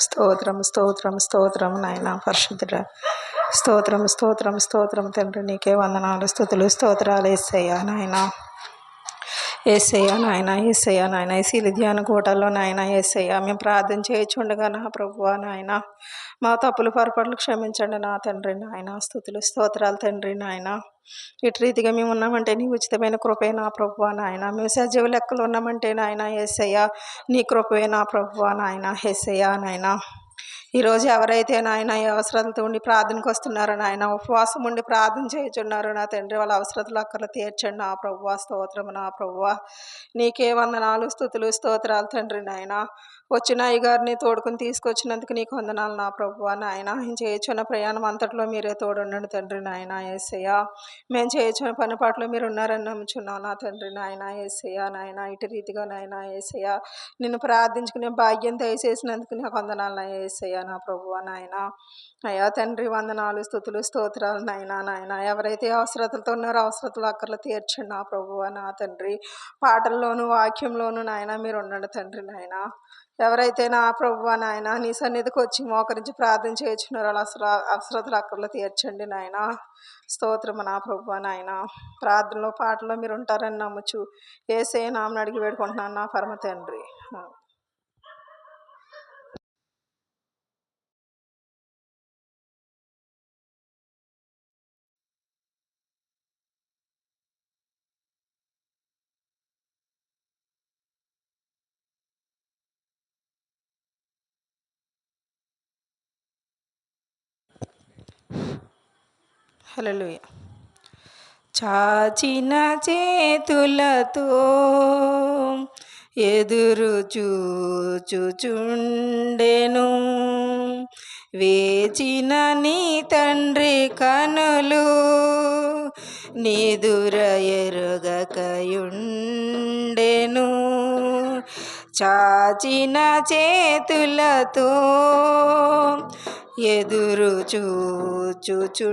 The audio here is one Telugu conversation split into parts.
స్తోత్రం స్తోత్రం స్తోత్రం నాయన పరిశుద్ధుడ. స్తోత్రం స్తోత్రం స్తోత్రం తండ్రి, నీకే వందనాలు స్తుతులు స్తోత్రాలు యేసయ్యా నాయన. యేసయ్యా నాయన, యేసయ్యా నాయన, ఈ ధ్యాన కూటల్లో నాయన యేసయ్యా మేము ప్రార్థన చేయుచుండగా నా ప్రభువా నాయన, మా తప్పులు పొరపాట్లు క్షమించండి నా తండ్రి నాయన. స్తుతులు స్తోత్రాలు తండ్రి నాయన. ఇటు రీతిగా మేము ఉన్నామంటే నీ ఉచితమైన కృపే నా ప్రభువా నాయన. మేము సజీవ లెక్కలు ఉన్నామంటే నాయన యేసయ్యా నీ కృపే నా ప్రభువా నాయన. యేసయ్యా నాయన, ఈరోజు ఎవరైతే నాయన ఈ అవసరాలతో ఉండి ప్రార్థనకు వస్తున్నారో నాయన, ఉపవాసం ఉండి ప్రార్థన చేయుచున్నారు నా తండ్రి, వాళ్ళ అవసరతలు అక్కర్లు తీర్చండి నా ప్రభువా. స్తోత్రము నా ప్రభువా, నీకే వందనాలు స్తుతులు స్తోత్రాలు తండ్రి నాయన. వచ్చిన అయ్యగారిని తోడుకుని తీసుకొచ్చినందుకు నీకు వందనాలు నా ప్రభువా నాయన. నేను చేయుచున్న ప్రయాణం అంతట్లో మీరే తోడుండండి తండ్రి నాయన యేసయ్యా. మేము చేయుచున్న పని పాటలో మీరు ఉన్నారని నమ్ముచున్నాం నా తండ్రి నాయన యేసయ్యా నాయన. ఇటు రీతిగా నాయన యేసయ్యా నిన్ను ప్రార్థించుకునే భాగ్యం దయచేసినందుకు నీకు వందనాలు నా యేసయ్యా నా ప్రభువా నాయన. అయ్యా తండ్రి వందనాలు స్తుతులు స్తోత్రాలు నాయన. నాయన ఎవరైతే అవసరతలతో ఉన్నారో అవసరతలు అక్కర్లు తీర్చండి నా ప్రభువా నా తండ్రి. పాటల్లోనూ వాక్యంలోనూ నాయన మీరు ఉండండి తండ్రి నాయన. ఎవరైతే నా ప్రభువా నాయన నీ సన్నిధికి వచ్చి మోకరించి ప్రార్థన చేయుచున్నారో వాళ్ళ అవసరతలు అక్కర్లు తీర్చండి నాయన. స్తోత్రము నా ప్రభువా నాయన. ప్రార్థనలో పాటలో మీరు ఉంటారని నమ్ముచు యేసయ్య నామమున అడిగి వేడుకుంటున్నాను నా పరమ తండ్రి. హల్లెలూయా. చాచిన చేతులతో ఎదురు చూచుచుండెను, వేచిన నీ తండ్రి కనులు నిదుర ఎరుగకయుండెను. చాచిన చేతులతో ఎదురు చూచుచుండెను,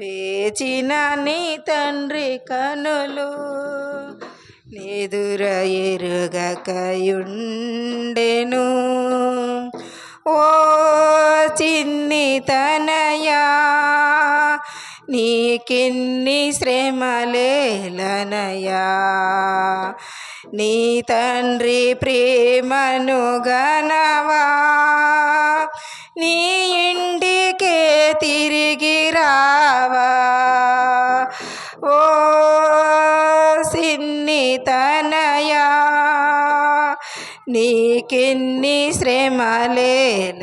వేచిన నీ తండ్రి కనులు నిదుర ఎరుగకయుండెను. ఓ చిన్ని తనయా నీకెన్ని శ్రమలేలనయా, నీ తండ్రి ప్రేమను గనవా, నీ ఇంటికే తిరిగి రావా. ఓ సిన్ని తనయా నీకెన్ని శ్రమలేలనయా,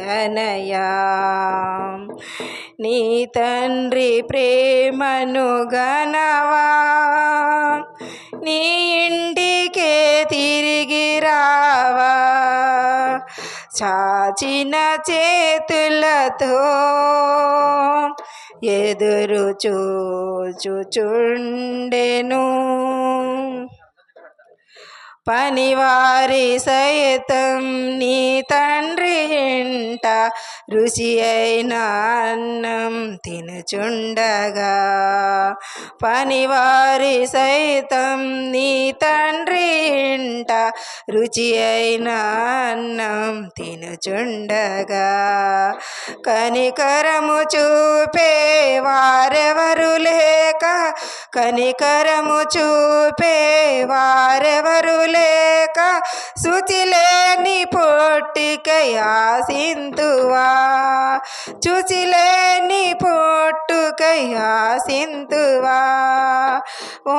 నీ తండ్రి ప్రేమను గనవా, నీ ఇంటికే తిరిగి రావా. చాచిన చేతులతో ఎదురు చూచుచుండెను, పనివారి సైతం నీ తండ్రి ఇంట రుచి అయిన అన్నం తినుచుండగా, పనివారి సైతం నీ తండ్రి ఇంట రుచి అయిన అన్నం తినుచుండగా, కనికరము చూపే వారెవరు లేక, కనికరము చూపే వారెవరు లేక, శుచిలేని పొట్టికై ఆశింతువా, శుచిలేని పొట్టుకై ఆశింతువా. ఓ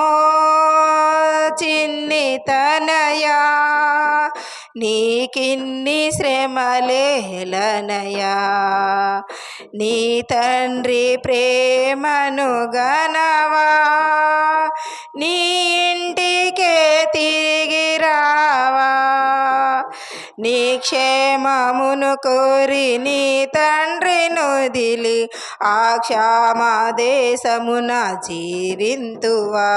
చిన్ని తనయా నీకిన్ని శ్రమలేలనయా, నీ తండ్రి ప్రేమను గనవా, నీ ఇంటికే తిరిగి రావా, నీ క్షేమమును కోరి నీ తండ్రిను దిలి ఆ క్షామ దేశమున జీవింతువా.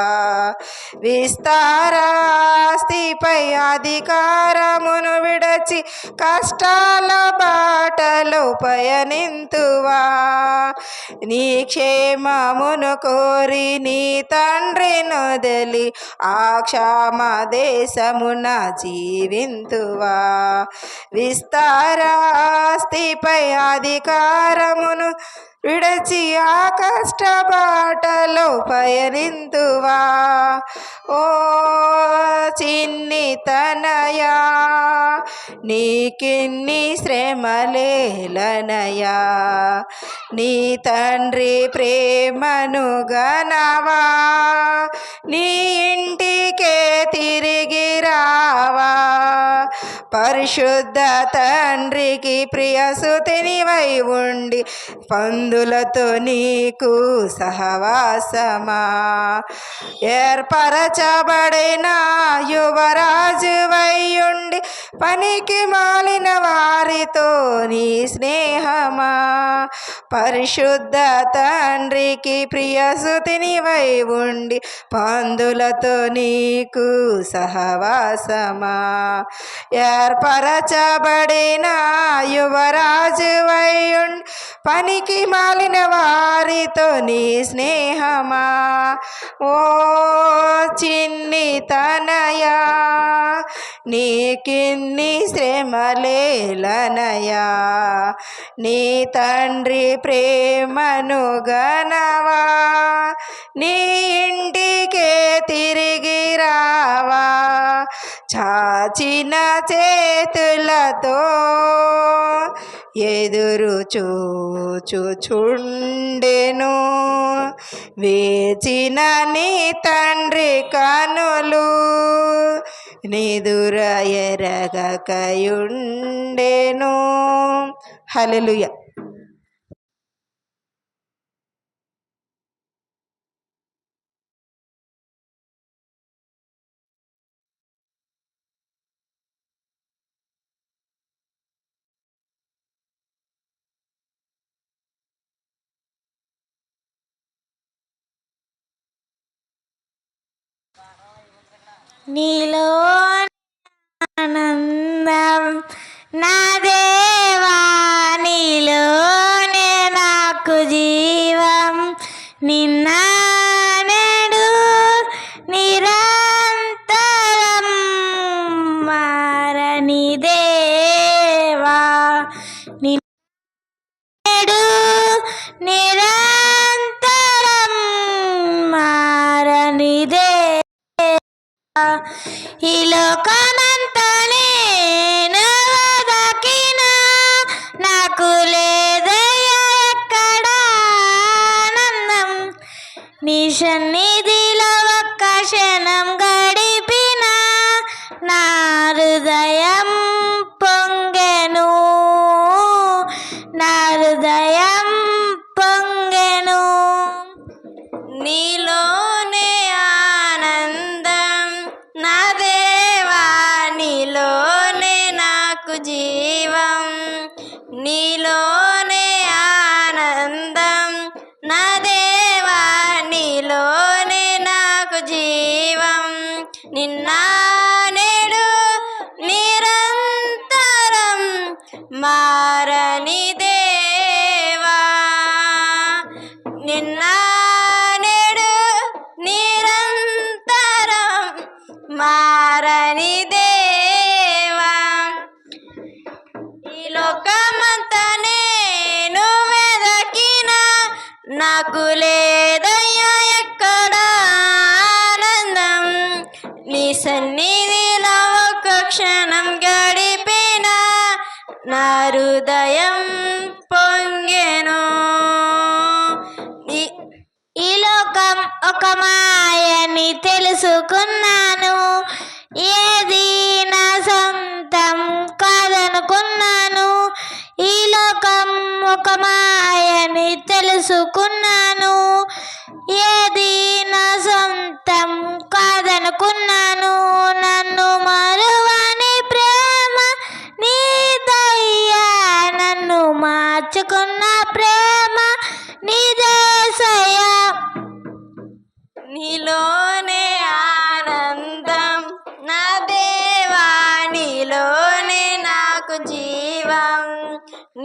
విస్తారాస్తిపై అధికారమును విడచి కష్టాల బాటలో పయనింతువా. నీ క్షేమమును కోరి నీ తండ్రిను దలి ఆ క్షామ దేశమున జీవింతువా. విస్తారాస్తిపై అధికారమును విడచి ఆ కష్ట బాటలో పయనింతువా. ఓ చిన్ని తనయా నీకిన్ని శ్రమలేలనయా. నీ తండ్రి ప్రేమను గనవా. నీ ఇంటికే తిరిగి రావా. పరిశుద్ధ తండ్రికి ప్రియసుతినివై ఉండి పందులతో నీకు సహవాసమా. ఏర్పరచబడిన యువరాజువై ఉండి పనికి మాలిన వారితో నీ స్నేహమా. పరిశుద్ధ తండ్రికి ప్రియసుతినివై ఉండి పందులతో నీకు సహవాసమా. ఏర్పరచబడిన యువరాజువై ఉండి పనికి మాలిన వారితో నీ స్నేహమా. ఓ చిన్ని తనయా నీకిన్ని శ్రమలేలనయా. నీ తండ్రి ప్రేమను గనవా. నీ ఇంటికే తిరిగి రావా. చాచిన చేతులతో ఎదురు చూచుచుండెను. వేచిన నీ తండ్రి కనులు నిదుర ఎరగకయుండెను. హల్లెలూయా. నీలో ఆనందం నా దేవా. నీలోనే నాకు జీవం. నిన్న నేడు నిరంతరం మారని దేవా. నేడు నిరంతరం మారని దేవా. ఈ లోకమంతా నేను వెదకినా నాకు లేదయ్యా ఎక్కడ ఆనందం. నీ సన్నిధిలో ఒక్క క్షణం గడిపినా నా హృదయం పొంగెను. నా హృదయం పొంగెను. నీలోనే ఆనందం నా దేవా. నీలోనే నాకు జీవం. నీలోనే ఆనందం నా దేవా. నీలోనే నాకు జీవం. నిన్న నేడు నిరంతరం మారని దేవా. నిన్న నేడు నిరంతరం మారని దేవా. ఈ లోకమంతా నేను వెదకినా నాకు లేదయ్యా ఎక్కడ ఆనందం. నీ సన్నిధిలో ఒక క్షణం గడిపినా నా హృదయం పొంగెను. ఈ లోకం ఒక మాయని తెలుసుకున్నాను. ఏది నా సొంతం కాదనుకున్నాను. ఈ లోకం ఒక మాయని తెలుసుకున్నాను. ఏది నా సొంతం కాదనుకున్నాను. నన్ను మరువని ప్రేమ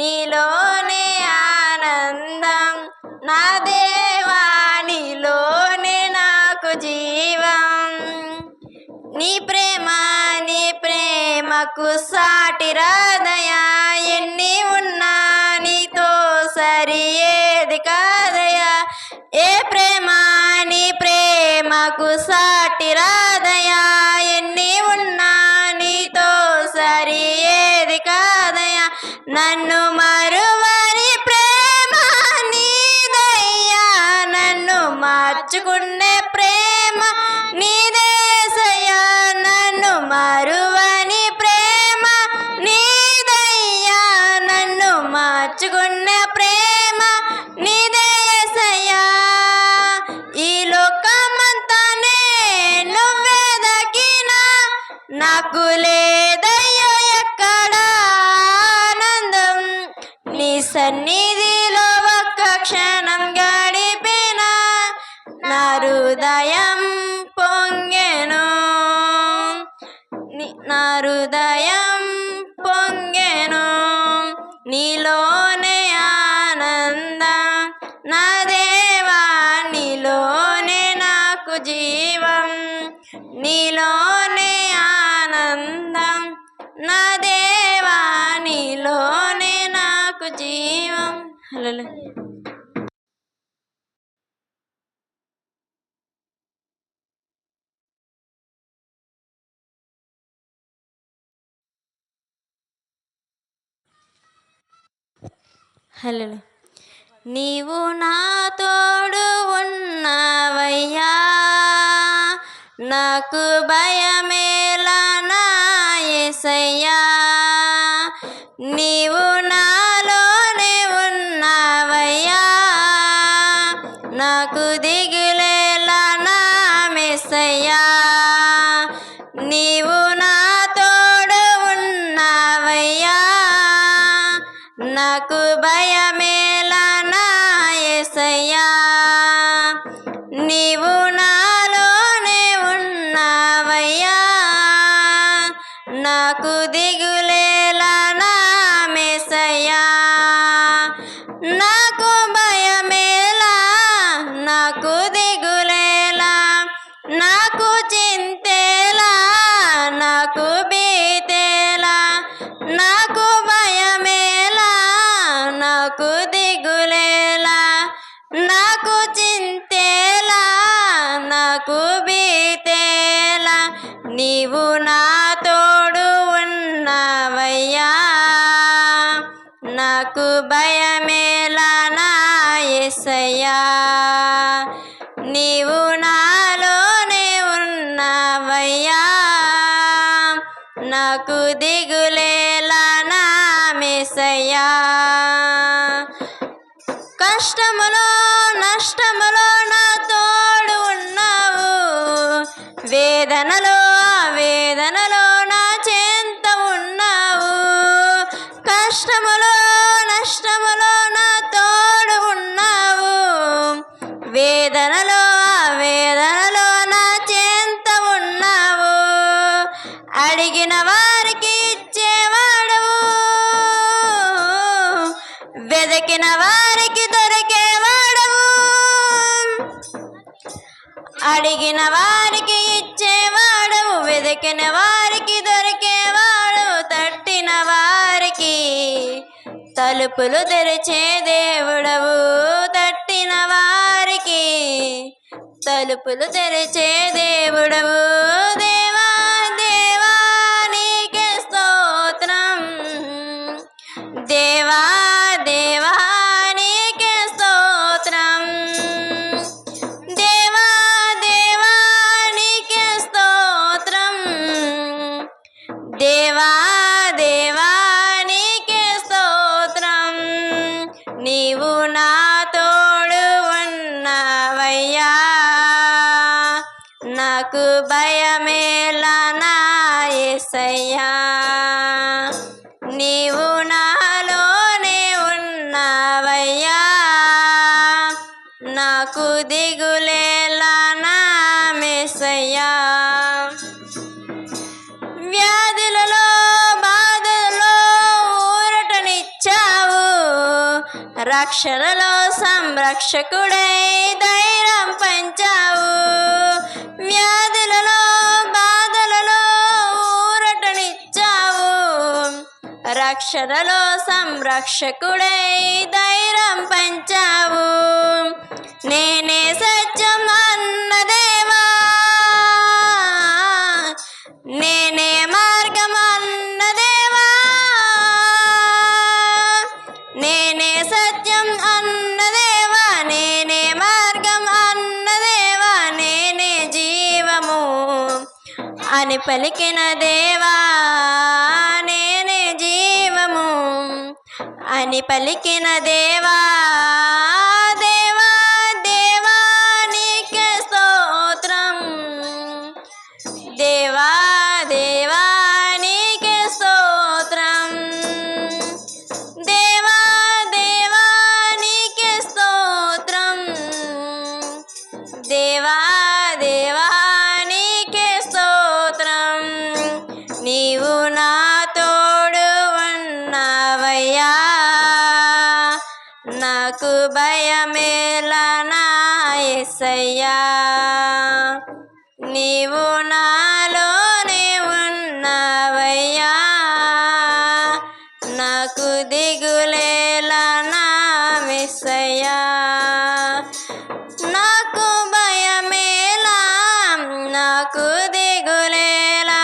నీలోనే ఆనందం నా దేవా నీలోనే నాకు జీవం నీ ప్రేమకు సాటి రాదయా ఎన్ని ఉన్నా నీతో సరి ఏది కాదయా ఏ ప్రేమ నీ ప్రేమకు సాటి రాదయా ఎన్ని ఉన్నా నీతో సరి ఏది కాదయా నన్ను మరువని ప్రేమ నీదయ్యా నన్ను మార్చుకునే ప్రేమ నీదేసయ్యా నన్ను మరువని ప్రేమ నీదయ్యా నన్ను మార్చుకునే ప్రేమ నీదేసయ్యా ఈ లోకమంతానే నువ్వే దక్కినా నాకు లేదయ్యా ఎక్కడ ఆనందం నీ సన్నిధిలో ఒక్క క్షణం గడిపిన నా హృదయం పొంగెను నా హృదయం పొంగెను నీలోనే ఆనందం నా దేవా నీలోనే నాకు జీవం నీలోనే ఆనందం నా దేవా నీలోనే నాకు జీవం హల్లెలూయా హల్లెలూయా నీవు నా తోడు ఉన్నావయ్యా నాకు భయమేలా నా యేసయ్యా నీవు నాలోనే ఉన్నావయ్యా నాకు దిగులేలా నా మెస్సయ్యా నీవు నా తోడు ఉన్నావయ్యా నాకు భయమేలా నా యేసయ్యా నీవు నాలోనే ఉన్నావయ్యా నాకు దిగులేలా నా మెస్సయ్యా నాకు భయమేలా నాకు దిగులేలా నాకు చింతేలా నాకు బీతేలా నాకు భయమేలా నాకు దిగులేలా నాకు చింతేలా నాకు బీతేలా నీవు నా తోడు ఉన్నావయ్యా నాకు భయమేలా నా యేసయ్యా నీవు నాలోనే ఉన్నావయ్యా నాకు దిగులేలా నా మెస్సయ్యా కష్టములో నష్టములో నా తోడు ఉన్నావు వేదనలో వేదనలో నా చెంత ఉన్నావు కష్టములో నష్టములో నా తోడు ఉన్నావు వేదనలో వేదనలో నా చెంత ఉన్నావు అడిగిన వారికి ఇచ్చేవాడవు వెదకిన వారికి దొరికేవాడవు అడిగిన వారికి ఇచ్చేవాడవు వెదకిన వారికి దొరికేవాడవు తట్టిన వారికి తలుపులు తెరిచే దేవుడవు తట్టిన వారికి తలుపులు తెరిచే దేవుడవు దేవా దేవా నీకే స్తోత్రం దేవా దేవా నీకే స్తోత్రం దేవా దేవా నీకే స్తోత్రం దేవా దేవా నీకే స్తోత్రం నీవు నా తోడు ఉన్నావయ్యా నాకు భయమేలా నా యేసయ్యా నీవు నాలోనే ఉన్నావయ్యా నాకు దిగులేలా నా మెస్సయ్యా వ్యాధులలో బాధలలో ఊరటనిచ్చావు రక్షణలో సంరక్షకుడై ధైర్యం పంచావు. వ్యాధులలో బాధలలో ఊరటనిచ్చావు. రక్షణలో సంరక్షకుడై ధైర్యం పంచావు. నేనే సత్యం అన్న దేవా, నేనే మార్గం అన్న దేవా, నేనే సత్యం అన్న దేవా, నేనే మార్గం అన్న దేవా, నేనే జీవము అని పలికిన దేవా, నేనే జీవము అని పలికిన దేవా. దేవా దేవా నీకే స్తోత్రం, దేవా దేవా నీకే స్తోత్రం, దేవా దేవా నీకే స్తోత్రం, దేవా దేవా నీకే స్తోత్రం. నీవు నా తోడు ఉన్నావయ్యా, నాకు భయమేలా నా యేసయ్యా. నీవు నాలోనే ఉన్నావయ్యా, నాకు దిగులేలా నా యేసయ్యా. నాకు భయమేలా, నాకు దిగులేలా,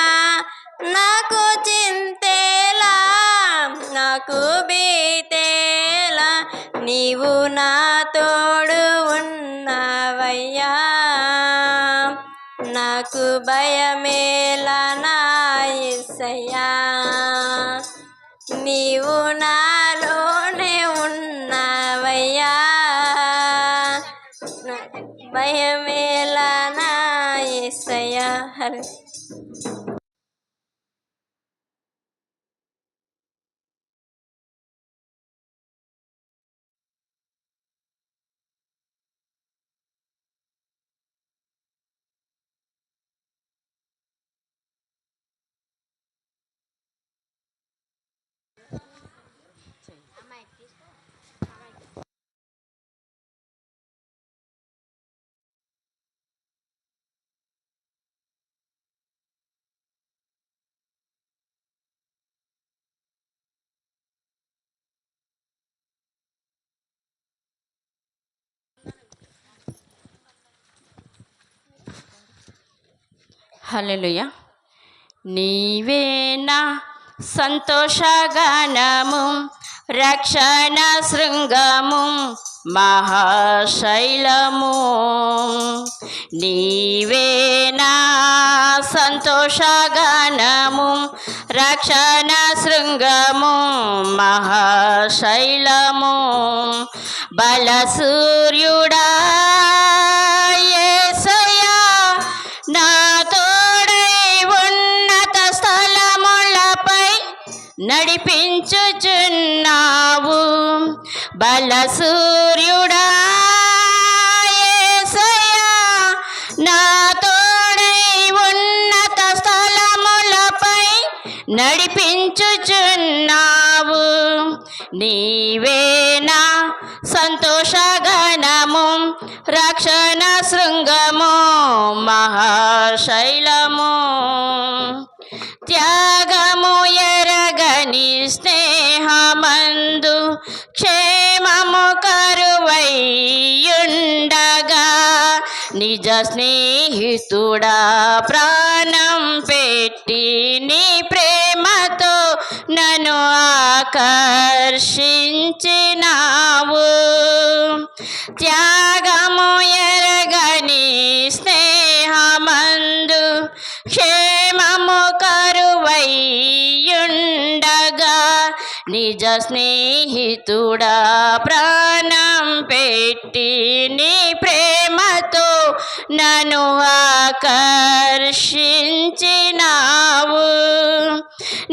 నాకు చింతేలా, నాకు బీతేలా, నీవు నా తోడు ఉన్నావయ్యా, నాకు భయమేలా నా యేసయ్యా. నీవు నాలోనే ఉన్నావయ్యా, నాకు భయమేలా నా యేసయ్యా. హల్లెలూయా. నీవే నా సంతోషగానము, రక్షణ శృంగము, మహాశైలము. నీవే నా సంతోషగానము, రక్షణ శృంగము, మహాశైలము. బలసూర్యుడా యేసయ్యా, నా తోడై ఉన్నత స్థలములపై నడిపించుచున్నావు. బలసూర్యుడా యేసయ్యా, నా తోడై ఉన్నత స్థలములపై నడిపించుచున్నావు. నీవే నా సంతోషగానము, రక్షణ శృంగము, మహాశైలము. త్యాగము ఎరగని స్నేహమందు క్షేమము కరువైయుండగా, నిజ స్నేహితుడా ప్రాణం పెట్టి నీ ప్రేమతో నన్ను ఆకర్షించినావు. త్యాగము ఎరగని స్నేహమందు క్షేమము కరువైయుండగా, నిజ స్నేహితుడా ప్రాణం పెట్టి నీ ప్రేమతో నన్ను ఆకర్షించినావు.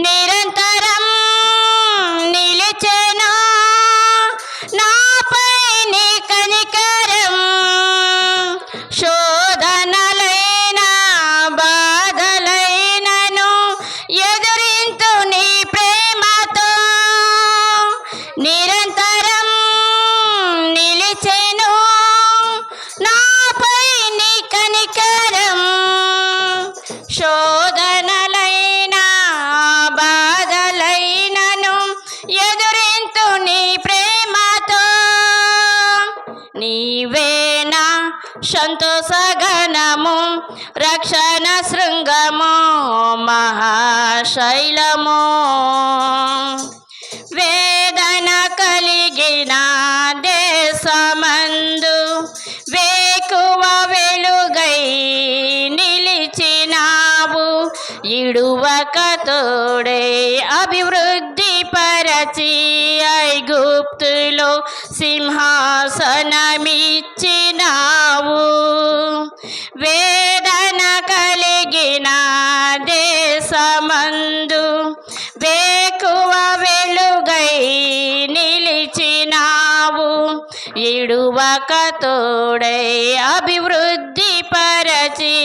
నిరంతరం నిలిచెనా నాపై నీ కనికరం, శోధనలైన బాధలైనను ఎదురింతు నీ ప్రేమతో. నిరంతరం సంతోషగణము రక్షణ శృంగము మహాశైలము వేదన కలిగిన దేశమందు వేకువ వెలుగై నిలిచినావు ఇడువక తోడే అభివృద్ధి పరచి ఐగుప్తులో సింహాసనమిచ్చినావు వేదన కలిగిన దేశమందు వేకువ వెలుగై నిలిచినావు ఇడువక తోడై అభివృద్ధి పరచి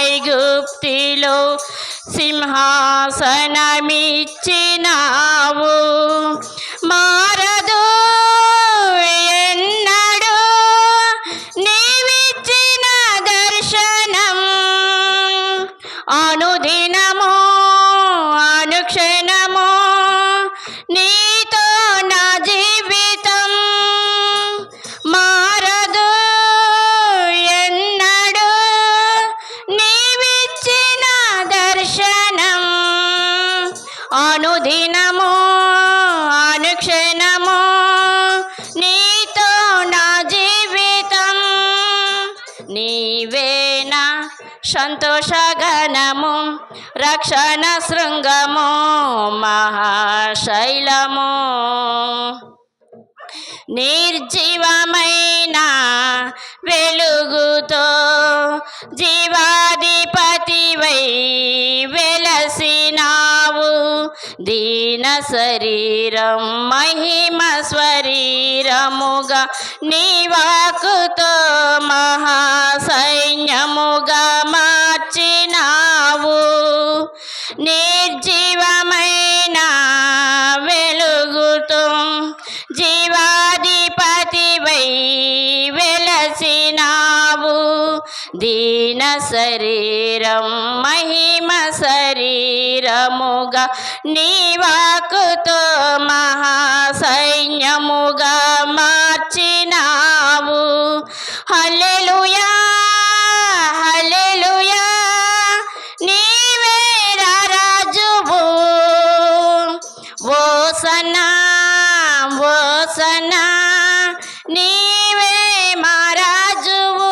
ఐగుప్తిలో సింహాసనమిచ్చినావు మారదు ఎన్నడూ నీవిచ్చిన దర్శనం అనుదినము అనుక్షణము నీతో నా జీవితం మారదు ఎన్నడూ నీవిచ్చిన దర్శనం అనుదినము అనుక్షణము నీతో నా జీవితం నీవేనా సంతోషగణము రక్షణ శృంగము మహాశైలము నిర్జీవమైన వెలుగుతో జీవాధిపతివై వెలసినావు దీన శరీరం మహిమ స్వరీరముగా నీవాకుతో మహాసైన్యముగా మార్చినావు నిర్జీవమైన వెలుగుతో జీవాధిపతివై వెలసినావు దీన శరీరం మహిమ శరీరముగా నీవాకుతో మహాసైన్యముగా మార్చినావు హల్లెలూయా హల్లెలూయా నీవే రాజువు ఓసన్నా ఓసన్నా నీవే మా రాజువు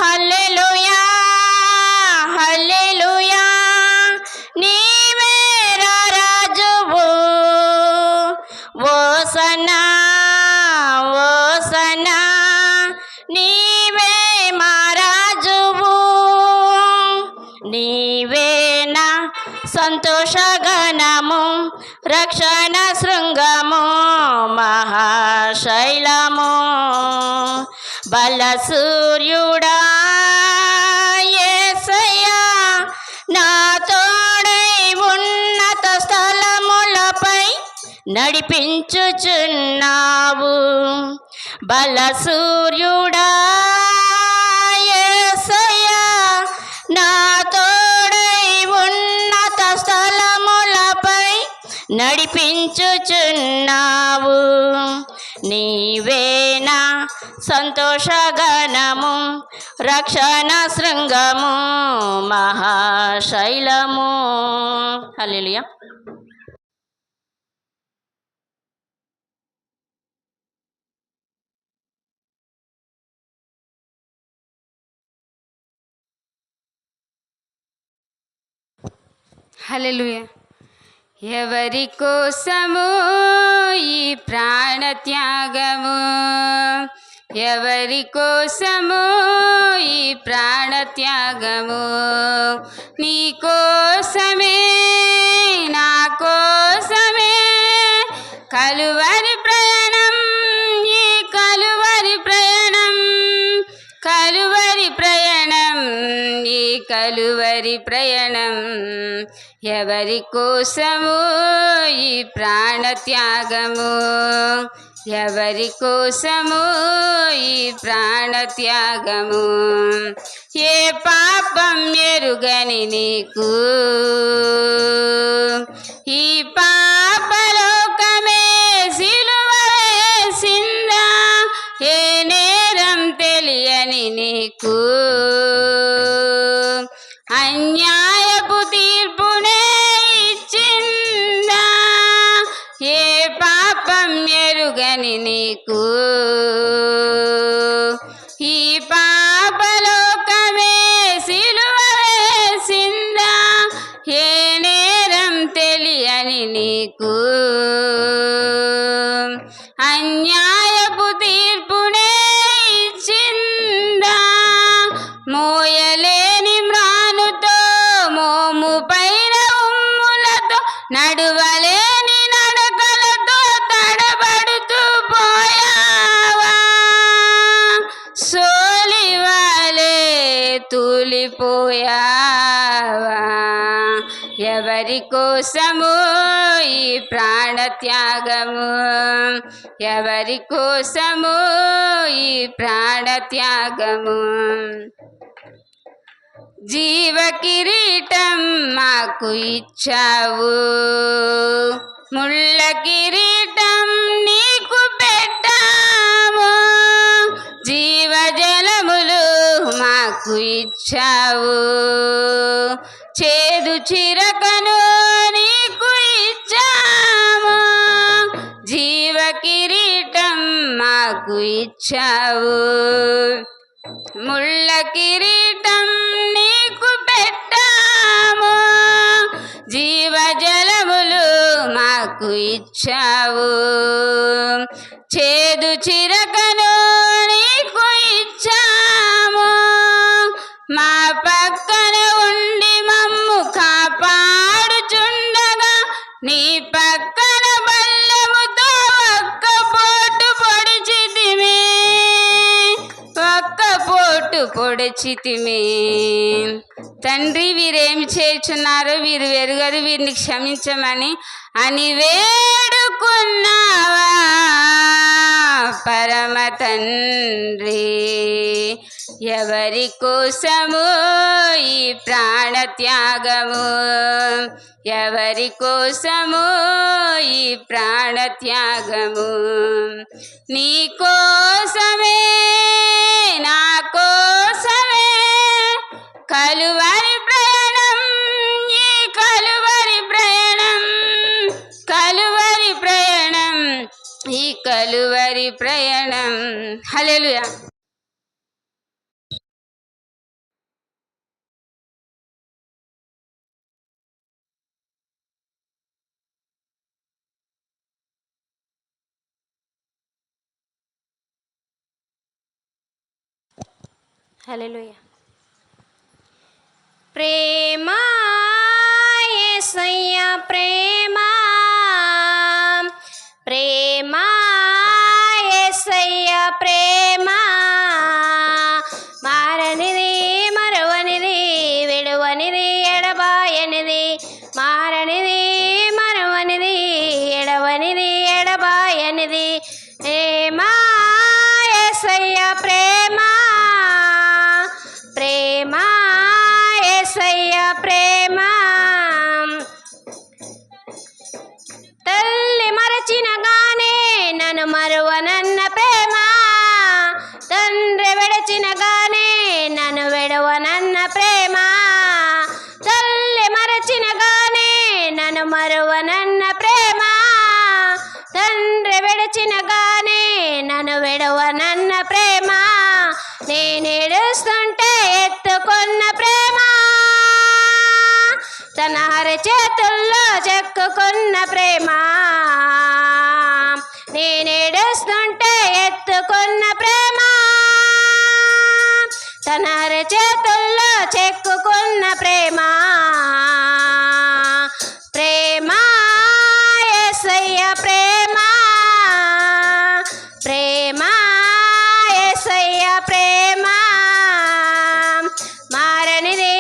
హల్లెలూయా హల్లెలూయా నీవే రాజువు ఓసన్నా ఓసన్నా నీవే మా రాజువు నీవేనా సంతోషగణము రక్షణ శృంగము మహాశైలము బల సూర్యుడా యేసయ్యా నా తోడై ఉన్నత స్థలములపై నడిపించుచున్నావు బల సూర్యుడా యేసయ్యా నా తోడై ఉన్నత స్థలములపై నడిపించుచున్నావు నీవేనా సంతోషగణము రక్షణ శృంగము మహాశైలము హల్లెలూయా హల్లెలూయా ఎవరి కోసము ఈ ప్రాణత్యాగము ఎవరి కోసము ఈ ప్రాణత్యాగము నీ కోసమే నా కోసమే కలువరి ప్రయాణం ఈ కలువరి ప్రయాణం కలువరి ప్రయాణం ఈ కలువరి ప్రయాణం ఎవరి కోసము ఈ ప్రాణత్యాగము ఎవరి కోసము ఈ ప్రాణత్యాగము ఏ పాపం ఎరుగని నీకు ఈ పాపలోకమే సిలువ వేసిందా ఏ నేరం తెలియని తెలియని నీకు ఈ పాపలోకమే సిలువ వేసిందా ఏ నేరం తెలియని నీకు అన్యాయపు తీర్పునే ఇచ్చిందా మోయలేని మ్రానుతో మోము పైన ఉమ్ములతో నడువలేని నడకలతో తడబడుతూ పోయావా సోలివాలే తూలిపోయావా ఎవరి కోసము ఈ ప్రాణత్యాగము ఎవరి కోసము ఈ ప్రాణత్యాగము జీవ కిరీటం మాకు ఇచ్చావు ముళ్ళ కిరీటం నీకు పెట్టాము జీవ జలములు మాకు ఇచ్చావు చేదు చిరకను నీకు ఇచ్చాము జీవ కిరీటం మాకు ఇచ్చావు ముళ్ళ కిరీటం నీకు పెట్టాము జీవ జలములు మాకు ఇచ్చావు చేదు చిరకను నీకు ఇచ్చాము మా పక్కన ఉండి మమ్ము కాపాడుచుండగా నీ పక్కన బల్లముతో ఒక్క పోటు పొడిచితిమి తండ్రి వీరేమి చేయుచున్నారో వీరు వెరుగరు వీరిని క్షమించమని అని వేడుకున్నావా పరమ తండ్రి ఎవరి కోసము ఈ ప్రాణత్యాగము ఎవరి కోసము ఈ ప్రాణత్యాగము నీ కోసమే నా కోసమే కలువరి ప్రయాణం ఈ కలువరి ప్రయాణం కలువరి ప్రయాణం ఈ కలువరి ప్రయాణం హల్లెలూయా. హల్లెలూయా. ప్రేమ యేసయ్యా ప్రేమ ప్రేమ యేసయ్యా ప్రేమ మారనిది మరువనిది విడువనిది ఎడబాయనిది మారనిది మరువనిది ఎడవనిది ఎడబాయనిది ప్రేమ యేసయ్యా ప్రేమ ప్రేమ యేసయ్యా ప్రేమ తల్లి మరచిన గానే నన్ను మరువనన్న ప్రేమ తండ్రి విడచిన గానే నన్ను విడవనన్న ప్రేమ తల్లి మరచిన గానే నన్ను మరువనన్న ప్రేమ తండ్రి విడచిన గానే నన్ను విడవనన్న ప్రేమ నేనేడుస్తుంటే ఎత్తుకున్న ప్రేమ తన అరచేతుల్లో చెక్కుకున్న ప్రేమ నేనేడుస్తుంటే ఎత్తుకున్న ప్రేమ తన అరచేతుల్లో చెక్కుకున్న ప్రేమ ప్రేమ యేసయ్యా ప్రేమ ప్రేమ యేసయ్యా ప్రేమ మారనిది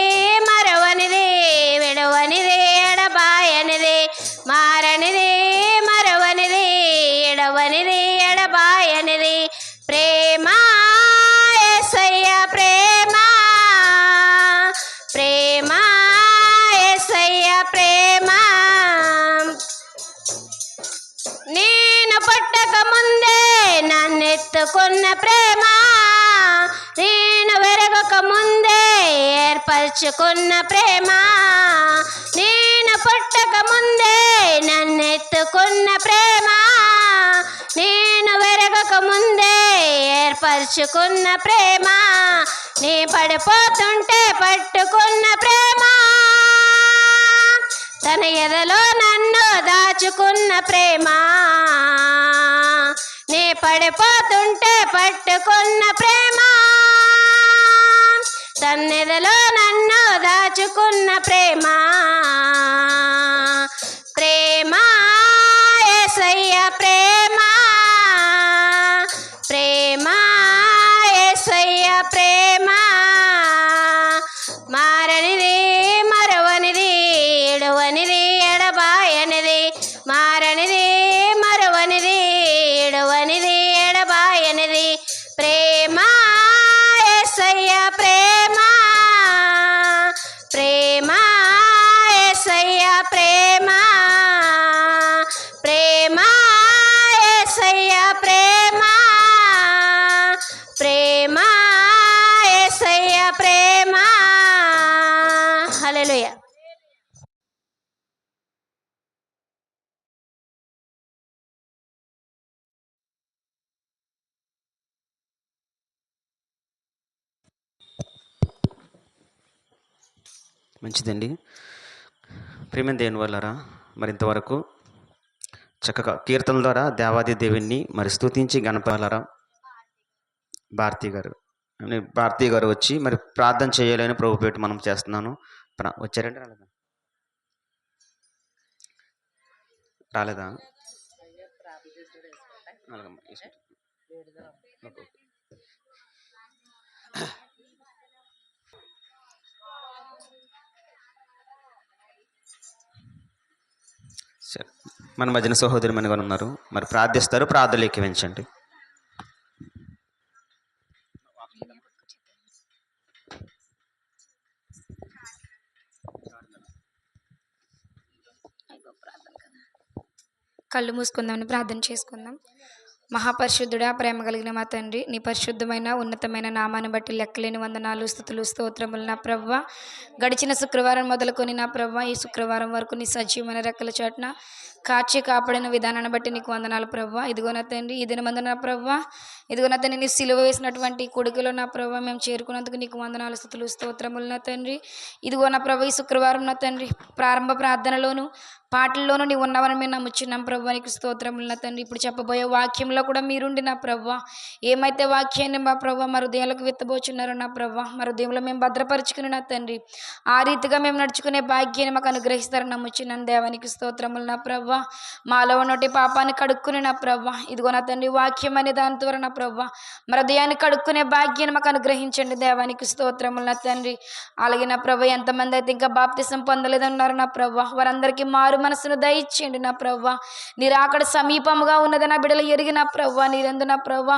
మరవనిది విడవనిది ఎడబాయనిది మారనిది మరవనిది ఎడవనిది ఎడబాయనిది ప్రేమ యేసయ్యా ప్రేమ ప్రేమ యేసయ్యా ప్రేమ నేను పుట్టక ముందే నన్నెత్తుకున్న ప్రేమ నేను వెరగక ముందే ఏర్పరచుకున్న ప్రేమ నేను పుట్టక ముందే నన్నెత్తుకున్న ప్రేమ నేను ఏర్పరచుకున్న ప్రేమ, నీ పడిపోతుంటే పట్టుకున్న ప్రేమ, తన ఎదలో నన్ను దాచుకున్న ప్రేమ, నీ పడిపోతుంటే పట్టుకున్న ప్రేమ, తన్నెదలో నన్ను దాచుకున్న ప్రేమ. ప్రేమ యేసయ్య ప్రేమ, ప్రేమ యేసయ్య ప్రేమ, మారనిది మరవనిది ఎడవనిది ఎడబాయనిది, మారనిది మరవనిది ఎడవనిది ఎడబాయనిది, ప్రేమ యేసయ్య ప్రేమ, ప్రేమ యేసయ్య ప్రేమ, ప్రేమ యేసయ్య ప్రేమ, ప్రేమ యేసయ్య ప్రేమ. హల్లెలూయా. మంచిదండి. ప్రియమైన దేవుని వల్లరా, మరి ఇంతవరకు చక్కగా కీర్తనల ద్వారా దేవాది దేవుణ్ణి మరి స్తుతించి గణపలరా. భారతీ గారు వచ్చి మరి ప్రార్థన చేయాలని ప్రభుపేట మనం చేస్తున్నాను. వచ్చారంటే రాలేదా? సరే, మన మధ్యన సహోదరి మనగా ఉన్నారు, మరి ప్రార్థిస్తారు. ప్రార్థనలు ఎక్కివించండి. కళ్ళు మూసుకుందామని ప్రార్థన చేసుకుందాం. మహాపరిశుద్ధుడా, ప్రేమ కలిగిన మా తండ్రి, నీ పరిశుద్ధమైన ఉన్నతమైన నామాన్ని బట్టి లెక్కలేని వందనాలు, స్తుతులు, స్తోత్రములు నా ప్రవ్వ. గడిచిన శుక్రవారం మొదలుకొని నా ప్రవ్వ ఈ శుక్రవారం వరకు నీ సజీవమైన రెక్కల చాటున కాచి కాపాడిన విధానాన్ని బట్టి నీకు వందనాలు ప్రవ్వ. ఇదిగో నా తండ్రి, ఈ దినమందు నా ప్రవ్వ, ఇదిగో నా తండ్రి, నీ సిలువ వేసినటువంటి కొడుకులో నా ప్రవ్వ మేము చేరుకున్నందుకు నీకు వందనాలు, స్తుతులు, స్తోత్రములు నా తండ్రి. ఇదిగో నా ప్రవ్వ ఈ శుక్రవారం నా తండ్రి ప్రారంభ ప్రార్థనలోను పాటల్లోనూ నీ ఉన్నవని మేము నమ్ముచున్నాం ప్రభు. నీకు స్తోత్రములు నా తండ్రి. ఇప్పుడు చెప్పబోయే వాక్యంలో కూడా మీరుండి నా ప్రవ్వ, ఏమైతే వాక్యాన్ని మా ప్రవ్వ మా హృదయాలకు విత్తబోచున్నారో నా ప్రవ్వ, మా హృదయంలో మేము భద్రపరుచుకుని నా తండ్రి ఆ రీతిగా మేము నడుచుకునే భాగ్యాన్ని మాకు అనుగ్రహిస్తారని నమ్ముచున్నాను. దేవానికి స్తోత్రములు నా ప్రవ్వ. మాలో ఉన్నటి పాపాన్ని కడుక్కుని నా ప్రవ్వ, ఇదిగో నా తండ్రి వాక్యం అనే దాని ద్వారా నా ప్రవ్వ మా హృదయాన్ని కడుక్కునే భాగ్యాన్ని మాకు అనుగ్రహించండి. దేవానికి స్తోత్రములు నా తండ్రి. అలాగే నా ప్రవ్వ ఎంతమంది అయితే ఇంకా బాప్తిసం పొందలేదన్నారు నా ప్రవ్వ, వారందరికీ మారు మనసును దయచేయండి నా ప్రవ్వ. నీ రాకడ సమీపముగా ఉన్నది నా బిడ్డలు ఎరిగిన ప్రవ్వ, నీరెందు నా ప్రవ్వ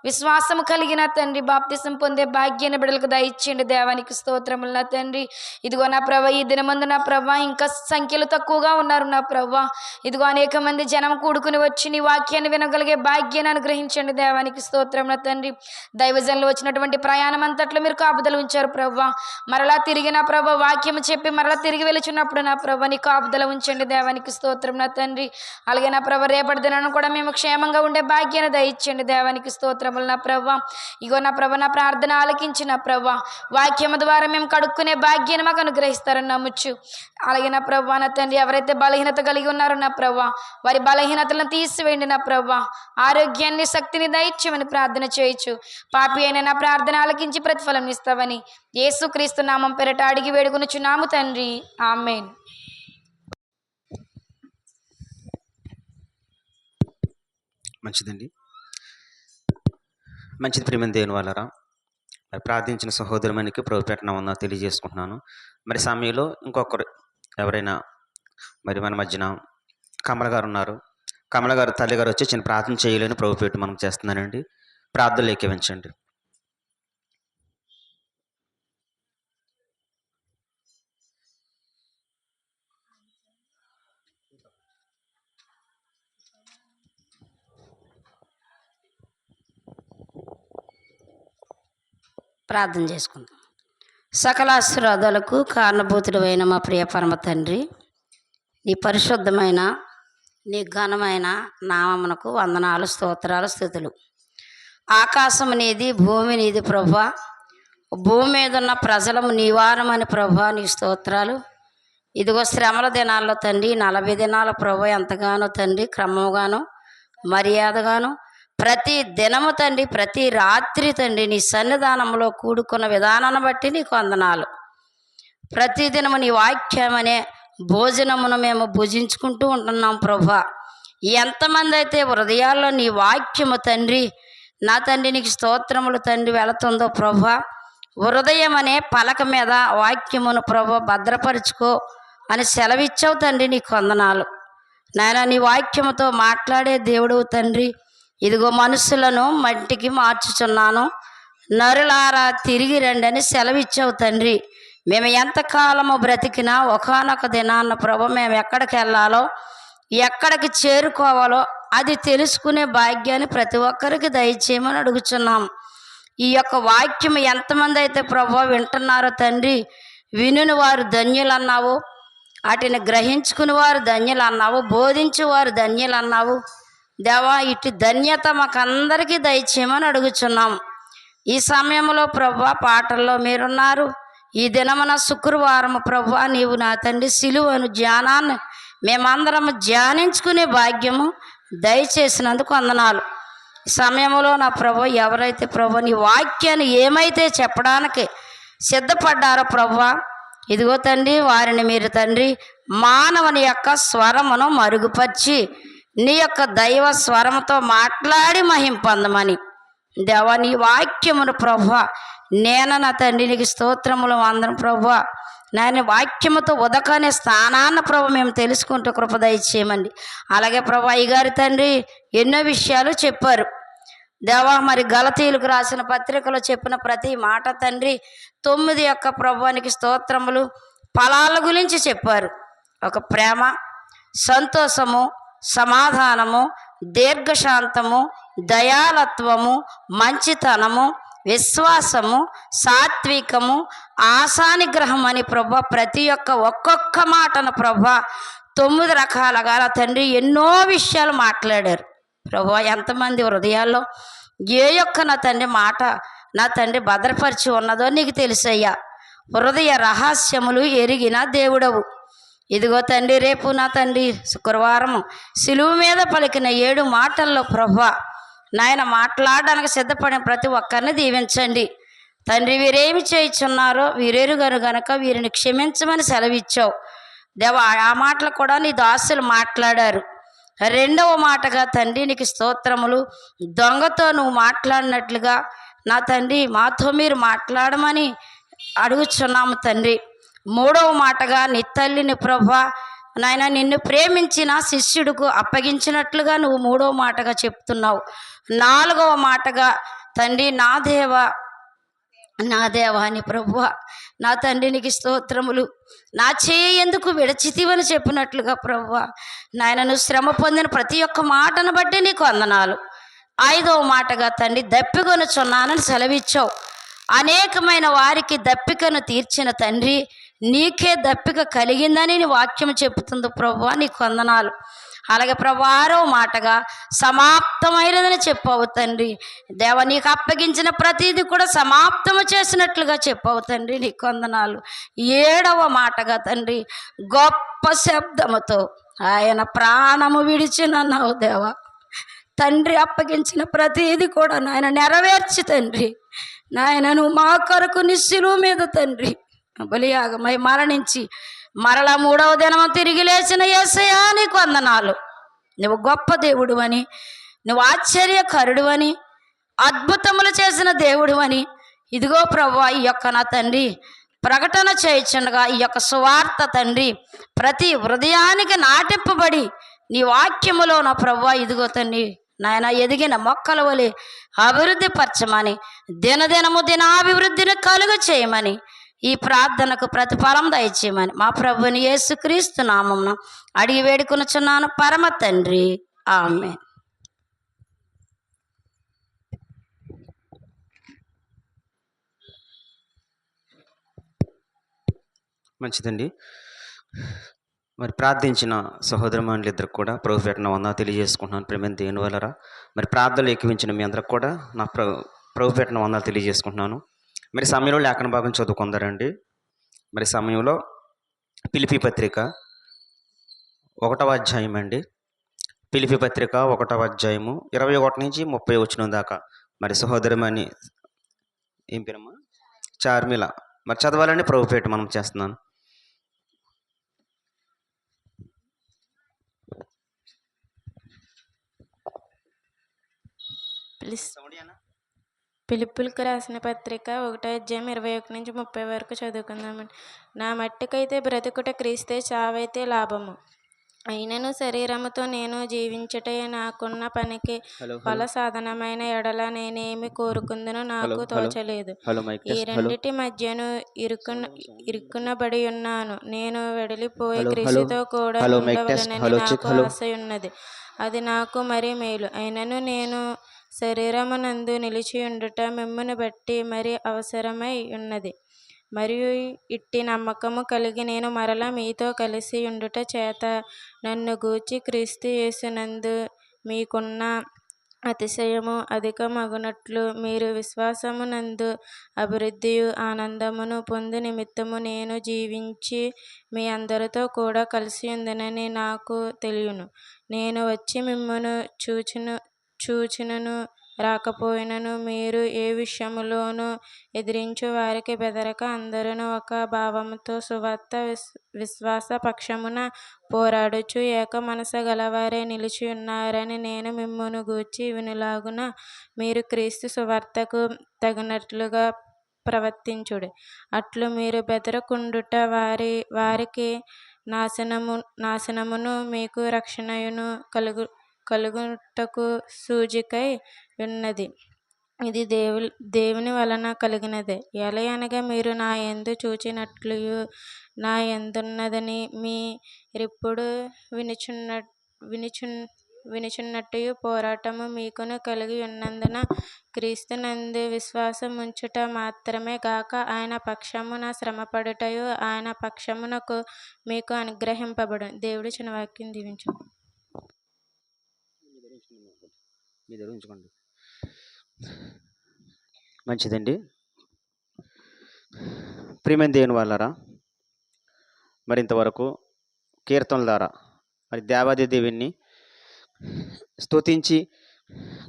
విశ్వాసము కలిగిన తండ్రి బాప్తిసం పొందే భాగ్యాన్ని బిడ్డలకు దయచేయండి. దేవానికి స్తోత్రములు నా తండ్రి. ఇదిగో నా ప్రవ్వ ఈ దినమందు నా ప్రవ్వ ఇంకా సంఖ్యలు తక్కువగా ఉన్నారు నా ప్రవ్వ, ఇదిగో అనేక మంది జనం కూడుకుని వచ్చి నీ వాక్యాన్ని వినగలిగే భాగ్యాన్ని అనుగ్రహించండి. దేవానికి స్తోత్రం నా తండ్రి. దైవజనులు వచ్చినటువంటి ప్రయాణం అంతట్లో మీరు కాపుదలు ఉంచారు ప్రవ్వ. మరలా తిరిగి నా ప్రవ్వ వాక్యం చెప్పి మరలా తిరిగి వెళుచున్నప్పుడు నా ప్రవ్వ నీ కాపుదల ఉంచండి. దేవానికి స్తోత్రం నా తండ్రి. అలాగే నా ప్రభ రేపటి దినాన్ని కూడా మేము క్షేమంగా ఉండే భాగ్యాన్ని దయచేయండి. దేవానికి స్తోత్రములు నా ప్రవ్వ. ఇగో నా ప్రభ నా ప్రార్థన ఆలకించిన ప్రవ్వ వాక్యము ద్వారా మేము కడుక్కునే భాగ్యాన్ని మాకు అనుగ్రహిస్తారని నమ్ముచ్చు. అలాగే నా ప్రవ్వ నా తండ్రి ఎవరైతే బలహీనత కలిగి ఉన్నారో నా ప్రవ్వ వారి బలహీనతలను తీసివేయండి నా ప్రవ్వ. ఆరోగ్యాన్ని శక్తిని దయచేయమని ప్రార్థన చేయొచ్చు. పాపి అయిన నా ప్రార్థన ఆలకించి ప్రతిఫలం ఇస్తావని యేసుక్రీస్తు నామం పేరట అడిగి వేడుకొనుచున్నాము తండ్రి. ఆమేన్. మంచిదండి. మంచిది ప్రియమైన దేవుని వాళ్ళరా, మరి ప్రార్థించిన సహోదరునికి ప్రభుపేట ఉందా తెలియజేసుకుంటున్నాను. మరి సమయంలో ఇంకొకరు ఎవరైనా మరి మన మధ్యన కమల గారు ఉన్నారు. కమల గారు తల్లి గారు వచ్చి చిన్న ప్రార్థన చేయలేని ప్రభుపేట మనం చేస్తున్నానండి. ప్రార్థనలు ఏకీవించండి. ప్రార్థన చేసుకుందాం. సకల ఆశీర్వాదాలకు కారణభూతుడైన మా ప్రియ పరమ తండ్రి, నీ పరిశుద్ధమైన నీ ఘనమైన నామమునకు వందనాలు, స్తోత్రాలు, స్తుతులు. ఆకాశం నీది, భూమి నీది ప్రభా. భూమి మీద ఉన్న ప్రజలము నీవారమని ప్రభా, నీ స్తోత్రాలు. ఇదిగో శ్రమల దినాల్లో తండ్రి 40 దినాల ప్రభా ఎంతగానో తండ్రి క్రమముగాను మర్యాదగాను ప్రతి దినము తండ్రి, ప్రతి రాత్రి తండ్రి నీ సన్నిధానంలో కూడుకున్న విధానాన్ని బట్టి నీకు వందనాలు. ప్రతిదినము నీ వాక్యం అనే భోజనమును మేము భుజించుకుంటూ ఉంటున్నాం ప్రభా. ఎంతమంది అయితే హృదయాల్లో నీ వాక్యము తండ్రి, నా తండ్రి నీకు స్తోత్రములు తండ్రి వెళుతుందో ప్రభా, హృదయం అనే పలక మీద వాక్యమును ప్రభా భద్రపరుచుకో అని సెలవిచ్చావు తండ్రి, నీకు వందనాలు. నాయన నీ వాక్యముతో మాట్లాడే దేవుడు తండ్రి, ఇదిగో మనుషులను మట్టికి మార్చుచున్నాను, నరులారా తిరిగి రండి అని సెలవిచ్చావు తండ్రి. మేము ఎంతకాలము బ్రతికినా ఒకానొక దినాన్న ప్రభు మేము ఎక్కడికి వెళ్ళాలో, ఎక్కడికి చేరుకోవాలో అది తెలుసుకునే భాగ్యాన్ని ప్రతి ఒక్కరికి దయచేయమని అడుగుచున్నాం. ఈ యొక్క వాక్యం ఎంతమంది అయితే ప్రభు వింటున్నారో తండ్రి, వినుని వారు ధన్యులు అన్నావు, వాటిని గ్రహించుకుని వారు ధన్యులు అన్నావు, బోధించు వారు ధన్యులు అన్నావు. దేవా, ఇటు ధన్యత మాకందరికీ దయచేయమని అడుగుచున్నాం. ఈ సమయంలో ప్రభు పాటల్లో మీరున్నారు. ఈ దినమున శుక్రవారం ప్రభు నీవు నా తండ్రి సిలువను ధ్యానాన్ని మేమందరం ధ్యానించుకునే భాగ్యము దయచేసినందుకు వందనాలు. ఈ సమయంలో నా ప్రభు ఎవరైతే ప్రభు నీ వాక్యాన్ని ఏమైతే చెప్పడానికి సిద్ధపడ్డారో ప్రభు, ఇదిగో తండ్రి వారిని మీరు తండ్రి మానవుని యొక్క స్వరమును మరుగుపరిచి నీ యొక్క దైవ స్వరముతో మాట్లాడి మహిం పొందమని దేవా, నీ వాక్యమును ప్రభు నేను నా తండ్రి నీకు స్తోత్రములు అందరం ప్రభు. నేను వాక్యముతో ఉదకనే స్థానాన్న ప్రభు మేము తెలుసుకుంటూ కృప దయచేయమండి. అలాగే ప్రభు అయ్యగారి తండ్రి ఎన్నో విషయాలు చెప్పారు దేవా. మరి గలతీయులకు రాసిన పత్రికలో చెప్పిన ప్రతి మాట తండ్రి 9 యొక్క ప్రభువానికి స్తోత్రములు ఫలాల గురించి చెప్పారు. ఒక ప్రేమ, సంతోషము, సమాధానము, దీర్ఘశాంతము, దయాలత్వము, మంచితనము, విశ్వాసము, సాత్వికము, ఆశానిగ్రహం అని ప్రభా ప్రతి ఒక్కొక్క మాటను ప్రభా 9 రకాలుగా తండ్రి ఎన్నో విషయాలు మాట్లాడారు ప్రభా. ఎంతమంది హృదయాల్లో ఏ యొక్క నా తండ్రి మాట నా తండ్రి భద్రపరిచి ఉన్నదో నీకు తెలుసయ్యా. హృదయ రహస్యములు ఎరిగిన దేవుడవు. ఇదిగో తండ్రి రేపు నా తండ్రి శుక్రవారం సిలువు మీద పలికిన 7 మాటల్లో ప్రభా నాయన మాట్లాడడానికి సిద్ధపడిన ప్రతి ఒక్కరిని దీవించండి తండ్రి. వీరేమి చేయుచున్నారో వీరెరుగరు గనక వీరిని క్షమించమని సెలవిచ్చావు దేవా. ఆ మాటలు కూడా నీ దాసులు మాట్లాడారు. 2వ మాటగా తండ్రి నీకు స్తోత్రములు, దొంగతో నువ్వు మాట్లాడినట్లుగా నా తండ్రి మాతో మీరు మాట్లాడమని అడుగుచున్నాము తండ్రి. 3వ మాటగా నీ తల్లిని ప్రభా నాయన నిన్ను ప్రేమించిన శిష్యుడికి అప్పగించినట్లుగా నువ్వు 3వ మాటగా చెప్తున్నావు. 4వ మాటగా తండ్రి నా దేవా అని ప్రభువా నా తండ్రి నీకు స్తోత్రములు, నా చేయి ఎందుకు విడచితివని చెప్పినట్లుగా ప్రభువా నాయన నువ్వు శ్రమ పొందిన ప్రతి ఒక్క మాటను బట్టి నీకు వందనాలు. 5వ మాటగా తండ్రి దప్పికొనుచున్నానని సెలవిచ్చావు. అనేకమైన వారికి దప్పికను తీర్చిన తండ్రి నీకే దప్పిక కలిగిందని నీ వాక్యం చెబుతుంది ప్రభువా, నీకు వందనాలు. అలాగే ప్రభు 6వ మాటగా సమాప్తమైనదని చెప్పావు తండ్రి దేవ. నీకు అప్పగించిన ప్రతిదీ కూడా సమాప్తము చేసినట్లుగా చెప్పావు తండ్రి, నీకు వందనాలు. 7వ మాటగా తండ్రి గొప్ప శబ్దముతో ఆయన ప్రాణము విడిచినన్నావు దేవా. తండ్రి అప్పగించిన ప్రతిదీ కూడా నాయన నెరవేర్చి తండ్రి నాయన నువ్వు మా కొరకు నీ శిలువ మీద తండ్రి బలియాగమై మరణించి మరలా 3వ దినము తిరిగి లేచిన యేసయ్యా నీకు వందనాలు. నువ్వు గొప్ప దేవుడు అని, నువ్వు ఆశ్చర్యకరుడు అని, అద్భుతములు చేసిన దేవుడు అని ఇదిగో ప్రభువా ఈ యొక్క నా తండ్రి ప్రకటన చేయుచుండగా ఈ యొక్క సువార్త తండ్రి ప్రతి హృదయానికి నాటింపబడి నీ వాక్యములో నా ప్రభువా ఇదిగో తండ్రి నాయన ఎదిగిన మొక్కల వలె అభివృద్ధి పరచమని దినదినము దినాభివృద్ధిని కలుగ చేయమని ఈ ప్రార్థనకు ప్రతిఫలం దయచేయమని మా ప్రభుని యేసుక్రీస్తు నామమున అడిగి వేడుకొనుచున్నాను పరమ తండ్రి, ఆమేన్. మంచిదండి. మరి ప్రార్థించిన సహోదరమణులిద్దరికి కూడా ప్రభుపేటన వందనాలు తెలియజేసుకుంటున్నాను. ప్రేమైన దేవుని వలన మరి ప్రార్థనలు ఎక్కివించిన మీ అందరికి కూడా నా ప్రభుపేటన వందనాలు తెలియజేసుకుంటున్నాను. మరి సమయంలో లేఖన భాగం చదువుకుందారండి. మరి సమయంలో ఫిలిప్పీ పత్రిక 1వ అధ్యాయం అండి. ఫిలిప్పీ పత్రిక 1వ అధ్యాయము 21 నుంచి 30 వచనం దాకా మరి సహోదరమణి ఏం పేరమ్మా చార్మిల మరి చదవాలని ప్రభుపేట మనం చేస్తున్నాను. పిలుపులకు రాసిన పత్రిక 1వ అధ్యాయం 21 నుంచి 30 వరకు చదువుకుందామండి. నా మట్టుకైతే బ్రతుకుట క్రీస్తే, చావైతే లాభము. అయినను శరీరముతో నేను జీవించుటే నాకున్న పనికి ఫల సాధనమైన ఎడల నేనేమి కోరుకుందునో నాకు తోచలేదు. ఈ రెండిటి మధ్యను ఇరుక్కునబడి ఉన్నాను. నేను వెడలిపోయి క్రీస్తుతో కూడా ఉండవలనని నాకు ఆశ ఉన్నది. అది నాకు మరి మేలు. అయినను నేను శరీరమునందు నిలిచి ఉండుట మిమ్మును బట్టి మరి అవసరమై ఉన్నది. మరియు ఇట్టి నమ్మకము కలిగి నేను మరల మీతో కలిసి ఉండుట చేత నన్ను గూర్చి క్రీస్తు యేసునందు మీకున్న అతిశయము అధికమగునట్లు మీరు విశ్వాసమునందు అభివృద్ధియు ఆనందమును పొందు నిమిత్తము నేను జీవించి మీ అందరితో కూడా కలిసి ఉందనని నాకు తెలియను. నేను వచ్చి మిమ్మును చూచినను రాకపోయినను మీరు ఏ విషయములోనూ ఎదిరించు వారికి బెదరక అందరూ ఒక భావముతో సువార్త విశ్వాస పక్షమున పోరాడుచు ఏక మనసు గలవారే నిలిచి ఉన్నారని నేను మిమ్మును గూర్చి వినులాగున మీరు క్రీస్తు సువార్తకు తగినట్లుగా ప్రవర్తించుడి. అట్లు మీరు బెదరకుండుట వారికి నాశనమును మీకు రక్షణయును కలుగుటకు సూచికై ఉన్నది. ఇది దేవుని వలన కలిగినదే. ఎలయనగా మీరు నా యందు చూచినట్లుయు నా యందున్నదని మీరిప్పుడు వినుచున్నట్టుయు పోరాటము మీకును కలిగి ఉన్నందున క్రీస్తునందు విశ్వాసముంచుట మాత్రమే గాక ఆయన పక్షమున శ్రమపడుటయు ఆయన పక్షమునకు మీకు అనుగ్రహింపబడును. దేవుడు చిన్న వాక్యం దీవించు. మంచిదండి. ప్రియమైన దేవుని వాళ్ళారా, మరి ఇంతవరకు కీర్తనల ద్వారా మరి దేవాది దేవుని స్తుతించి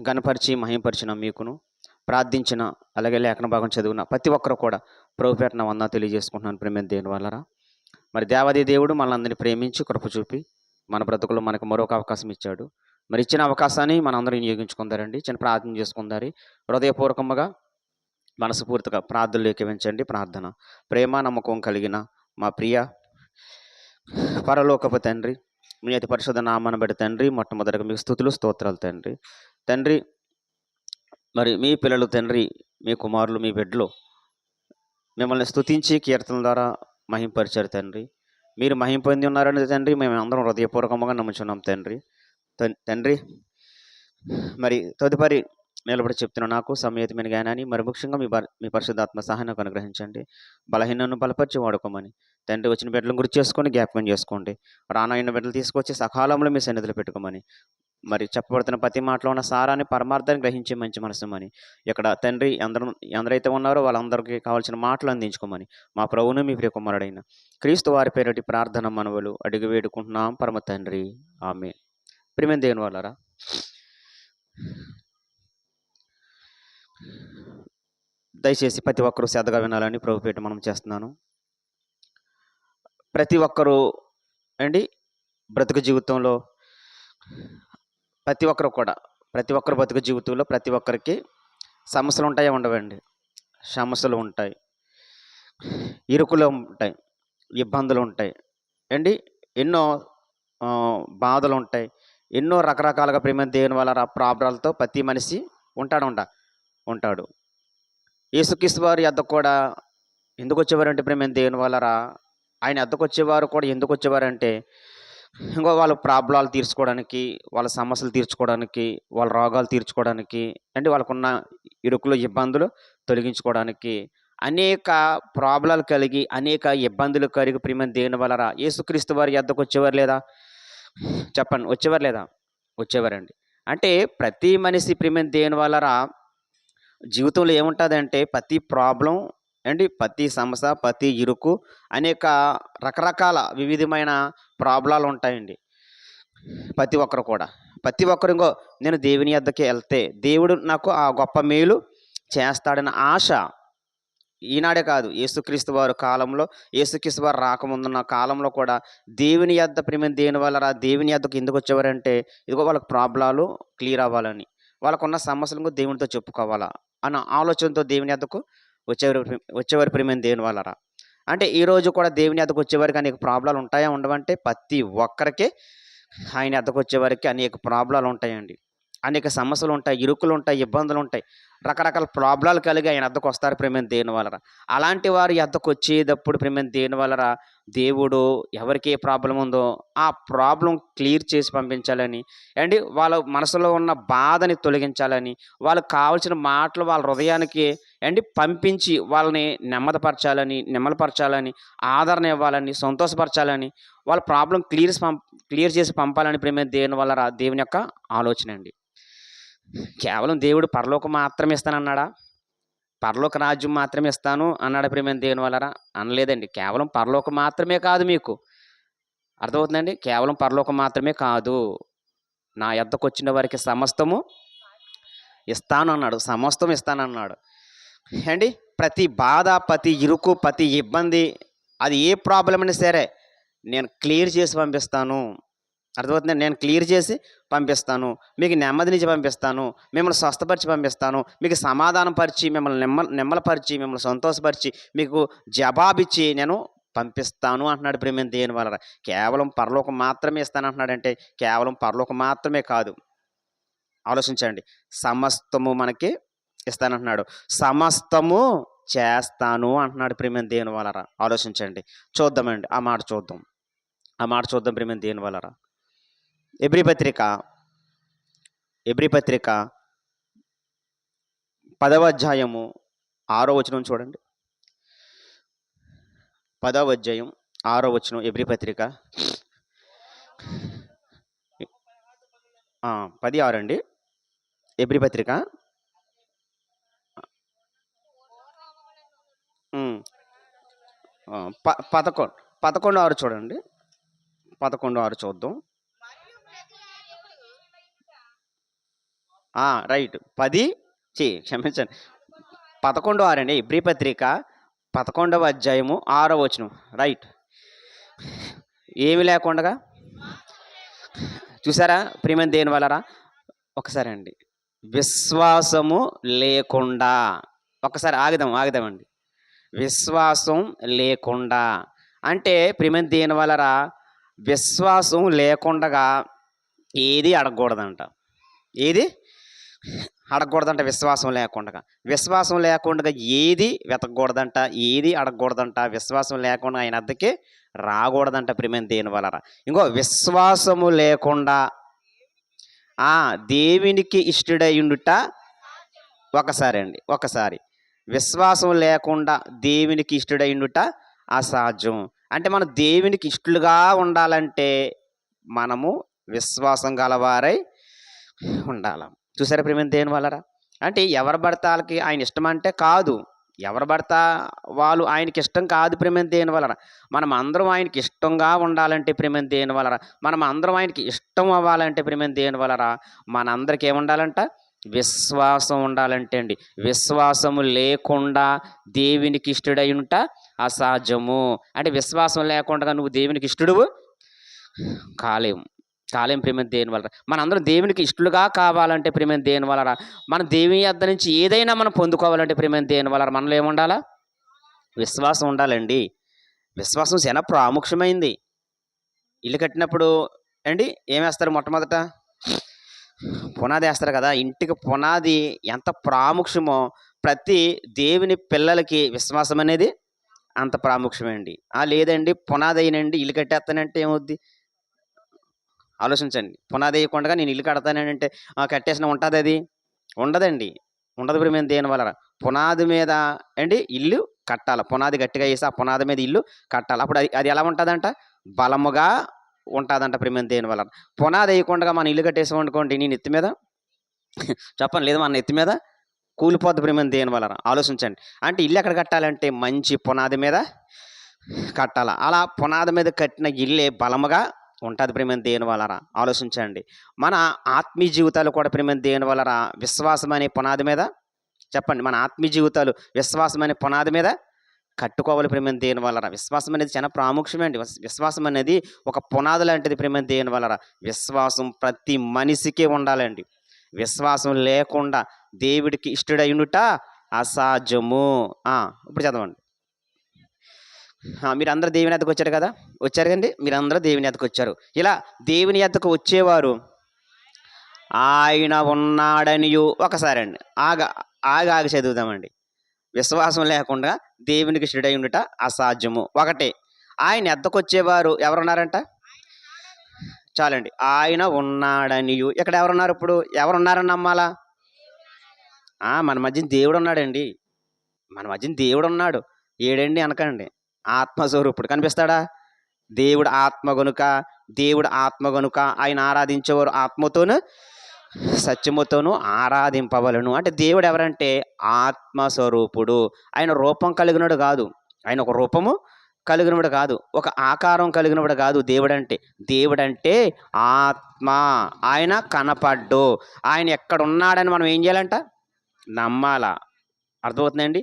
గణపరిచి మహింపరిచిన మీకును ప్రార్థించిన అలాగే లేఖన భాగం చదివిన ప్రతి ఒక్కరు కూడా ప్రభుపేటన వందనాలు తెలియజేసుకుంటున్నాను. ప్రియమైన దేవుని వాళ్ళారా, మరి దేవాది దేవుడు మనల్ని ప్రేమించి కృప చూపి మన బ్రతుకులో మనకు మరొక అవకాశం ఇచ్చాడు. మరి ఇచ్చిన అవకాశాన్ని మనందరం వినియోగించుకుందారండి. చిన్న ప్రార్థన చేసుకుందారి. హృదయపూర్వకంగా మనస్ఫూర్తిగా ప్రార్థనలు ఎక్కించండి. ప్రార్థన. ప్రేమ నమ్మకం కలిగిన మా ప్రియ పరలోకపు తండ్రి, మీ అతి పరిశుద్ధ నామాన్ని బట్టి తండ్రి, మొట్టమొదటిగా మీకు స్తుతులు స్తోత్రాలు తండ్రి. తండ్రి, మరి మీ పిల్లలు తండ్రి, మీ కుమారులు, మీ బిడ్డలు మిమ్మల్ని స్తుతించి కీర్తనల ద్వారా మహింపరిచారు తండ్రి. మీరు మహిం పొంది ఉన్నారని తండ్రి మేము అందరం హృదయపూర్వకంగా నమ్ముచున్నాం తండ్రి. తండ్రి, మరి తదుపరి నిలబడి చెప్తున్న నాకు సమేతమైన జ్ఞానాన్ని మరి ముఖ్యంగా మీ పరిశుద్ధాత్మ సహాయాన్ని అనుగ్రహించండి. బలహీనను బలపరిచి వాడుకోమని తండ్రి. వచ్చిన బిడ్డలను గుర్తు చేసుకొని జ్ఞాపకం చేసుకోండి. రానైన బిడ్డలు తీసుకొచ్చి సకాలంలో మీ సన్నిధిలో పెట్టుకోమని మరి చెప్పబడుతున్న ప్రతి మాటలో ఉన్న సారాన్ని పరమార్థాన్ని గ్రహించే మంచి మనసుమని ఇక్కడ తండ్రి ఎందరైతే ఉన్నారో వాళ్ళందరికీ కావాల్సిన మాటలు అందించుకోమని మా ప్రభువును మీ ప్రియ కుమారుడైన క్రీస్తు వారి పేరటి ప్రార్థన మనవులు అడిగి వేడుకుంటున్నాం పరమ తండ్రి. ఆమేన్. ప్రియమైన దేవుని వాళ్ళారా, దయచేసి ప్రతి ఒక్కరూ శ్రద్ధగా వినాలని ప్రభుపేట మనం చేస్తున్నాను. ప్రతి ఒక్కరూ అండి బ్రతుకు జీవితంలో ప్రతి ఒక్కరు బ్రతుకు జీవితంలో ప్రతి ఒక్కరికి సమస్యలు ఉంటాయో ఉండవండి. సమస్యలు ఉంటాయి, ఇరుకులు ఉంటాయి, ఇబ్బందులు ఉంటాయి అండి, ఎన్నో బాధలు ఉంటాయి, ఎన్నో రకరకాలుగా ప్రేమ దేవుని వల్ల ప్రాబ్లాలతో ప్రతి మనిషి ఉంటాడు. యేసుక్రీస్తు వారి యొద్దకు కూడా ఎందుకు వచ్చేవారంటే ప్రేమ దేవుని వల్ల ఆయన యొద్దకు వచ్చేవారు కూడా ఎందుకు వచ్చేవారంటే ఇంకో వాళ్ళ ప్రాబ్లాలు తీర్చుకోవడానికి, వాళ్ళ సమస్యలు తీర్చుకోవడానికి, వాళ్ళ రోగాలు తీర్చుకోవడానికి అంటే వాళ్ళకున్న ఇరుకులు ఇబ్బందులు తొలగించుకోవడానికి అనేక ప్రాబ్లాలు కలిగి అనేక ఇబ్బందులు కలిగి ప్రియమైన దేవుని వలన యేసుక్రీస్తు వారి యొద్దకు వచ్చేవారు లేదా? చెప్పండి, వచ్చేవారు లేదా? వచ్చేవారండి. అంటే ప్రతి మనిషి ప్రియమైన దేవుని వలన జీవితంలో ఏముంటుందంటే ప్రతి ప్రాబ్లం అండి, ప్రతి సమస్య, ప్రతి ఇరుకు, అనేక రకరకాల వివిధమైన ప్రాబ్లాలు ఉంటాయండి. ప్రతి ఒక్కరు కూడా, ప్రతి ఒక్కరు ఇంకో నేను దేవుని యొద్దకి వెళ్తే దేవుడు నాకు ఆ గొప్ప మేలు చేస్తాడన్న ఆశ ఈనాడే కాదు, యేసుక్రీస్తు వారి కాలంలో, యేసుక్రీస్తు వారు రాకముందున్న కాలంలో కూడా దేవుని యొద్ద ప్రియమైన దేవుని వల్ల దేవుని యొద్దకు ఎందుకు వచ్చేవారంటే ఇదిగో వాళ్ళకి ప్రాబ్లాలు క్లియర్ అవ్వాలని, వాళ్ళకున్న సమస్యలను దేవునితో చెప్పుకోవాలా అన్న ఆలోచనతో దేవుని యొద్దకు వచ్చేవారు ప్రియమైన దేవుని వల్లరా. అంటే ఈరోజు కూడా దేవుని యొద్దకు వచ్చేవారికి అనేక ప్రాబ్లాలు ఉంటాయా ఉండవంటే ప్రతి ఒక్కరికి ఆయన యొద్దకు వచ్చేవారికి అనేక ప్రాబ్లాలు ఉంటాయండి, అనేక సమస్యలు ఉంటాయి, ఇరుకులు ఉంటాయి, ఇబ్బందులు ఉంటాయి, రకరకాల ప్రాబ్లాలు కలిగి ఆయన యొద్దకు వస్తారు ప్రియమైన దేవుని వలన. అలాంటి వారి యొద్దకు వచ్చేటప్పుడు ప్రియమైన దేవుని వలన దేవుడు ఎవరికి ఏ ప్రాబ్లం ఉందో ఆ ప్రాబ్లం క్లియర్ చేసి పంపించాలని అండ్ వాళ్ళ మనసులో ఉన్న బాధని తొలగించాలని, వాళ్ళకి కావాల్సిన మాటలు వాళ్ళ హృదయానికి అండ్ పంపించి వాళ్ళని నెమ్మదపరచాలని, ఆదరణ ఇవ్వాలని, సంతోషపరచాలని, వాళ్ళ ప్రాబ్లం క్లియర్ చేసి పంపాలని ప్రియమైన దేవుని వలన దేవుని యొక్క ఆలోచన అండి. కేవలం దేవుడు పరలోకం మాత్రమే ఇస్తానన్నాడా? పరలోక రాజ్యం మాత్రమే ఇస్తాను అన్నాడు ప్రియమైన దేవుని వలన? అనలేదండి. కేవలం పరలోకం మాత్రమే కాదు, మీకు అర్థమవుతుందండి? కేవలం పరలోకం మాత్రమే కాదు, నా యొద్దకు వచ్చిన వారికి సమస్తము ఇస్తాను అన్నాడు, సమస్తం ఇస్తానన్నాడు అండి. ప్రతి బాధ, ప్రతి ఇరుకు, ప్రతి ఇబ్బంది, అది ఏ ప్రాబ్లం అయినా సరే నేను క్లియర్ చేసి పంపిస్తాను. అర్థమవుతుంది, నేను క్లియర్ చేసి పంపిస్తాను, మీకు నెమ్మదినిచ్చి పంపిస్తాను, మిమ్మల్ని స్వస్థపరిచి పంపిస్తాను, మీకు సమాధానం పరిచి, మిమ్మల్ని నెమ్మలపరిచి, మిమ్మల్ని సంతోషపరిచి, మీకు జవాబిచ్చి నేను పంపిస్తాను అంటున్నాడు ప్రియమైన దేవుని వలన. కేవలం పరలోకం మాత్రమే ఇస్తాను అంటున్నాడంటే కేవలం పరలోకం మాత్రమే కాదు, ఆలోచించండి, సమస్తము మనకి ఇస్తానంటున్నాడు, సమస్తము చేస్తాను అంటున్నాడు ప్రియమైన దేవుని వలన. ఆలోచించండి, చూద్దామండి, ఆ మాట చూద్దాం ప్రియమైన దేవుని వలన. ఎబ్రీ పత్రిక 10వ అధ్యాయము 6వ వచనం చూడండి. 10వ అధ్యాయం 6వ వచనం, ఎబ్రీ పత్రిక 10:6 అండి. ఎబ్రీ పత్రిక 11:6 చూడండి. 11:6 చూద్దాం. రైట్, క్షమించండి, 11:6 అండి. ఎబ్రీ పత్రిక 11వ అధ్యాయము 6వ వచనం. రైట్, ఏమి లేకుండా చూసారా ప్రియమైన దేవుని వలన? ఒకసారి అండి, విశ్వాసము లేకుండా, ఒకసారి ఆగుదామండి. విశ్వాసం లేకుండా అంటే ప్రియమైన దేవుని వలన విశ్వాసం లేకుండా ఏది అడగకూడదంట. విశ్వాసం లేకుండా ఏది వెతకూడదంట, ఏది అడగకూడదంట, విశ్వాసం లేకుండా ఆయన వద్దకి రాకూడదంట ప్రియమైన దేవుని వలన. ఇంకో విశ్వాసము లేకుండా దేవునికి ఇష్టడై ఉండుట ఒకసారి విశ్వాసం లేకుండా దేవునికి ఇష్టడై ఉండుట అసాధ్యం. అంటే మనం దేవునికి ఇష్టలుగా ఉండాలంటే మనము విశ్వాసం గలవారై ఉండాలి. చూసారా ప్రియమైన దేవుని వలన? అంటే ఎవరు పడితే వాళ్ళకి ఆయన ఇష్టం అంటే కాదు, ఎవరు పడితే వాళ్ళు ఆయనకి ఇష్టం కాదు ప్రియమైన దేవుని వలన. మనం అందరం ఆయనకి ఇష్టంగా ఉండాలంటే ప్రియమైన దేవుని వలన, మనం అందరం ఆయనకి ఇష్టం అవ్వాలంటే ప్రియమైన దేవుని వలన మనందరికీ ఏముండాలంట? విశ్వాసం ఉండాలంటే అండి. విశ్వాసము లేకుండా దేవునికి ఇష్టడై ఉంట అసాధ్యము. అంటే విశ్వాసం లేకుండా నువ్వు దేవునికి ఇష్టడువు కాలేం ప్రియమైన దేవుని వలన. మనందరం దేవునికి ఇష్టలుగా కావాలంటే ప్రియమైన దేవుని వలన, మన దేవుని యొద్ద నుంచి ఏదైనా మనం పొందుకోవాలంటే ప్రియమైన దేవుని వలన మనలో ఏముండాలా? విశ్వాసం ఉండాలండి. విశ్వాసం చాలా ప్రాముఖ్యమైంది. ఇల్లు కట్టినప్పుడు అండి ఏమేస్తారు? మొట్టమొదట పునాది వేస్తారు కదా. ఇంటికి పునాది ఎంత ప్రాముఖ్యమో ప్రతి దేవుని పిల్లలకి విశ్వాసం అనేది అంత ప్రాముఖ్యమండి. లేదండి పునాది అయినండి ఇల్లు కట్టేస్తానంటే ఏమవుద్ది? ఆలోచించండి. పునాది వేయకుండా నేను ఇల్లు కడతానంటే కట్టేసిన ఉంటుంది? అది ఉండదండి, ఉండదు ప్రియమైన దేవుని వలన. పునాది మీద అండి ఇల్లు కట్టాలి. పునాది గట్టిగా వేసి ఆ పునాది మీద ఇల్లు కట్టాలి. అప్పుడు అది అది ఎలా ఉంటుందంట? బలముగా ఉంటుందంట ప్రియమైన దేవుని వలన. పునాది వేయకుండా మనం ఇల్లు కట్టేసాం అనుకోండి, నీ నెత్తి మీద చెప్పండి, లేదు మన నెత్తి మీద కూలిపోద్ది ప్రియమైన దేవుని వలన. ఆలోచించండి. అంటే ఇల్లు ఎక్కడ కట్టాలంటే మంచి పునాది మీద కట్టాల. అలా పునాది మీద కట్టిన ఇల్లే బలముగా ఉంటుంది ప్రియమైన దేవుని వలన. ఆలోచించండి. మన ఆత్మీయ జీవితాలు కూడా ప్రియమైన దేవుని వలన విశ్వాసం అనే పునాది మీద చెప్పండి, మన ఆత్మీయ జీవితాలు విశ్వాసం అనే పునాది మీద కట్టుకోవాలి ప్రియమైన దేవుని వలన. విశ్వాసం అనేది చాలా ప్రాముఖ్యమండి. విశ్వాసం అనేది ఒక పునాది లాంటిది ప్రియమైన దేవుని వలన. విశ్వాసం ప్రతి మనిషికి ఉండాలండి. విశ్వాసం లేకుండా దేవుడికి ఇష్టడైనట అసాధ్యము. ఇప్పుడు చదవండి. మీరందరూ దేవుని ఎద్దకు వచ్చారు కదా, వచ్చారు కండి, మీరందరూ దేవుని ఎద్దకు వచ్చారు. ఇలా దేవుని ఎద్దకు వచ్చేవారు ఆయన ఉన్నాడనియు ఒకసారి అండి ఆగి చదువుదామండి. విశ్వాసం లేకుండా దేవునికి ఇష్టడై ఉండుట అసాధ్యము. ఒకటి, ఆయన ఎద్దకు వచ్చేవారు ఎవరున్నారంట? చాలండి, ఆయన ఉన్నాడనియు. ఇక్కడ ఎవరున్నారు? ఇప్పుడు ఎవరున్నారని నమ్మాలా? మన మధ్యన దేవుడు ఉన్నాడండి. మన మధ్యన దేవుడు ఉన్నాడు. ఏడండి అనకండి, ఆత్మస్వరూపుడు కనిపిస్తాడా? దేవుడు ఆత్మ గనుక ఆయన ఆరాధించేవారు ఆత్మతోను సత్యముతోను ఆరాధింపవలను. అంటే దేవుడు ఎవరంటే ఆత్మస్వరూపుడు. ఆయన రూపం కలిగినడు కాదు, ఆయన ఒక రూపము కలిగినవాడు కాదు, ఒక ఆకారం కలిగినవాడు కాదు. దేవుడంటే ఆత్మ. ఆయన కనపడ్డు. ఆయన ఎక్కడ ఉన్నాడని మనం ఏం చేయాలంట? నమ్మాలా. అర్థమవుతుందండి?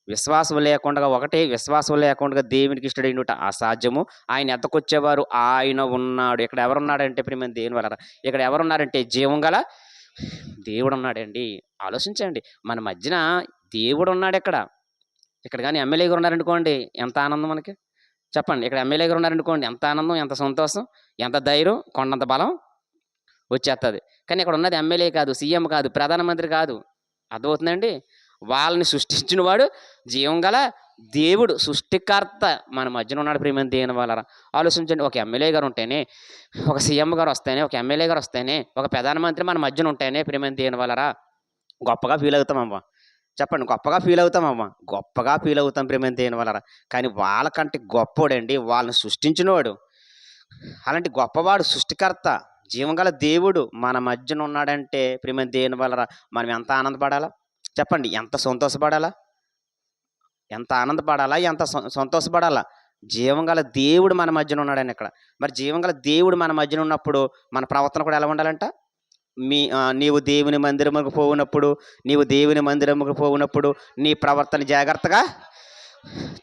విశ్వాసం లేకుండా దేవునికి ఇష్టడైనట అసాధ్యము. ఆయన ఎద్దకొచ్చేవారు ఆయన ఉన్నాడు. ఇక్కడ ఎవరున్నాడంటే ప్రియమైన దేవుని వలన, ఇక్కడ ఎవరున్నారంటే జీవం గల దేవుడు ఉన్నాడండి. ఆలోచించండి, మన మధ్యన దేవుడు ఉన్నాడు. ఇక్కడ కానీ ఎమ్మెల్యే గారు ఉన్నారనుకోండి, ఎంత ఆనందం మనకి. చెప్పండి, ఇక్కడ ఎమ్మెల్యే గారు ఉన్నారనుకోండి, ఎంత ఆనందం, ఎంత సంతోషం, ఎంత ధైర్యం, కొండంత బలం వచ్చేస్తుంది. కానీ ఇక్కడ ఉన్నది ఎమ్మెల్యే కాదు, సీఎం కాదు, ప్రధానమంత్రి కాదు. అర్థమవుతుందండి? వాళ్ళని సృష్టించిన వాడు జీవం గల దేవుడు, సృష్టికర్త మన మధ్యన ఉన్నాడు ప్రియమైన దేవుని వలన. ఆలోచించండి, ఒక ఎమ్మెల్యే గారు ఉంటేనే, ఒక సీఎం గారు వస్తేనే, ఒక ఎమ్మెల్యే గారు వస్తేనే, ఒక ప్రధానమంత్రి మన మధ్యన ఉంటేనే ప్రియమైన దేవుని వలన గొప్పగా ఫీల్ అవుతామమ్మా. చెప్పండి, గొప్పగా ఫీల్ అవుతాం ప్రియమైన దేవుని వలన. కానీ వాళ్ళకంటే గొప్పోడండి వాళ్ళని సృష్టించినవాడు. అలాంటి గొప్పవాడు, సృష్టికర్త, జీవంగల దేవుడు మన మధ్యన ఉన్నాడంటే ప్రియమైన దేవుని వలన మనం ఎంత ఆనందపడాలా? చెప్పండి, ఎంత సంతోషపడాలా, ఎంత ఆనందపడాలా, ఎంత సంతోషపడాలా? జీవంగల దేవుడు మన మధ్యన ఉన్నాడని ఇక్కడ. మరి జీవంగల దేవుడు మన మధ్యన ఉన్నప్పుడు మన ప్రవర్తన కూడా ఎలా ఉండాలంట? నీవు దేవుని మందిరముకు పోవునప్పుడు నీ ప్రవర్తన జాగ్రత్తగా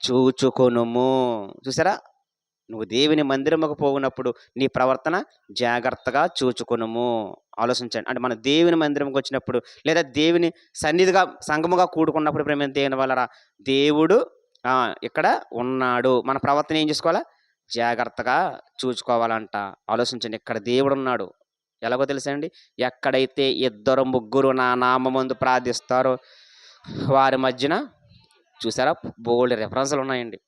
చూచుకొనుము. చూసారా? నువ్వు దేవుని మందిరముకు పోవునప్పుడు నీ ప్రవర్తన జాగ్రత్తగా చూచుకొనుము. ఆలోచించండి. అంటే మనం దేవుని మందిరంకి వచ్చినప్పుడు, లేదా దేవుని సన్నిధిగా సంఘముగా కూడుకున్నప్పుడు ప్రేమ దేవుని వలన దేవుడు ఇక్కడ ఉన్నాడు. మన ప్రవర్తన ఏం చేసుకోవాలా? జాగ్రత్తగా చూసుకోవాలంట. ఆలోచించండి, ఇక్కడ దేవుడు ఉన్నాడు. ఎలాగో తెలుసండి? ఎక్కడైతే 2 3 నా నామమందు ప్రార్థిస్తారో వారి మధ్యన, చూసారా, బోల్డ్ రెఫరెన్స్లు ఉన్నాయండి.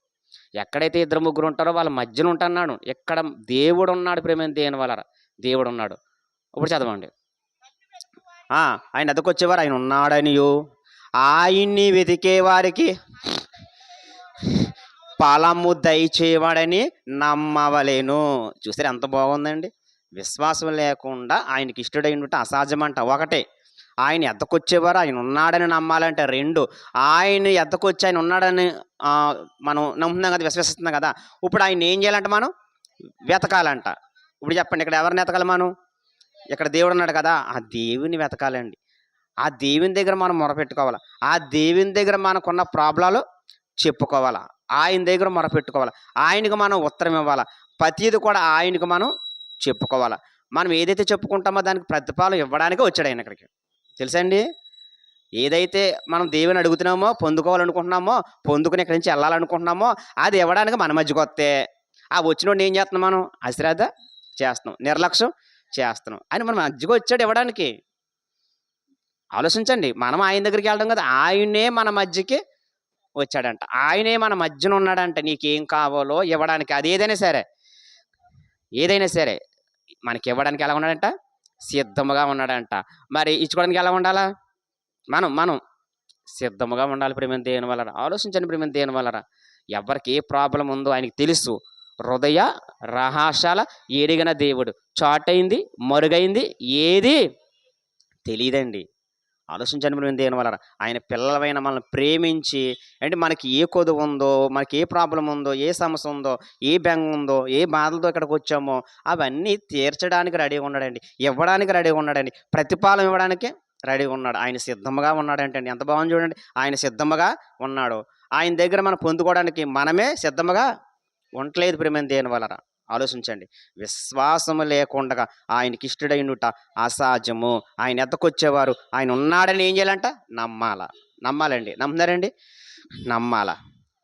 ఎక్కడైతే 2 3 ఉంటారో వాళ్ళ మధ్యన ఉంటున్నాడు. ఎక్కడ దేవుడు ఉన్నాడు ప్రేమ దేవుని వలన, దేవుడు ఉన్నాడు. ఇప్పుడు చదవండి. ఆయన ఎదకొచ్చేవారు ఆయన ఉన్నాడనియు, ఆయన్ని వెతికే వారికి ఫలము దయచేవాడని నమ్మవలేను. చూసారు ఎంత బాగుందండి? విశ్వాసం లేకుండా ఆయనకి ఇష్టడైనట్టు అసాధ్యమంట. ఒకటే, ఆయన ఎద్దకొచ్చేవారు ఆయన ఉన్నాడని నమ్మాలంటే. 2, ఆయన ఎద్దకొచ్చి ఆయన ఉన్నాడని మనం నమ్ముతున్నాం కదా, విశ్వసిస్తున్నాం కదా. ఇప్పుడు ఆయన ఏం చేయాలంట? మనం వెతకాలంట. ఇప్పుడు చెప్పండి, ఇక్కడ ఎవరిని వెతకాలి మనం? ఇక్కడ దేవుడు ఉన్నాడు కదా, ఆ దేవుని వెతకాలండి. ఆ దేవుని దగ్గర మనం మొరపెట్టుకోవాలి. ఆ దేవుని దగ్గర మనకున్న ప్రాబ్లాలు చెప్పుకోవాలా. ఆయన దగ్గర మొరపెట్టుకోవాలి. ఆయనకు మనం ఉత్తరం ఇవ్వాలా. ప్రతిది కూడా ఆయనకు మనం చెప్పుకోవాలా. మనం ఏదైతే చెప్పుకుంటామో దానికి ప్రతిఫలం ఇవ్వడానికే వచ్చాడు ఆయన ఇక్కడికి. తెలుసా అండి? ఏదైతే మనం దేవుని అడుగుతున్నామో, పొందుకోవాలనుకుంటున్నామో, పొందుకుని ఇక్కడి నుంచి వెళ్ళాలనుకుంటున్నామో అది ఇవ్వడానికి మన మధ్యకి వస్తే, ఆ వచ్చినోడిని ఏం చేస్తున్నాం? మనం అశ్రద్ధ చేస్తున్నాం, నిర్లక్ష్యం చేస్తున్నాం. అని మన మధ్యకి వచ్చాడు ఇవ్వడానికి. ఆలోచించండి, మనం ఆయన దగ్గరికి వెళ్ళడం కదా, ఆయనే మన మధ్యకి వచ్చాడంట. ఆయనే మన మధ్యన ఉన్నాడంట. నీకేం కావాలో ఇవ్వడానికి, అది ఏదైనా సరే మనకి ఇవ్వడానికి ఎలా ఉన్నాడంట? సిద్ధముగా ఉన్నాడంట. మరి ఇచ్చుకోవడానికి ఎలా ఉండాలా? మనం సిద్ధముగా ఉండాలి ప్రేమ దేవుని వలన. ఆలోచించండి ప్రేమ దేవుని వలన. ఎవరికి ఏ ప్రాబ్లం ఉందో ఆయనకి తెలుసు. హృదయ రహస్యాల ఎరిగిన దేవుడు. చాటైంది మరుగైంది ఏది తెలియదండి. ఆలోచించండి ప్రేమ దేవుని వలన. ఆయన పిల్లలమైన మనల్ని ప్రేమించి, అంటే మనకి ఏ కొదువు ఉందో, మనకి ఏ ప్రాబ్లం ఉందో, ఏ సమస్య ఉందో, ఏ బెంగ ఉందో, ఏ బాధలతో ఇక్కడికి వచ్చామో అవన్నీ తీర్చడానికి రెడీగా ఉన్నాడండి. ఇవ్వడానికి రెడీగా ఉన్నాడండి. ప్రతిఫలం ఇవ్వడానికి రెడీగా ఉన్నాడు. ఆయన సిద్ధముగా ఉన్నాడంటే ఎంత బాగుంది చూడండి. ఆయన సిద్ధముగా ఉన్నాడు. ఆయన దగ్గర మనం పొందుకోవడానికి మనమే సిద్ధముగా ఉండలేదు ప్రేమ దేవుని వలన. ఆలోచించండి. విశ్వాసము లేకుండా ఆయనకి ఇష్టడైనట అసాధ్యము. ఆయన ఎద్దకొచ్చేవారు ఆయన ఉన్నాడని ఏం చేయాలంట? నమ్మాలండి. నమ్ముతారండి? నమ్మాలా.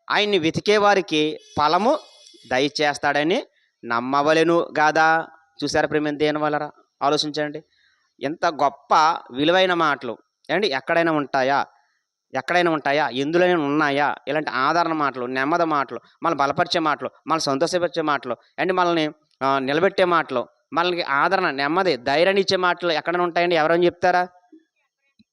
ఆయన్ని వెతికే వారికి ఫలము దయచేస్తాడని నమ్మవలెను కాదా? చూసారా ప్రేమ దేవుని వలన? ఆలోచించండి. ఎంత గొప్ప విలువైన మాటలు ఏమండి. ఎక్కడైనా ఉంటాయా? ఎందులోనే ఉన్నాయా? ఇలాంటి ఆదరణ మాటలు, నెమ్మది మాటలు, మనల్ని బలపరిచే మాటలు, మనల్ని సంతోషపరిచే మాటలు, అండ్ మనల్ని నిలబెట్టే మాటలు, మనకి ఆదరణ, నెమ్మది, ధైర్యాన్ని ఇచ్చే మాటలు ఎక్కడైనా ఉంటాయండి? ఎవరైనా చెప్తారా?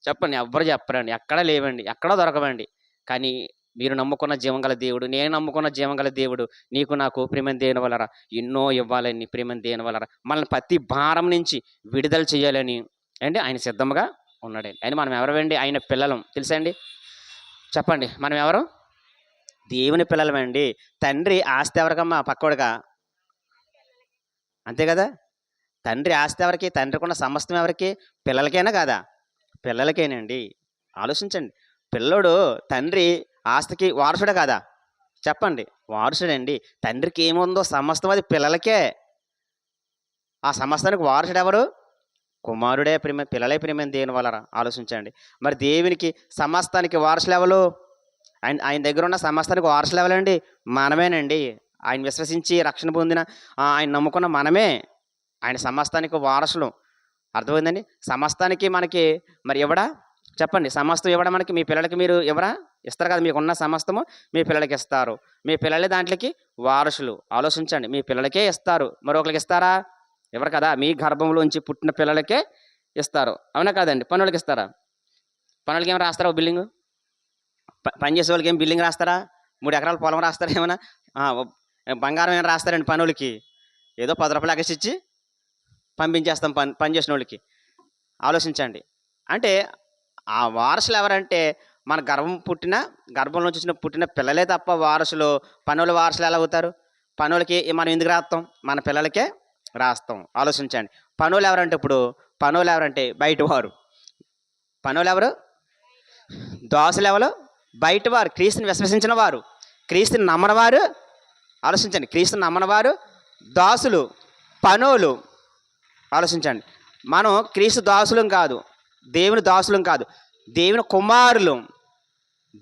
చెప్పండి. ఎవ్వరు చెప్పరండి. ఎక్కడా లేవండి. ఎక్కడా దొరకవండి. కానీ మీరు నమ్ముకున్న జీవంగల దేవుడు, నేను నమ్ముకున్న జీవంగల దేవుడు నీకు నాకు ప్రేమ దేవుని వలన ఎన్నో ఇవ్వాలని, ప్రేమ దేవుని వలన మనల్ని ప్రతి భారం నుంచి విడుదల చేయాలని అంటే ఆయన సిద్ధంగా ఉన్నాడండి. అని మనం ఎవరండి? ఆయన పిల్లలం. తెలుసా అండి? చెప్పండి. మనం ఎవరు? దేవుని పిల్లలమండి. తండ్రి ఆస్తి ఎవరికమ్మా? పక్కోడుగా. అంతే కదా. తండ్రి ఆస్తి ఎవరికి? తండ్రికి ఉన్న సమస్తం ఎవరికి? పిల్లలకైనా కాదా? పిల్లలకేనండి. ఆలోచించండి. పిల్లోడు తండ్రి ఆస్తికి వారసుడే కాదా? చెప్పండి. వారసుడండి. తండ్రికి ఏముందో సమస్తం అది పిల్లలకే. ఆ సమస్తానికి వారసుడు ఎవరు? కుమారుడే. పిల్లలే ప్రేమ దేవుని వలన. ఆలోచించండి. మరి దేవునికి సమస్తానికి వారసులు ఎవరు? ఆయన దగ్గర ఉన్న సమస్తానికి వారసులు ఎవరండి? మనమేనండి. ఆయన విశ్వసించి రక్షణ పొందిన ఆయన నమ్ముకున్న మనమే ఆయన సమస్తానికి వారసులు. అర్థమైందండి? సమస్తానికి మనకి మరి ఇవ్వడా? చెప్పండి. సమస్తం ఇవ్వడం మనకి. మీ పిల్లలకి మీరు ఇస్తారు కదా. మీకున్న సమస్తము మీ పిల్లలకి ఇస్తారు. మీ పిల్లలే దాంట్లోకి వారసులు. ఆలోచించండి. మీ పిల్లలకే ఇస్తారు. మరొకరికి ఇస్తారా? ఎవరు కదా. మీ గర్భంలోంచి పుట్టిన పిల్లలకే ఇస్తారు. అవునా కాదండి? పనులకి ఇస్తారా? పనులకి ఏమైనా రాస్తారా? బిల్డింగ్ పని చేసే వాళ్ళకి ఏం బిల్డింగ్ రాస్తారా? 3 ఎకరాల పొలం రాస్తారా? ఏమైనా బంగారం ఏమైనా రాస్తారండి? పనులకి ఏదో 10 రూపాయలు ఎగసి ఇచ్చి పంపించేస్తాం పని చేసిన వాళ్ళకి. ఆలోచించండి. అంటే ఆ వారసులు ఎవరంటే మన గర్భంలోంచి పుట్టిన పిల్లలే తప్ప వారసులు, పనుల వారసులు ఎలా అవుతారు? పనులకి మనం ఎందుకు రాస్తాం? మన పిల్లలకే రాస్తాం. ఆలోచించండి. పనులు ఎవరంటే బయటవారు. పనులు ఎవరు? దాసులు ఎవరు? బయటవారు. క్రీస్తుని విశ్వసించిన వారు, క్రీస్తుని నమ్మనవారు. ఆలోచించండి. క్రీస్తుని నమ్మనవారు దాసులు, పనులు. ఆలోచించండి. మనం క్రీస్తు దాసులం కాదు, దేవుని దాసులం కాదు, దేవుని కుమారులు.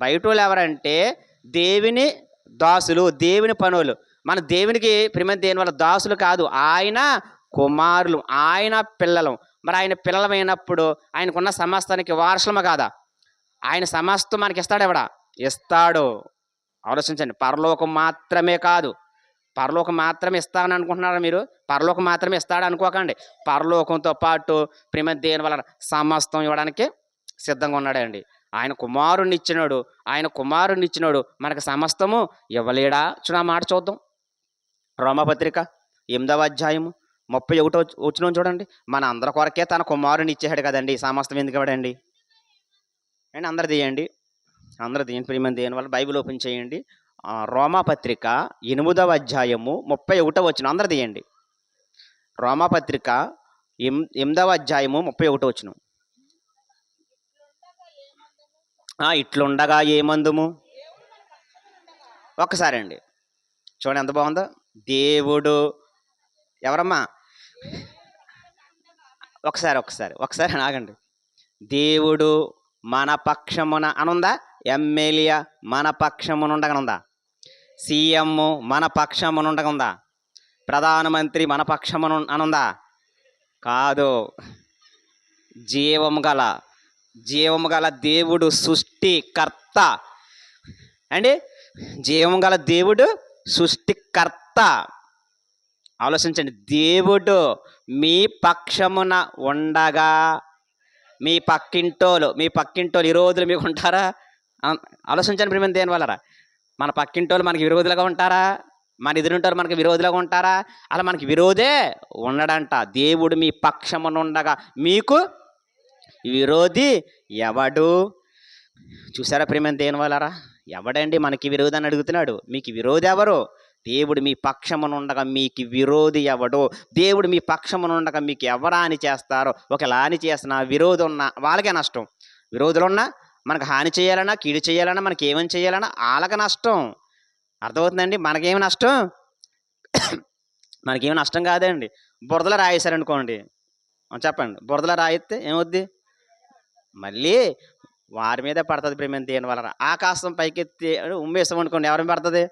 బయట వాళ్ళు ఎవరంటే దేవుని దాసులు, దేవుని పనులు. మన దేవునికి ప్రేమ దేని వల్ల దాసులు కాదు, ఆయన కుమారులు, ఆయన పిల్లలు. మరి ఆయన పిల్లలమైనప్పుడు ఆయనకున్న సమస్తానికి వారసులమ కాదా? ఆయన సమస్తం మనకి ఇస్తాడు. ఎవడా? ఇస్తాడు. ఆలోచించండి. పరలోకం మాత్రమే కాదు. పరలోకం మాత్రమే ఇస్తానని అనుకుంటున్నారా మీరు? పరలోకం మాత్రమే ఇస్తాడు అనుకోకండి. పరలోకంతో పాటు ప్రేమ దేని వలన సమస్తం ఇవ్వడానికి సిద్ధంగా ఉన్నాడండి. ఆయన కుమారుణ్ణి ఇచ్చినాడు మనకు సమస్తము ఇవ్వలేడా? చూడ మాట చూద్దాం. రోమపత్రిక 8వ అధ్యాయము 31వ వచనం చూడండి. మన అందరి కొరకే తన కుమారుని ఇచ్చేసాడు కదండి. సమస్తం ఎందుకు ఇవ్వడండి? అండి అందరు తీయండి ప్రేమ దేని వల్ల బైబిల్ ఓపెన్ చేయండి. రోమపత్రిక 8వ అధ్యాయము 31వ వచనం అందరు తీయండి. రోమపత్రిక 8వ అధ్యాయము 31వ వచనం. ఇట్లుండగా ఏమందుము? ఒక్కసారి అండి చూడండి ఎంత బాగుందో. దేవుడు ఎవరమ్మా? ఒకసారి ఆగండి. దేవుడు మన పక్షమున అనుందా? ఎమ్మెల్యే మన పక్షమునుండగనుందా? సీఎం మన పక్షమునుండగుందా? ప్రధానమంత్రి మన పక్షమును అనుందా? కాదు. జీవము గల దేవుడు సృష్టికర్త అండి. జీవము గల దేవుడు సృష్టికర్త. ఆలోచించండి. దేవుడు మీ పక్షమున ఉండగా మీ పక్కింటోళ్ళు ఈ రోజులు మీకు ఉంటారా? ఆలోచించండి ప్రియమైన దేని వల్లరా. మన పక్కింటి వాళ్ళు మనకి విరోధులుగా ఉంటారా? మన ఎదురింటోళ్ళు మనకి విరోధులుగా ఉంటారా? అలా మనకి విరోధే ఉండడంట. దేవుడు మీ పక్షమునుండగా మీకు విరోధి ఎవడు? చూసారా ప్రియమైన దేని వల్లరా? ఎవడండి మనకి విరోధి అని అడుగుతున్నాడు. మీకు విరోధి ఎవరు? దేవుడు మీ పక్షమునుండగా మీకు విరోధి ఎవడు? దేవుడు మీ పక్షమునుండగా మీకు ఎవరా అని చేస్తారో, ఒకవేళ హాని చేసిన విరోధి ఉన్నా వాళ్ళకే నష్టం. విరోధులున్నా మనకు హాని చేయాలన్నా కీడు చేయాలన్నా మనకి ఏమని చేయాలన్నా వాళ్ళకి నష్టం. అర్థమవుతుందండి? మనకేమి నష్టం? మనకేమి నష్టం కాదండి. బురదలో రాయేశారనుకోండి, చెప్పండి, బురదలో రాయిస్తే ఏమవుద్ది? మళ్ళీ వారి మీదే పడుతుంది ప్రేమ దేని వలన. ఆకాశం పైకెత్తి ఉమ్మేసాం అనుకోండి, ఎవరిని పడుతుంది?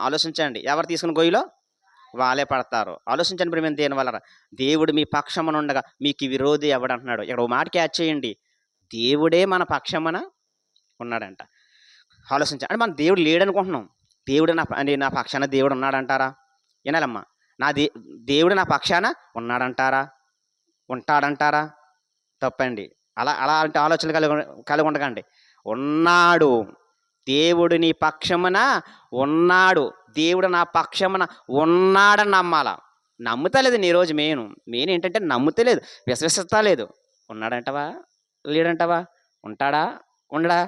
ఆలోచించండి. ఎవరు తీసుకుని గొయ్యిలో వాళ్ళే పడతారు. ఆలోచించండి ప్రేమ దేని వలన. దేవుడు మీ పక్షమునుండగా మీకు విరోధి ఎవడంటున్నాడు. ఇక్కడ ఓ మాట క్యాచ్ చేయండి, దేవుడే మన పక్షమున ఉన్నాడంట. ఆలోచించండి. అంటే మన దేవుడు లేడనుకుంటున్నాం. దేవుడు నా పక్షాన దేవుడు ఉన్నాడంటారా? వినాలమ్మా, దేవుడు నా పక్షాన ఉన్నాడంటారా? ఉంటాడంటారా? తప్పండి. అలాంటి ఆలోచనలు కలిగి ఉండకండి. ఉన్నాడు, దేవుడు నీ పక్షమున ఉన్నాడు, దేవుడు నా పక్షమున ఉన్నాడని నమ్మాల. నమ్ముతలేదు నీ రోజు మెయిన్ ఏంటంటే నమ్ముతలేదు, విశ్వసిస్తలేదు. ఉన్నాడంటవా? లేడంటవా? ఉంటాడా? ఉండడా?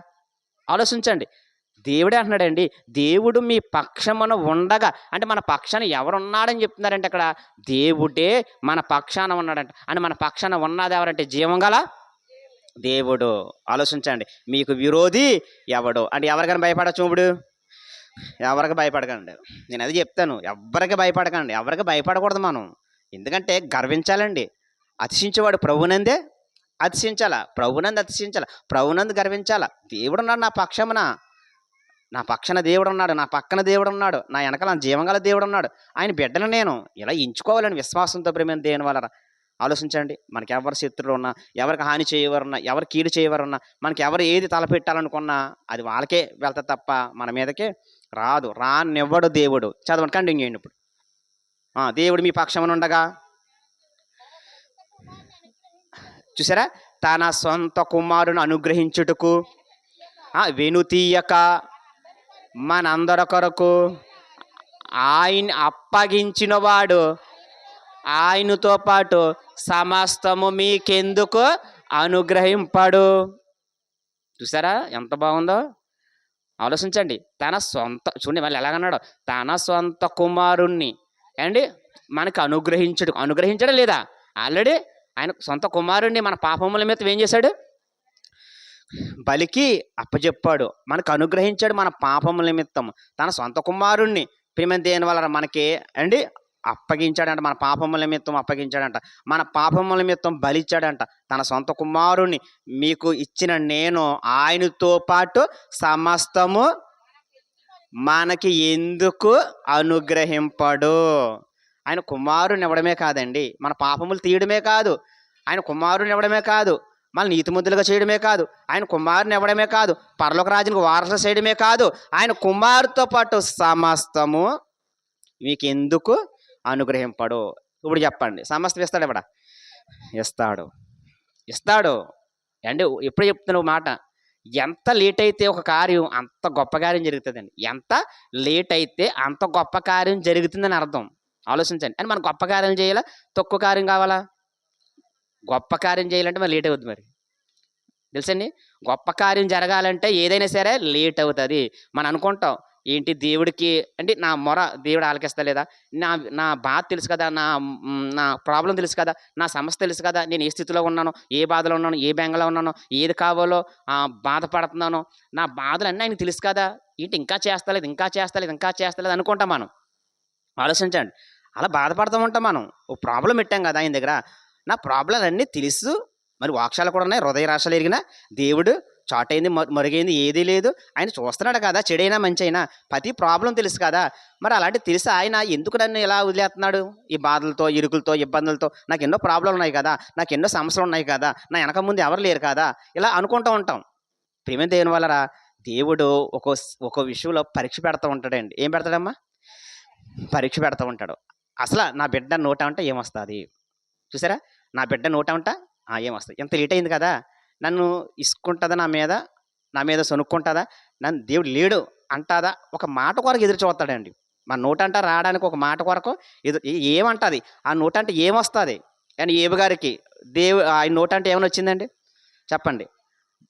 ఆలోచించండి. దేవుడే అంటున్నాడండి, దేవుడు మీ పక్షమున ఉండగా, అంటే మన పక్షాన ఎవరున్నాడని చెప్తున్నారంటే అక్కడ దేవుడే మన పక్షాన ఉన్నాడంట. అంటే మన పక్షాన ఉన్నది ఎవరంటే జీవం గల దేవుడు. ఆలోచించండి. మీకు విరోధి ఎవడు అంటే ఎవరికైనా భయపడచ్చు? ఇప్పుడు ఎవరికి భయపడకండి. నేను అది చెప్తాను, ఎవరికి భయపడకండి, ఎవరికి భయపడకూడదు మనం. ఎందుకంటే గర్వించాలండి. అతిశించేవాడు ప్రభునందే అతిశించాల, ప్రభునందు అతిశించాల, ప్రభునందు గర్వించాల. దేవుడు ఉన్నాడు నా పక్షమున, నా పక్షాన దేవుడు ఉన్నాడు, నా పక్కన దేవుడు ఉన్నాడు, నా వెనకాల జీవంగల దేవుడు ఉన్నాడు, ఆయన బిడ్డను నేను ఇలా ఎంచుకోవాలని విశ్వాసంతో ప్రేమ దేని వలన. ఆలోచించండి. మనకి ఎవరు శత్రువులు ఉన్నా, ఎవరికి హాని చేయవరున్నా, ఎవరు కీడు చేయవరున్నా, మనకి ఎవరు ఏది తలపెట్టాలనుకున్నా అది వాళ్ళకే వెళ్తా తప్ప మన మీదకే రాదు. రానివ్వడు దేవుడు. చదవండి, కంటిన్యూ చేయండి. ఇప్పుడు దేవుడు మీ పక్షమున ఉండగా, చూసారా, తన సొంత కుమారుని అనుగ్రహించుటకు వెనుతీయక మనందరి కొరకు ఆయన అప్పగించిన వాడు ఆయనతో పాటు సమస్తము మీకెందుకు అనుగ్రహింపడు. చూసారా ఎంత బాగుందో? ఆలోచించండి. తన సొంత, చూడండి వాళ్ళు ఎలాగన్నాడో, తన సొంత కుమారుణ్ణి అండి మనకు అనుగ్రహించడం లేదా? ఆల్రెడీ ఆయన సొంత కుమారుణ్ణి మన పాపముల మీద ఏం చేశాడు? బలికి అప్పచెప్పాడు, మనకు అనుగ్రహించాడు. మన పాపముల నిమిత్తం తన సొంత కుమారుణ్ణి ప్రేమ దేని వలన మనకి అండి అప్పగించాడంట. మన పాపముల నిమిత్తం అప్పగించాడంట, మన పాపముల నిమిత్తం బలిచ్చాడంట. తన సొంత కుమారుణ్ణి మీకు ఇచ్చిన నేను ఆయనతో పాటు సమస్తము మనకి ఎందుకు అనుగ్రహింపడు. ఆయన కుమారుని ఇవ్వడమే కాదండి, మన పాపములు తీయడమే కాదు, ఆయన కుమారుని ఇవ్వడమే కాదు, మన నీతిమంతులుగా చేయడమే కాదు, ఆయన కుమారుని ఇవ్వడమే కాదు, పరలోక రాజ్యానికి వారసులు చేయడమే కాదు, ఆయన కుమారుతో పాటు సమస్తము మీకు ఎందుకు అనుగ్రహింపడు. ఇప్పుడు చెప్పండి, సమస్తం ఇస్తాడు ఇవ్వడా? ఇస్తాడు అండి. ఎప్పుడు చెప్తున్న మాట, ఎంత లేట్ అయితే ఒక కార్యం అంత గొప్ప కార్యం జరుగుతుందండి. ఎంత లేట్ అయితే అంత గొప్ప కార్యం జరుగుతుందని అర్థం. ఆలోచించండి. అని మనం గొప్ప కార్యం చేయాలా, తక్కువ కార్యం కావాలా? గొప్ప కార్యం చేయాలంటే మరి లేట్ అవుతుంది. మరి తెలుసండి, గొప్ప కార్యం జరగాలంటే ఏదైనా సరే లేట్ అవుతుంది. మనం అనుకుంటాం ఏంటి దేవుడికి అంటే నా మొర దేవుడు ఆలకిస్తలేదా, నా బాధ తెలుసు కదా, నా ప్రాబ్లం తెలుసు కదా, నా సమస్య తెలుసు కదా, నేను ఏ స్థితిలో ఉన్నానో, ఏ బాధలో ఉన్నానో, ఏ బెంగలో ఉన్నానో, ఏది కావాలో బాధపడుతున్నానో, నా బాధలన్నీ ఆయనకు తెలుసు కదా, ఏంటి ఇంకా చేస్తలేదు అనుకుంటాం మనం. ఆలోచించండి. అలా బాధపడుతూ ఉంటాం మనం. ఓ ప్రాబ్లం పెట్టాం కదా ఆయన దగ్గర, నా ప్రాబ్లం అన్నీ తెలుసు. మరి వాక్షాలు కూడా ఉన్నాయి, హృదయ రాశలు ఎరిగిన దేవుడు, చాటైంది మరుగైంది ఏదీ లేదు, ఆయన చూస్తున్నాడు కదా, చెడైనా మంచి అయినా ప్రతి ప్రాబ్లం తెలుసు కదా. మరి అలాంటి తెలిసి ఆయన ఎందుకు నన్ను ఇలా వదిలేస్తున్నాడు? ఈ బాధలతో, ఇరుకులతో, ఇబ్బందులతో, నాకు ఎన్నో ప్రాబ్లం ఉన్నాయి కదా, నాకు ఎన్నో సమస్యలు ఉన్నాయి కదా, నా వెనక ముందు ఎవరు లేరు కదా, ఇలా అనుకుంటూ ఉంటాం. ప్రేమ దేని వల్లరా? దేవుడు ఒక విషయంలో పరీక్ష పెడతా ఉంటాడండి. ఏం పెడతాడమ్మా? పరీక్ష పెడతా ఉంటాడు. అసలు నా బిడ్డ నోట అంటే ఏమొస్తుంది? చూసారా, నా బిడ్డ నోట అంట ఏమొస్తుంది? ఎంత లేట్ అయింది కదా, నన్ను ఇసుకుంటుందా నా మీద, నా మీద సొనుక్కుంటుందా, నన్ను దేవుడు లేడు అంటాదా, ఒక మాట కొరకు ఎదురు చూస్తాడండి. మన నోటంట రావడానికి ఒక మాట కొరకు ఏమంటుంది, ఆ నోటంటే ఏమొస్తుంది. కానీ ఏబు గారికి ఆయన నోటంటే ఏమైనా వచ్చిందండి చెప్పండి.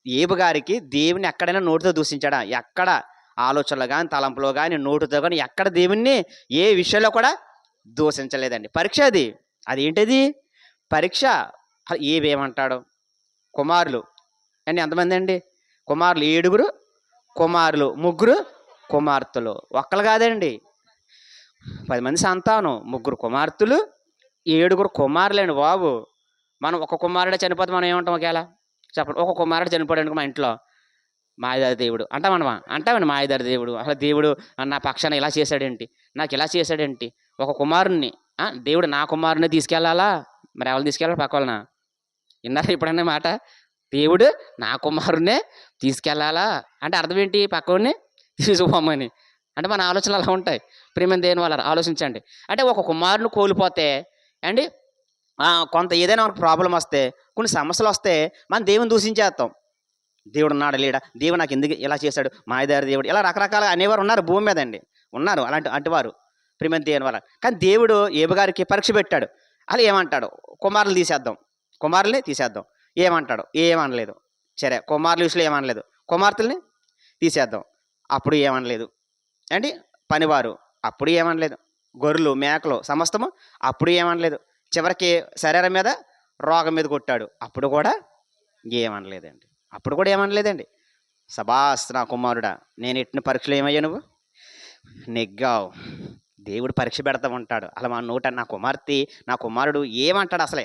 ఏబు గారికి దేవుని ఎక్కడైనా నోటితో దూషించాడా? ఎక్కడ ఆలోచనలు కానీ, తలంపులో కానీ, నోటితో కానీ ఎక్కడ దేవుణ్ణి ఏ విషయంలో కూడా దూషించలేదండి. పరీక్ష అది ఏంటిది పరీక్ష. ఏమేమంటాడు? కుమారులు అండి ఎంతమంది అండి? కుమారులు 7 కుమారులు, 3 కుమార్తెలు. ఒక్కరు కాదండి, 10 మంది సంతానం, 3 కుమార్తెలు, 7 కుమారులండి బాబు. మనం ఒక కుమారుడే చనిపోతే మనం ఏమంటాం? ఒకేలా చెప్పండి, ఒక కుమారుడు చనిపోయాడు మా ఇంట్లో, మాయదారి దేవుడు అంటామండి. మాయదారి దేవుడు, అసలు దేవుడు నా పక్షాన ఇలా చేశాడేంటి, నాకు ఇలా చేశాడేంటి? ఒక కుమారుణ్ణి దేవుడు నా కుమారుని తీసుకెళ్ళాలా? మరి ఎవరు తీసుకెళ్ళాలి? పక్క వాళ్ళనా? విన్నారా ఎప్పుడన్నా మాట? దేవుడు నా కుమారునే తీసుకెళ్ళాలా అంటే అర్థం ఏంటి? పక్కవాడిని తీసుకుపోమని. అంటే మన ఆలోచనలు అలా ఉంటాయి. ప్రేమ దేని వల్ల ఆలోచించండి. అంటే ఒక కుమారుని కోల్పోతే అండి, కొంత ఏదైనా మనకు ప్రాబ్లం వస్తే, కొన్ని సమస్యలు వస్తే మనం దేవుని దూషించేస్తాం. దేవుడు ఉన్నాడు లేడా, దేవుడు నాకు ఎందుకు ఇలా చేశాడు, మాయదారి దేవుడు, ఇలా రకరకాలుగా అనేవారు ఉన్నారు భూమి మీద అండి, ఉన్నారు అటువారు ప్రేమ దేని వల్ల. కానీ దేవుడు ఏబు గారికి పరీక్ష పెట్టాడు. అలా ఏమంటాడు? కుమారుల్ని తీసేద్దాం. ఏమంటాడు? ఏమనలేదు. సరే, కుమారుల విషయంలో ఏమనలేదు, కుమార్తెల్ని తీసేద్దాం. అప్పుడు ఏమనలేదు అండి. పనివారు అప్పుడు ఏమనలేదు, గొర్రెలు మేకలు సమస్తము అప్పుడు ఏమనలేదు. చివరికి శరీరం మీద రోగం మీద కొట్టాడు, అప్పుడు కూడా ఏమనలేదండి. సబాస్ నా కుమారుడా, నేను ఎట్టిన పరీక్షలు ఏమయ్యా నువ్వు నెగ్గావు. దేవుడు పరీక్ష పెడతా ఉంటాడు. అలా మా నోట నా కుమార్తె నా కుమారుడు ఏమంటాడు? అసలు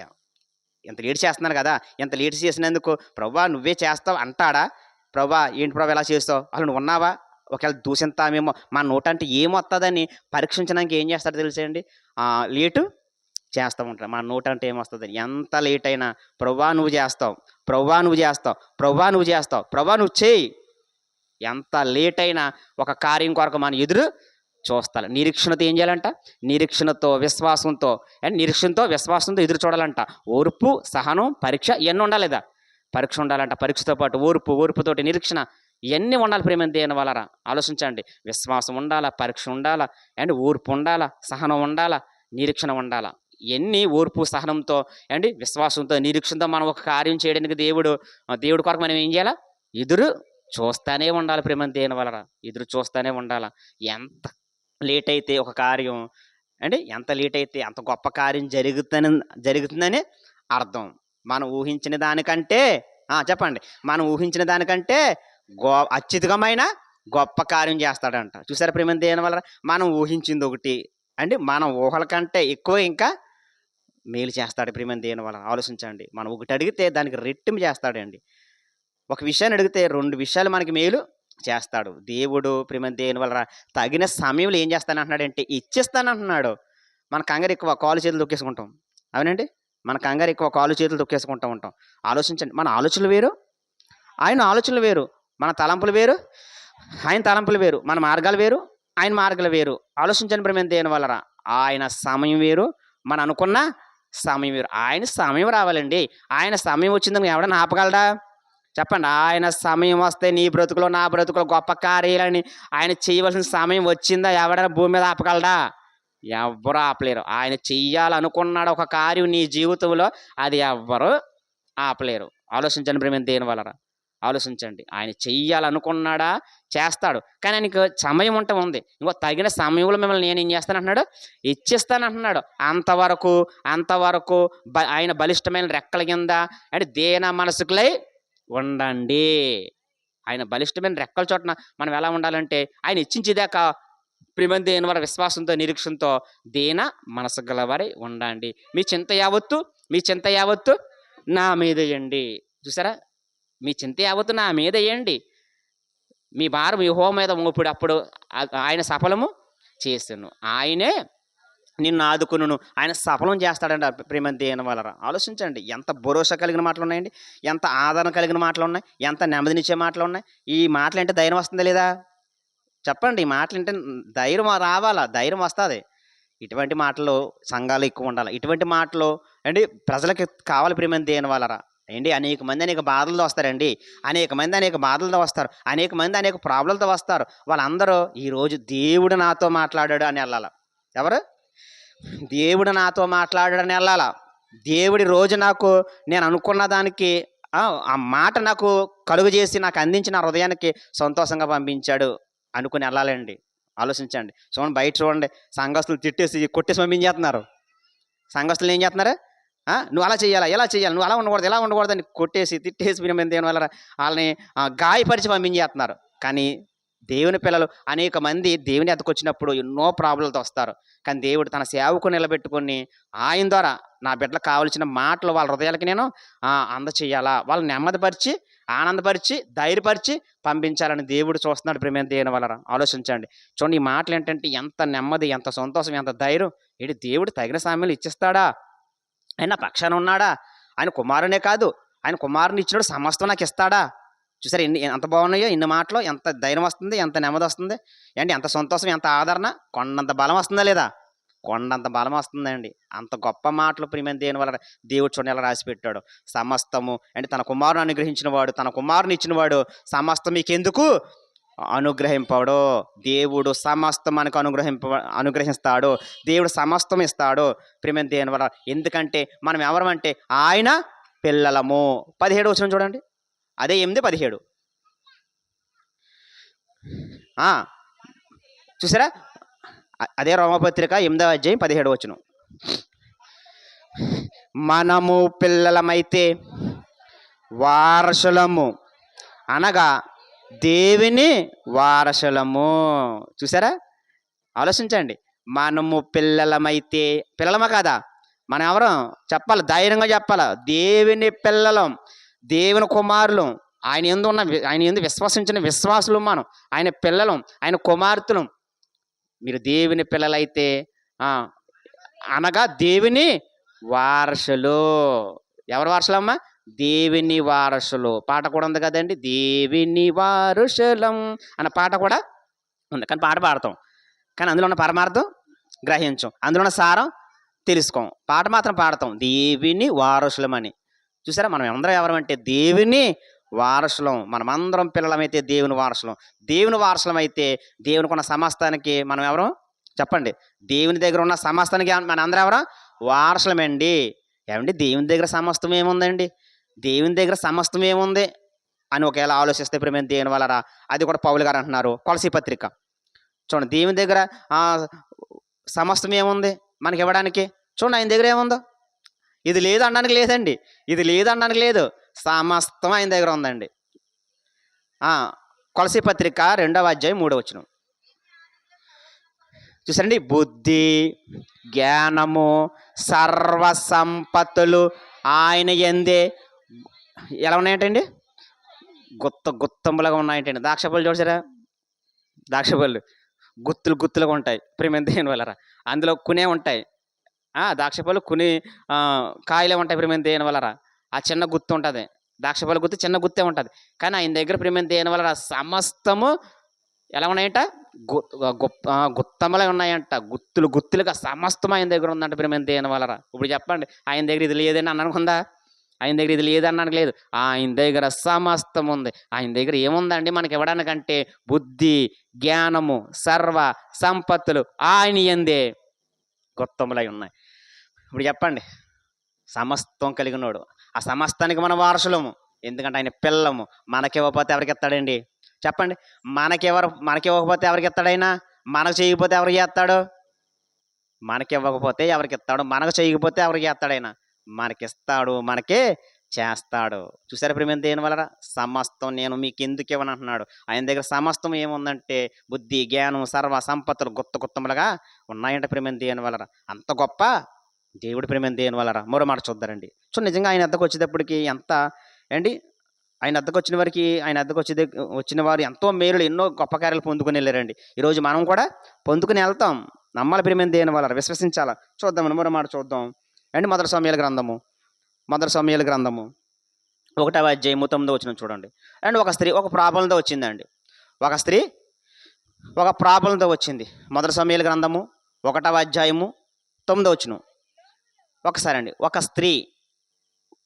ఎంత లేట్ చేస్తున్నాను కదా, ఎంత లేట్ చేసినందుకు ప్రభువా నువ్వే చేస్తావు అంటాడా? ప్రభువా ఏంటి ప్రభు ఎలా చేస్తావు, అసలు నువ్వు ఉన్నావా, ఒకవేళ దూషిస్తామేమో, మా నోట అంటే ఏమొస్తుందని పరీక్షించడానికి ఏం చేస్తాడో తెలిసేయండి, లేటు చేస్తూ ఉంటాడు. మా నోట అంటే ఏమొస్తుంది, ఎంత లేట్ అయినా ప్రభువా నువ్వు చేస్తావు, ప్రభువా నువ్వు చేయి. ఎంత లేట్ అయినా ఒక కార్యం కొరకు మన ఎదురు చూస్తాను. నిరీక్షణతో ఏం చేయాలంట? నిరీక్షణతో విశ్వాసంతో ఎదురు చూడాలంట. ఓర్పు, సహనం, పరీక్ష ఇవన్నీ ఉండాలిదా? పరీక్ష ఉండాలంట. పరీక్షతో పాటు ఓర్పుతోటి నిరీక్షణ ఇవన్నీ ఉండాలి. ప్రేమ దేని వలన ఆలోచించండి. విశ్వాసం ఉండాలా, పరీక్ష ఉండాలా, అండ్ ఓర్పు ఉండాలా, సహనం ఉండాలా, నిరీక్షణ ఉండాలా. ఎన్ని ఓర్పు సహనంతో అండి విశ్వాసంతో నిరీక్షణతో మనం ఒక కార్యం చేయడానికి దేవుడి కొరకు మనం ఏం చేయాలా? ఎదురు చూస్తూనే ఉండాలి. ప్రేమ దేని వలన ఎదురు చూస్తూనే ఉండాలా. ఎంత లేట్ అయితే ఒక కార్యం అండి, ఎంత లేట్ అయితే అంత గొప్ప కార్యం జరుగుతుందని అర్థం. మనం ఊహించిన దానికంటే చెప్పండి, మనం ఊహించిన దానికంటే అత్యధికమైన గొప్ప కార్యం చేస్తాడంట. చూసారా ప్రేమ దేని వల్ల? మనం ఊహించింది ఒకటి అండి, మన ఊహల కంటే ఎక్కువ ఇంకా మేలు చేస్తాడు ప్రేమ దేని వల్ల. ఆలోచించండి. మనం ఒకటి అడిగితే దానికి రెట్టింపు చేస్తాడండి. ఒక విషయాన్ని అడిగితే 2 విషయాలు మనకి మేలు చేస్తాడు దేవుడు. ప్రేమ దేని వల్ల తగిన సమయంలో ఏం చేస్తానంటున్నాడంటే ఇచ్చేస్తానంటున్నాడు. మన కంగారు ఎక్కువ కాలు చేతులు తొక్కేసుకుంటాం, అవునండి. మన కంగారు ఎక్కువ కాలు చేతులు తొక్కేసుకుంటూ ఉంటాం. ఆలోచించండి. మన ఆలోచనలు వేరు, ఆయన ఆలోచనలు వేరు. మన తలంపులు వేరు, ఆయన తలంపులు వేరు. మన మార్గాలు వేరు, ఆయన మార్గాలు వేరు. ఆలోచించండి ప్రేమ దేని వల్ల. ఆయన సమయం వేరు, మన అనుకున్న సమయం వేరు. ఆయన సమయం రావాలండి. ఆయన సమయం వచ్చిందని ఎవడన్నా ఆపగలడా? చెప్పండి. ఆయన సమయం వస్తే నీ బ్రతుకులో నా బ్రతుకులో గొప్ప కార్యాలని ఆయన చేయవలసిన సమయం వచ్చిందా? ఎవడైనా భూమి మీద ఆపగలడా? ఎవ్వరు ఆపలేరు. ఆయన చెయ్యాలనుకున్నాడు ఒక కార్యం నీ జీవితంలో, అది ఎవ్వరు ఆపలేరు. ఆలోచించండి ప్రేమ దేని వలన. ఆలోచించండి. ఆయన చెయ్యాలనుకున్నాడా? చేస్తాడు. కానీ ఆయనకు సమయం ఉంది. ఇంకో తగిన సమయంలో మిమ్మల్ని నేను ఏం చేస్తానంటున్నాడు? ఇచ్చిస్తానంటున్నాడు. అంతవరకు ఆయన బలిష్టమైన రెక్కల కింద అంటే దేన మనసుకులై ఉండండి. ఆయన బలిష్టమైన రెక్కల చోటన మనం ఎలా ఉండాలంటే ఆయన ఇచ్చించేదాకా ప్రేమ దేని వల్ల విశ్వాసంతో నిరీక్షణతో దేన మనసు గలవారై ఉండండి. మీ చింత యావత్తు నా మీద వేయండి. చూసారా? మీ చింత యావత్తు నా మీద వేయండి. మీ భారం యెహోవా మీద మోపుడు, అప్పుడు ఆయన సఫలము చేస్తును. ఆయనే నిన్ను ఆదుకును, ఆయన సఫలం చేస్తాడండి ప్రేమ దేని వలన. ఆలోచించండి. ఎంత భరోసా కలిగిన మాటలు ఉన్నాయండి, ఎంత ఆదరణ కలిగిన మాటలు ఉన్నాయి, ఎంత నెమ్మదినిచ్చే మాటలు ఉన్నాయి. ఈ మాటలు అంటే ధైర్యం వస్తుందా లేదా? చెప్పండి. ఈ మాటలు అంటే ధైర్యం రావాలా? ధైర్యం వస్తుంది. ఇటువంటి మాటలు సంఘాలు ఎక్కువ ఉండాలి. ఇటువంటి మాటలు అండి ప్రజలకి కావాలి ప్రేమ దేని వలన. ఏంటి అనేక మంది అనేక బాధలతో వస్తారండి. అనేక మంది అనేక బాధలతో వస్తారు. అనేక మంది అనేక ప్రాబ్లంతో వస్తారు. వాళ్ళందరూ ఈరోజు దేవుడు నాతో మాట్లాడాడు అని వెళ్ళాల. ఎవరు? దేవుడు నాతో మాట్లాడాడని వెళ్ళాల. దేవుడి రోజు నాకు నేను అనుకున్న దానికి ఆ మాట నాకు కలుగు చేసి నాకు అందించి నా హృదయానికి సంతోషంగా పంపించాడు అనుకుని వెళ్ళాలండి. ఆలోచించండి. చూడండి, బయట చూడండి, సంఘస్థులు తిట్టేసి కొట్టేసి పంపించేస్తున్నారు. సంఘస్థులు ఏం చేస్తున్నారు? నువ్వు అలా చేయాలా, ఇలా చేయాలి, నువ్వు అలా ఉండకూడదు, ఇలా ఉండకూడదు అని కొట్టేసి తిట్టేసి దేని వల్ల వాళ్ళని గాయపరిచి పంపించేస్తున్నారు. కానీ దేవుని పిల్లలు అనేక మంది దేవుని ఎద్దకు వచ్చినప్పుడు ఎన్నో ప్రాబ్లంతో వస్తారు. కానీ దేవుడు తన సేవకు నిలబెట్టుకొని ఆయన ద్వారా నా బిడ్డలకు కావలసిన మాటలు వాళ్ళ హృదయాలకి నేను అందచేయాలా, వాళ్ళని నెమ్మదిపరిచి ఆనందపరిచి ధైర్యపరిచి పంపించాలని దేవుడు చూస్తున్నాడు. ప్రేమ దేవుని వల్ల ఆలోచించండి. చూడండి, ఈ మాటలు ఏంటంటే ఎంత నెమ్మది, ఎంత సంతోషం, ఎంత ధైర్యం. ఏంటి దేవుడు తగిన సమయంలో ఇచ్చిస్తాడా? ఆయన పక్షాన ఉన్నాడా? ఆయన కుమారునే కాదు, ఆయన కుమారుని ఇచ్చినాడు సమస్తం నాకు ఇస్తాడా? చూసారు ఎంత బాగున్నాయో ఇన్ని మాటలు. ఎంత ధైర్యం వస్తుంది, ఎంత నెమ్మది వస్తుంది ఏంటి, ఎంత సంతోషం, ఎంత ఆదరణ. కొండంత బలం వస్తుందా లేదా? కొండంత బలం వస్తుందండి. అంత గొప్ప మాటలు ప్రియమైన దేని వల్ల దేవుడు చూడండి ఎలా రాసి పెట్టాడు. సమస్తము అంటే తన కుమారుని అనుగ్రహించిన వాడు, తన కుమారుని ఇచ్చిన వాడు సమస్తం మీకెందుకు అనుగ్రహింపడు. దేవుడు సమస్తం మనకు అనుగ్రహిస్తాడు. దేవుడు సమస్తం ఇస్తాడు ప్రియమైన దేని వల్ల. ఎందుకంటే మనం ఎవరమంటే ఆయన పిల్లలము. 17 వచనం చూడండి. అదే 8:17 చూసారా? అదే రోమపత్రిక 8వ అధ్యాయం 17 వచనం. మనము పిల్లలమైతే వారసులము అనగా దేవుని వారసులము. చూసారా? ఆలోచించండి. మనము పిల్లలమైతే, పిల్లలమా కాదా? మనం ఎవరు చెప్పాలి, ధైర్యంగా చెప్పాలి. దేవుని పిల్లలం, దేవుని కుమారులు, ఆయన యందు విశ్వసించిన విశ్వాసులు మనం, ఆయన పిల్లలం, ఆయన కుమార్తెలం. మీరు దేవుని పిల్లలైతే అనగా దేవుని వారసులు. ఎవరి వారసులమ్మా? దేవుని వారసులు. పాట కూడా ఉంది కదండి, దేవుని వారసులం అన్న పాట కూడా ఉంది. కానీ పాట పాడతాం, కానీ అందులో ఉన్న పరమార్థం గ్రహించం, అందులో ఉన్న సారం తెలుసుకోం. పాట మాత్రం పాడతాం, దేవుని వారసులం అని. చూసారా? మనం అందరం ఎవరమంటే దేవుని వారసులం. మనమందరం పిల్లలమైతే దేవుని వారసులం. దేవుని వారసులం అయితే దేవునికి ఉన్న సమస్తానికి మనం ఎవరు చెప్పండి? దేవుని దగ్గర ఉన్న సమస్తానికి మన అందరం ఎవరు? వారసులమండి. ఏమండి, దేవుని దగ్గర సమస్తం ఏముందండి? దేవుని దగ్గర సమస్తం ఏముంది అని ఒకవేళ ఆలోచిస్తే ప్రేమ దేవుని వల్ల అది కూడా పౌలు గారు అంటున్నారు కొలసీ పత్రిక. చూడండి, దేవుని దగ్గర సమస్తం ఏముంది మనకి ఇవ్వడానికి? చూడండి, ఆయన దగ్గర ఏముందో. ఇది లేదు అనడానికి లేదండి, ఇది లేదు అనడానికి లేదు, సమస్తం ఆయన దగ్గర ఉందండి. కొలసీ పత్రిక 2వ అధ్యాయం 3వ వచనం చూసారండి. బుద్ధి, జ్ఞానము, సర్వ సంపత్తులు ఆయన యందే ఎలా ఉన్నాయంటండి? గుత్తములుగా ఉన్నాయంటండి. ద్రాక్ష పళ్ళు చూసారా? ద్రాక్ష పళ్ళు గుత్తులుగా ఉంటాయి ప్రేమ దేని వల్లరా. అందులో కునే ఉంటాయి, ద్రాక్ష పళ్ళు కుని కాయలే ఉంటాయి ప్రేమ దేని వల్లరా. ఆ చిన్న గుత్తు ఉంటుంది, ద్రాక్ష పళ్ళు గుత్తు చిన్న గుత్తే ఉంటుంది. కానీ ఆయన దగ్గర ప్రేమ దేని వల్లరా సమస్తము ఎలా ఉన్నాయంట? గుత్తములే ఉన్నాయంట. గుత్తులుగా సమస్తం ఆయన దగ్గర ఉందంట ప్రేమ దేని వల్లరా. ఇప్పుడు చెప్పండి, ఆయన దగ్గర ఇది లేదని అనుకుందా? ఆయన దగ్గర ఇది లేదన్నానికి లేదు, ఆయన దగ్గర సమస్తం ఉంది. ఆయన దగ్గర ఏముందండి మనకి ఇవ్వడానికంటే? బుద్ధి, జ్ఞానము, సర్వ సంపత్తులు ఆయన యందే గుత్తములై ఉన్నాయి. ఇప్పుడు చెప్పండి, సమస్తం కలిగినోడు. ఆ సమస్తానికి మన వారసులము, ఎందుకంటే ఆయన పిల్లము. మనకివ్వకపోతే ఎవరికి ఇస్తాడండి? చెప్పండి, మనకివ్వకపోతే ఎవరికి ఇస్తాడైనా? మనకు చేయకపోతే ఎవరికి చేస్తాడు? మనకివ్వకపోతే ఎవరికి ఇస్తాడు? మనకు చేయకపోతే ఎవరికి చేస్తాడైనా? మనకిస్తాడు, మనకే చేస్తాడు. చూసారా ప్రేమ దేని వల్ల? సమస్తం నేను మీకు ఎందుకు ఇవ్వను అంటున్నాడు. ఆయన దగ్గర సమస్తం ఏముందంటే బుద్ధి, జ్ఞానం, సర్వ సంపత్తులు గుత్తములుగా ఉన్నాయంట ప్రేమ దేని వల్ల. అంత గొప్ప దేవుడు ప్రేమ దేని వల్ల. మరో మాట చూద్దారండి. సో నిజంగా ఆయన అద్దకు వచ్చేటప్పటికి ఎంత అండి, ఆయన అద్దకు వచ్చిన వారికి, ఆయన అద్దకు వచ్చిన వారు ఎంతో మేలులు, ఎన్నో గొప్ప కార్యాలు పొందుకుని వెళ్ళారండి. ఈరోజు మనం కూడా పొందుకుని వెళ్తాం. నమ్మాలి ప్రేమ దేని వల్ల, విశ్వసించాలా. చూద్దాం, మరో మాట చూద్దాం అండి. మొదటి సమూయేలు గ్రంథము 1వ అధ్యాయం 9వ వచనం చూడండి. అండ్ ఒక స్త్రీ ఒక ప్రాబ్లంతో వచ్చిందండి. ఒక స్త్రీ ఒక ప్రాబ్లంతో వచ్చింది. మొదటి సమూయేలు గ్రంథము 1వ అధ్యాయము 9వ వచనం. ఒకసారి అండి, ఒక స్త్రీ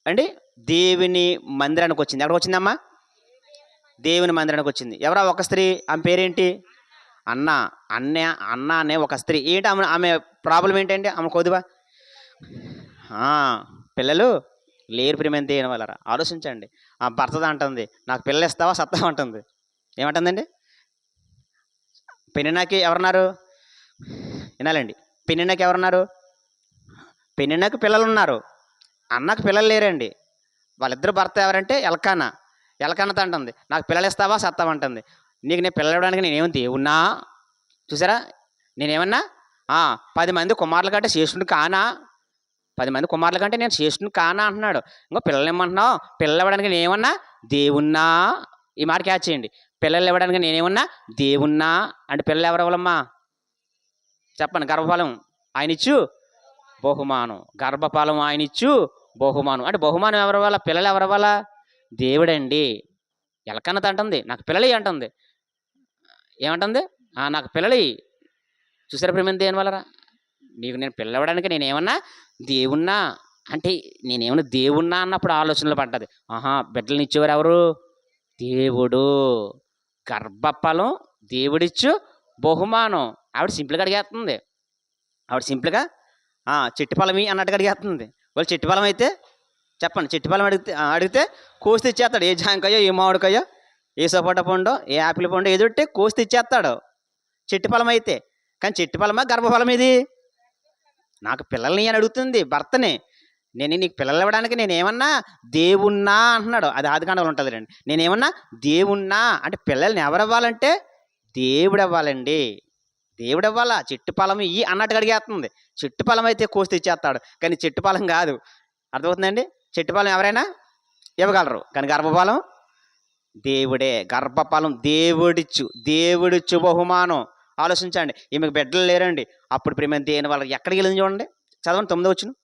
అండి దేవుని మందిరానికి వచ్చింది. ఎక్కడికి వచ్చిందమ్మా? దేవుని మందిరానికి వచ్చింది. ఎవరా ఒక స్త్రీ? ఆమె పేరేంటి? అన్న. అన్న అనే ఒక స్త్రీ. ఏంటి ఆమె ప్రాబ్లం ఏంటంటే ఆమె కొద్దిగా పిల్లలు లేరు ప్రియమైన దేవుని వాళ్ళరా. ఆలోచించండి. ఆ భర్తది అంటుంది, నాకు పిల్లలు ఇస్తావా సత్తావా అంటుంది. ఏమంటుందండి? పెనిన్నాకి ఎవరున్నారు? వినాలండి. పెనిన్నాకి ఎవరున్నారు? పెనిన్నాకి పిల్లలు ఉన్నారు, అన్నకు పిల్లలు లేరండి. వాళ్ళిద్దరు భర్త ఎవరంటే ఎలకానతో అంటుంది, నాకు పిల్లలు ఇస్తావా సత్తావా అంటుంది. నీకు నేను పిల్లలు ఇవ్వడానికి నేనేమో దేవున్నా? చూసారా, నేనేమన్నా 10 మంది కుమారుల కంటే శ్రేష్ఠుని కానా? 10 మంది కుమారుల కంటే నేను శ్రేష్ఠుని కానా అంటున్నాడు. ఇంకో పిల్లలు ఇవ్వమంటున్నావు, పిల్లలు ఇవ్వడానికి నేనేమన్నా దేవున్నా? ఈ మాట క్యాచ్ చేయండి. పిల్లలు ఇవ్వడానికి నేనేమన్నా దేవున్నా అంటే పిల్లలు ఎవరు ఇవ్వాలమ్మా? చెప్పండి. గర్భఫలం ఆయన ఇచ్చు బహుమానం. గర్భఫలం ఆయన ఇచ్చు బహుమానం. అంటే బహుమానం ఎవరి వల్ల? పిల్లలు ఎవరి వల్ల? దేవుడండి. ఎలకన్నది అంటుంది, నాకు పిల్లలు అంటుంది. ఏమంటుంది? నాకు పిల్లలు. చూసారా ప్రేమ దేని వల్లరా? నీకు నేను పిల్లవడానికి నేనేమన్నా దేవున్నా అంటే నేనేమన్నా దేవున్నా అన్నప్పుడు ఆలోచనలు పడ్డది. బిడ్డలను ఇచ్చేవారు ఎవరు? దేవుడు. గర్భఫలం దేవుడిచ్చు బహుమానం. ఆవిడ సింపుల్గా అడిగేస్తుంది. ఆవిడ సింపుల్గా చెట్టు ఫలమి అన్నట్టుగా అడిగేస్తుంది. వాళ్ళు చెట్టు ఫలం అయితే చెప్పండి, చెట్టు ఫలం అడిగితే కోసి తెచ్చేస్తాడు. ఏ జాంకాయో, ఏ మామిడికాయో, ఏ సపోటా పండు, ఏ యాపిల్ పండు ఏదొట్టి కోసి తెచ్చేస్తాడు చెట్టు ఫలం అయితే. కానీ చెట్టు ఫలమా గర్భఫలం ఇది? నాకు పిల్లల్ని అని అడుగుతుంది భర్తని. నేను నీకు పిల్లలు ఇవ్వడానికి నేనేమన్నా దేవున్నా అంటున్నాడు. అది ఆదికాండంలో ఉంటుంది రండి. నేనేమన్నా దేవున్నా అంటే పిల్లల్ని ఎవరు ఇవ్వాలంటే దేవుడు ఇవ్వాలండి. దేవుడు ఇవ్వాలా. చెట్టు ఫలం ఇవి అన్నట్టుగా అడిగేస్తుంది. చెట్టు ఫలం అయితే కోసి తెచ్చేస్తాడు, కానీ చెట్టు ఫలం కాదు. అర్థమవుతుందండి? చెట్టు ఫలం ఎవరైనా ఇవ్వగలరు, కానీ గర్భఫలం దేవుడే. గర్భఫలం దేవుడిచ్చు బహుమానం. ఆలోచించండి. ఈమెకు బిడ్డలు లేరండి. అప్పుడు ప్రేమ దేని వాళ్ళకి ఎక్కడికి వెళ్ళింది చూడండి. చదవండి 9వ వచనం.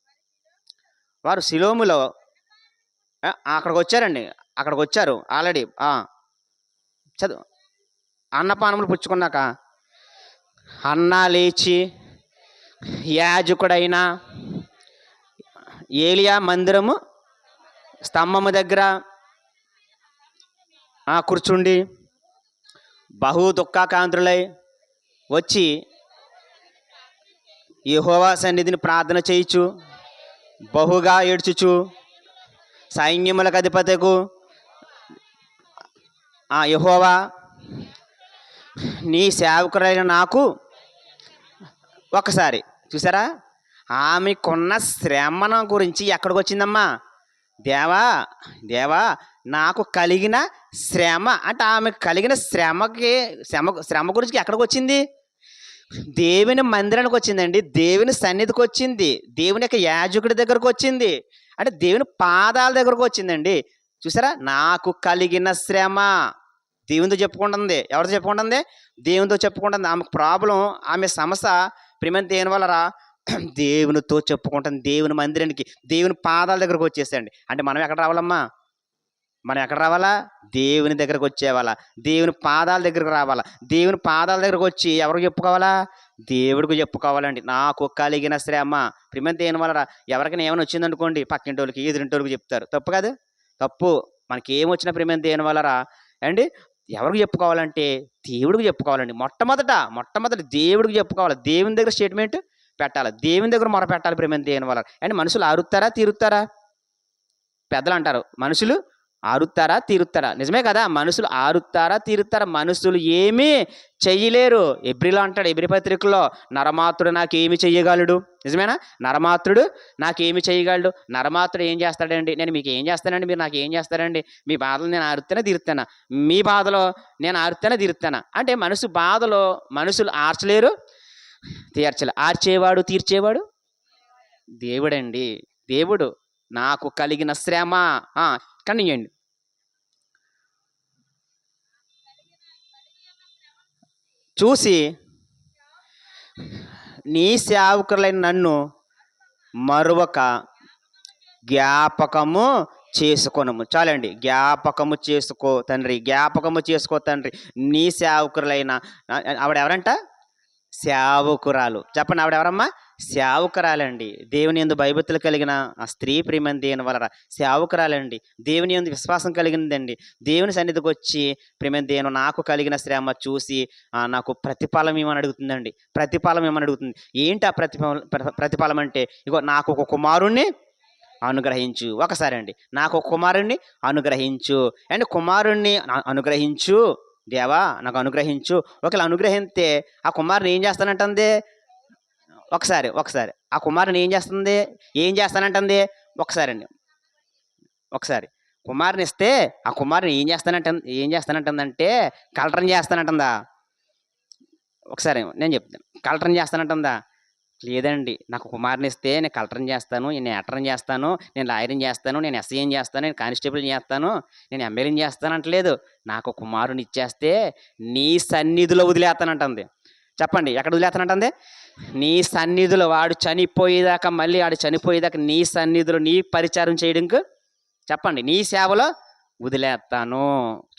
వారు సిలోములో అక్కడికి వచ్చారండి. అక్కడికి వచ్చారు ఆల్రెడీ. చదువు. అన్నపానములు పుచ్చుకున్నాక అన్న లేచి యాజకుడైన ఏలియా మందిరము స్తంభము దగ్గర కూర్చుండి బహు దుఃఖాకాంతులై వచ్చి యెహోవా సన్నిధిని ప్రార్థన చేయుచు బహుగా ఏడ్చుచు సైన్యములకు అధిపతికు యెహోవా నీ సేవకురైన నాకు ఒకసారి చూసారా ఆమెకున్న శ్రమను గురించి ఎక్కడికి వచ్చిందమ్మా? దేవా నాకు కలిగిన శ్రమ అంటే ఆమెకు కలిగిన శ్రమ గురించి ఎక్కడికి వచ్చింది? దేవుని మందిరానికి వచ్చిందండి. దేవుని సన్నిధికి వచ్చింది. దేవుని యొక్క యాజకుడి దగ్గరకు వచ్చింది. అంటే దేవుని పాదాల దగ్గరకు వచ్చిందండి. చూసారా, నాకు కలిగిన శ్రమ దేవునితో చెప్పుకుంటుంది. ఎవరితో చెప్పుకుంటుంది? దేవునితో చెప్పుకుంటుంది. ఆమెకు ప్రాబ్లం, ఆమె సమస్య ప్రేమ దేని వల్లరా? దేవునితో చెప్పుకుంటుంది. దేవుని మందిరానికి, దేవుని పాదాల దగ్గరకు వచ్చేసండి. అంటే మనం ఎక్కడ రావాలమ్మా? మనం ఎక్కడ రావాలా? దేవుని దగ్గరకు వచ్చేవాళ్ళ, దేవుని పాదాల దగ్గరకు రావాలా. దేవుని పాదాల దగ్గరకు వచ్చి ఎవరికి చెప్పుకోవాలా? దేవుడికి చెప్పుకోవాలండి. నాకు కలిగిన శ్రమ ప్రేమ దేని వల్లరా? ఎవరికైనా ఏమైనా వచ్చిందనుకోండి, పక్కింటోళ్ళకి ఎదురింటోళ్ళకి చెప్తారు. తప్పు కాదు? తప్పు. మనకి ఏమొచ్చిన ప్రేమ దేని వల్లరా అండి? ఎవరికి చెప్పుకోవాలంటే దేవుడికి చెప్పుకోవాలండి. మొట్టమొదట దేవుడికి చెప్పుకోవాలి. దేవుని దగ్గర స్టేట్మెంట్ పెట్టాలి. దేవుని దగ్గర మొర పెట్టాలి ప్రేమ దేని వల్ల. అంటే మనుషులు ఆరుతారా తీరుతారా? పెద్దలు అంటారు మనుషులు ఆరుతారా తీరుతారా. నిజమే కదా, మనుషులు ఆరుతారా తీరుతారా. మనుషులు ఏమీ చెయ్యలేరు. ఎబ్రిలో అంటాడు, ఎబ్రి పత్రికలో, నరమాత్రుడు నాకేమి చెయ్యగలడు. నిజమేనా? నరమాత్రుడు నాకేమి చేయగలడు. నరమాత్రుడు ఏం చేస్తాడండి? నేను మీకు ఏం చేస్తానండి, మీరు నాకు ఏం చేస్తారండి? మీ బాధలు నేను ఆరుతానా తీరుతానా? మీ బాధలో నేను ఆరుతానా తీరుతానా? అంటే బాధలో మనుషులు ఆర్చలేరు, తీర్చలే. ఆర్చేవాడు తీర్చేవాడు దేవుడండి. దేవుడు. నాకు కలిగిన శ్రమ కనియండి. చూసి నీ సేవకులైన నన్ను మరొక జ్ఞాపకము చేసుకొనము. చాలండి. జ్ఞాపకము చేసుకో తండ్రి, జ్ఞాపకము చేసుకో తండ్రి. నీ సేవకులైన ఆవిడ ఎవరంట? సేవకురాలు. చెప్పండి, ఆవిడ ఎవరమ్మా? సేవకురాలండి. దేవుని యందు భయభక్తులు కలిగిన ఆ స్త్రీ ప్రియమైన దేవుని వలన సేవకురాలండి. దేవుని యందు విశ్వాసం కలిగిందండి. దేవుని సన్నిధికొచ్చి ప్రియమైన దేవుని నాకు కలిగిన శ్రమ చూసి నాకు ప్రతిఫలం ఇవ్వమని అడుగుతుందండి. ప్రతిఫలం ఇవ్వమని అడుగుతుంది. ఏంటి ఆ ప్రతిఫలం అంటే, ఇగో నాకు ఒక కుమారుణ్ణి అనుగ్రహించు. ఒకసారి అండి, నాకు ఒక కుమారుణ్ణి అనుగ్రహించు అండ్ కుమారుణ్ణి అనుగ్రహించు దేవా, నాకు అనుగ్రహించు. ఒకవేళ అనుగ్రహిస్తే ఆ కుమారుని ఏం చేస్తానంటుంది? ఒకసారి ఆ కుమారుని ఏం చేస్తానంటుంది? ఒకసారి కుమారుని ఇస్తే ఆ కుమారుని ఏం చేస్తానంటుందంటే కలటం చేస్తానంటుందా? ఒకసారి నేను చెప్తాను. కలటం చేస్తానంటుందా? లేదండి. నాకు కుమారుని ఇస్తే నేను కలెక్టర్ని చేస్తాను, నేను యాక్టర్ని చేస్తాను, నేను లాయర్ని చేస్తాను, నేను ఎస్ఐని చేస్తాను, నేను కానిస్టేబుల్ని చేస్తాను, నేను ఎమ్మెల్యేని చేస్తాను అంటలేదు. నాకు కుమారుని ఇచ్చేస్తే నీ సన్నిధిలో వదిలేస్తానంటుంది. చెప్పండి, ఎక్కడ వదిలేస్తానంటుంది? నీ సన్నిధిలో. వాడు చనిపోయేదాకా, మళ్ళీ వాడు చనిపోయేదాకా నీ సన్నిధిలో నీ పరిచారం చేయడానికి, చెప్పండి, నీ సేవలో వదిలేస్తాను.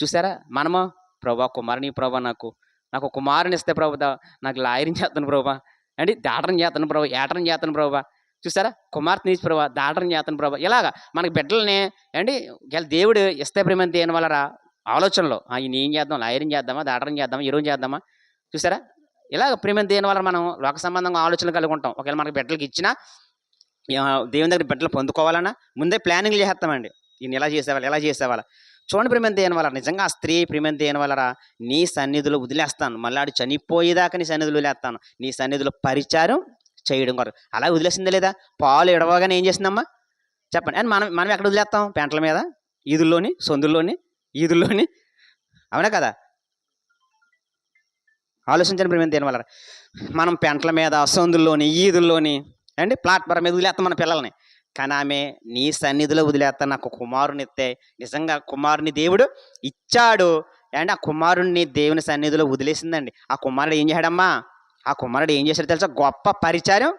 చూసారా మనము, ప్రభా కుమారుని, ప్రభా నాకు కుమారుని ఇస్తే ప్రభా, నాకు లాయర్ని చేస్తాను ప్రభా, అంటే దాటరం చేస్తాను ప్రభా, ఏటరం చేస్తాను ప్రభా. చూసారా, కుమార్తె నీచి ప్రభా, దాటరం చేస్తాను ప్రభా. ఇలాగా మనకి బిడ్డలని అండి దేవుడు ఇస్తే ప్రేమ దేని వల్ల ఆలోచనలో ఈయన ఏం చేద్దాం, లాయర్ని చేద్దామా, దాటరం చేద్దామా, ఈరోజు చేద్దామా. చూసారా, ఇలాగ ప్రేమ దేని వల్ల మనం లోక సంబంధంగా ఆలోచనలు కలిగి ఉంటాం. ఒకవేళ మనకి బిడ్డలకి ఇచ్చినా దేవుని దగ్గర బిడ్డలు పొందుకోవాలన్నా ముందే ప్లానింగ్లు చేస్తామండి. ఈయన ఎలా చేసేవాళ్ళ చూడండి ప్రేమ దేని వల్ల. నిజంగా ఆ స్త్రీ ప్రేమ దేని వల్లరా, నీ సన్నిధిలో వదిలేస్తాను, మళ్ళీ ఆడు చనిపోయేదాకా నీ సన్నిధిలో వదిలేస్తాను, నీ సన్నిధిలో పరిచారం చేయడం కొరకు. అలా వదిలేసిందా లేదా? పాలు ఎడవగానే ఏం చేసిందమ్మా చెప్పండి. అండ్ మనం ఎక్కడ వదిలేస్తాం? పెంటల మీద, ఈదుల్లోని, సొందుల్లోని, ఈదుల్లోని, అవునా కదా? ఆలోచించండి ప్రేమ దేని వల్ల. మనం పెంటల మీద, సొందుల్లోని, ఈదుల్లోని అండి ప్లాట్ఫారం మీద వదిలేస్తాం మన పిల్లల్ని. కానీ ఆమె నీ సన్నిధిలో వదిలేస్తాను, నాకు కుమారుని ఇస్తే. నిజంగా కుమారుని దేవుడు ఇచ్చాడు అండ్ ఆ కుమారుణ్ణి దేవుని సన్నిధిలో వదిలేసిందండి. ఆ కుమారుడు ఏం చేశాడమ్మా? ఆ కుమారుడు ఏం చేశాడు తెలుసా? గొప్ప పరిచారం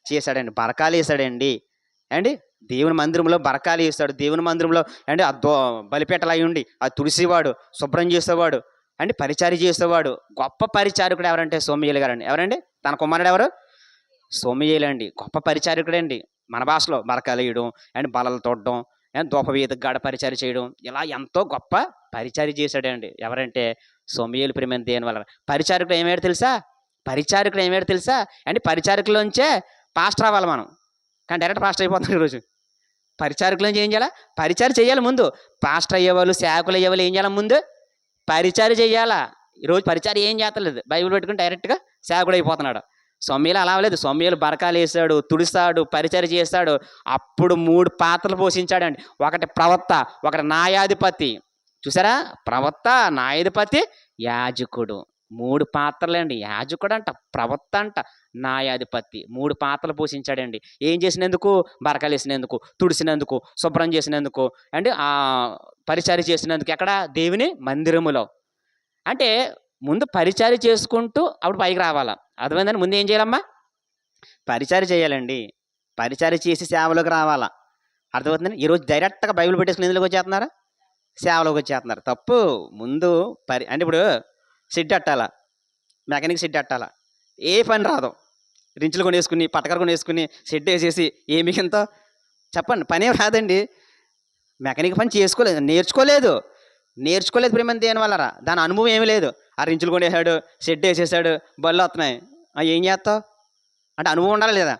చేశాడండి. బరకాలు వేసాడండి అండి. దేవుని మందిరంలో బరకాలు వేస్తాడు. దేవుని మందిరంలో అండి ఆ బలిపేటలు అయి ఉండి అది తుడిసేవాడు, శుభ్రం చేసేవాడు అండి, పరిచారి చేసేవాడు. గొప్ప పరిచారకుడు ఎవరంటే సోమయ్యలు గారండి. ఎవరండి? తన కుమారుడు ఎవరు? సోమయ్యలండి. గొప్ప పరిచారకుడండి. మన భాషలో బరకాలు వేయడం అండ్ బలలు తొడడం అండ్ దూపవేదిక గాడ పరిచారి చేయడం, ఇలా ఎంతో గొప్ప పరిచారి చేశాడండి. ఎవరంటే సోమయ్యలు ప్రేమ దేని వల్ల. పరిచారకుడు ఏమేడు తెలుసా అండ్ పరిచారకులోంచే పాస్టర్ అవ్వాలి మనం. కానీ డైరెక్ట్ పాస్టర్ అయిపోతాం ఈరోజు. పరిచారకులోంచి ఏం చేయాలా? పరిచారం చేయాలి ముందు. పాస్టర్ అయ్యేవాళ్ళు, సేవకులు అయ్యేవాళ్ళు ఏం చేయాలి? ముందు పరిచారం చేయాలా. ఈరోజు పరిచారం ఏం చేస్తలేదు, బైబిల్ పెట్టుకుని డైరెక్ట్గా సేవకుడు అయిపోతున్నాడు. సొమ్మిలు అలా లేదు. సొమ్మిలు బరకాలు వేసాడు, తుడిస్తాడు, పరిచయం చేస్తాడు. అప్పుడు 3 పాత్రలు పోషించాడండి. ఒకటి ప్రవక్త, ఒకటి న్యాయాధిపతి. చూసారా, ప్రవక్త, న్యాయాధిపతి, యాజకుడు. 3 పాత్రలండి. యాజకుడు అంట, ప్రవక్త అంట, న్యాయాధిపతి. 3 పాత్రలు పోషించాడండి. ఏం చేసినందుకు? బరకాలు వేసినందుకు, తుడిసినందుకు, శుభ్రం చేసినందుకు అండి, పరిచయం చేసినందుకు. ఎక్కడ? దేవుని మందిరములో. అంటే ముందు పరిచయం చేసుకుంటూ అప్పుడు పైకి రావాలా. అర్థమైందని ముందు ఏం చేయాలమ్మా? పరిచయం చేయాలండి. పరిచయం చేసి సేవలోకి రావాలా. అర్థమవుతుందని ఈరోజు డైరెక్ట్గా బైబిల్ పెట్టేసుకుని ఎందులోకి వచ్చేస్తున్నారా? సేవలోకి వచ్చేస్తున్నారు. తప్పు. ముందు అంటే ఇప్పుడు సిడ్ అట్టాలా, మెకానిక్ సిడ్ అట్టాలా, ఏ పని రాదు. రించులు కొనేసుకుని, పటకర కొనేసుకుని, షెడ్ వేసేసి ఏమి ఇంత చెప్పండి, పనేం రాదండి. మెకానిక్ పని నేర్చుకోలేదు ప్రేమ దేని వల్లరా. దాని అనుభవం ఏమీ లేదు. ఆ రించులు కొనేసాడు, షెడ్ వేసేసాడు, బళ్ళు వస్తున్నాయి, ఏం చేస్తావు అంటే అనుభవం ఉండాలా లేదా?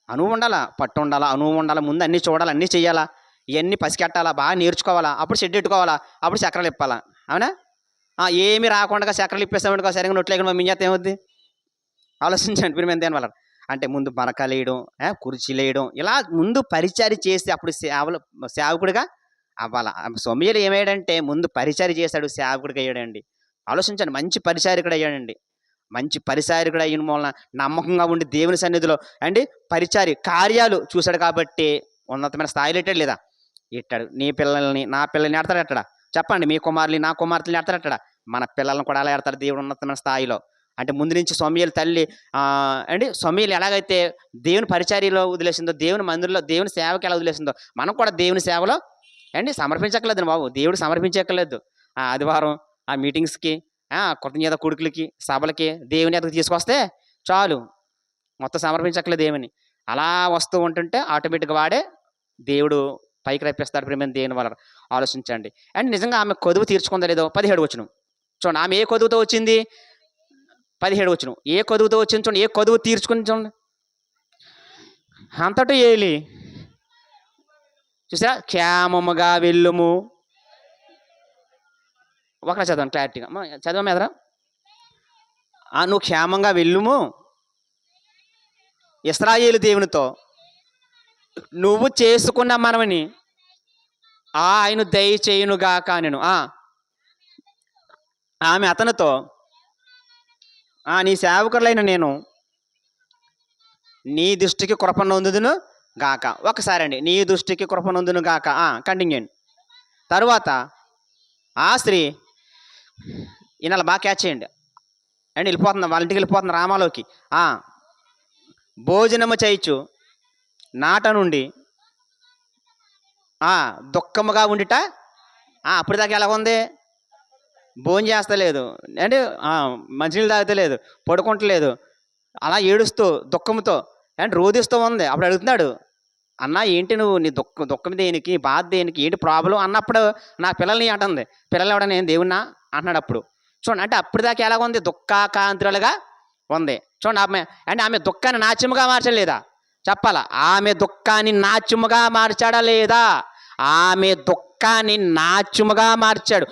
అనుభవం ఉండాలా, పట్టు ఉండాలా, అనుభవం ఉండాలా. ముందు అన్నీ చూడాలి, అన్నీ చెయ్యాలా, ఇవన్నీ పసికెట్టాలా, బాగా నేర్చుకోవాలా. అప్పుడు షెడ్ పెట్టుకోవాలా, అప్పుడు చక్రాలు ఇప్పాలా. అవునా? ఏమి రాకుండా చక్రాలు ఇప్పేస్తామంటే సరిగ్గా నొట్లేకుండా మింగేస్తే ఏమవుద్ది? ఆలోచించండి ప్రేమ దేని వల్ల. అంటే ముందు బరకాలు వేయడం, కుర్చీలు వేయడం, ఇలా ముందు పరిచయం చేసి అప్పుడు సేవకుడిగా అవ్వాలా. సొమ్మియలు ఏమయ్యాడంటే ముందు పరిచయం చేశాడు, సేవకుడిగా అయ్యాడండి. ఆలోచించండి, మంచి పరిచారకుడు అయ్యాడండి. మంచి పరిచారకుడు అయిన మూలన నమ్మకంగా ఉండి దేవుని సన్నిధిలో అండి పరిచారి కార్యాలు చూశాడు కాబట్టి ఉన్నతమైన స్థాయిలో ఎట్టాడు లేదా? ఎట్టాడు. నీ పిల్లల్ని, నా పిల్లల్ని ఎడతాడు ఎట్టడా? చెప్పండి, మీ కుమారుని, నా కుమార్తెని ఎడతాడు ఎట్టడా? మన పిల్లల్ని కూడా అలా ఎడతాడు దేవుడు ఉన్నతమైన స్థాయిలో. అంటే ముందు నుంచి సొమ్మియలు తల్లి అండి సొమ్మియలు ఎలాగైతే దేవుని పరిచారిలో వదిలేసిందో, దేవుని మందిరంలో దేవుని సేవకి ఎలా వదిలేసిందో, మనం కూడా దేవుని సేవలో అండి సమర్పించక్కర్లేదు బాబు. దేవుడు సమర్పించక్కర్లేదు. ఆదివారం ఆ మీటింగ్స్కి, కృతజ్ఞత కొడుకులకి, సభలకి దేవుని ఎదుగు తీసుకొస్తే చాలు. మొత్తం సమర్పించక్కలేదు ఏమని. అలా వస్తూ ఉంటుంటే ఆటోమేటిక్గా వాడే దేవుడు పైకి రప్పిస్తాడు ప్రేమ దేవుని వల్ల. ఆలోచించండి. అండ్ నిజంగా ఆమె కొదువు తీర్చుకుందా లేదో 17 వచనం చూడండి. ఆమె ఏ కొదువుతో వచ్చింది? 17 వచనం. ఏ కొదువుతో వచ్చింది చూడండి. ఏ కొదువు తీర్చుకుని చూడండి. అంతటా ఏలి చూసారా, క్షేమముగా వెళ్ళుము. ఒకలా చదవండి క్లారిటీగా, చదవమే ఎదరా. నువ్వు క్షేమంగా వెళ్ళుము, ఇశ్రాయేలు దేవునితో నువ్వు చేసుకున్న మనవని ఆయన దయచేయునుగాక నేను. ఆమె అతనితో నీ సేవకులైన నేను నీ దృష్టికి కృప నొందుదును గాక. ఒకసారి అండి, నీ దృష్టికి కృప నొందును గాక. కంటిన్యూ అండి. తరువాత ఆ స్త్రీ ఈయన బాగా క్యాచ్ చేయండి అండి. వెళ్ళిపోతుంది, వాళ్ళ ఇంటికి వెళ్ళిపోతుంది రామాలోకి. భోజనము చేయొచ్చు నాట నుండి దుఃఖముగా ఉండిట. అప్పటిదాకా ఎలా ఉంది? భోజనం చేస్తలేదు అంటే మంచినీళ్ళు తాగుతలేదు, పడుకుంటలేదు, అలా ఏడుస్తూ దుఃఖంతో అంటే రోధిస్తూ ఉంది. అప్పుడు అడుగుతున్నాడు, అన్న ఏంటి నువ్వు నీ దుఃఖం దేనికి, బాధ దేనికి, ఏంటి ప్రాబ్లం అన్నప్పుడు నా పిల్లల్ని అంటుంది. పిల్లలు ఎవడని నేను దేవున్నా అంటున్నాడు. అప్పుడు చూడండి, అంటే అప్పటిదాకా ఎలాగ ఉంది? దుఃఖాకాంతులుగా ఉంది. చూడండి ఆమె దుఃఖాన్ని నాట్యముగా మార్చలేదా? చెప్పాలా? ఆమె దుఃఖాన్ని నాట్యముగా మార్చాడా లేదా? ఆమె దుఃఖాన్ని నాట్యముగా మార్చాడు.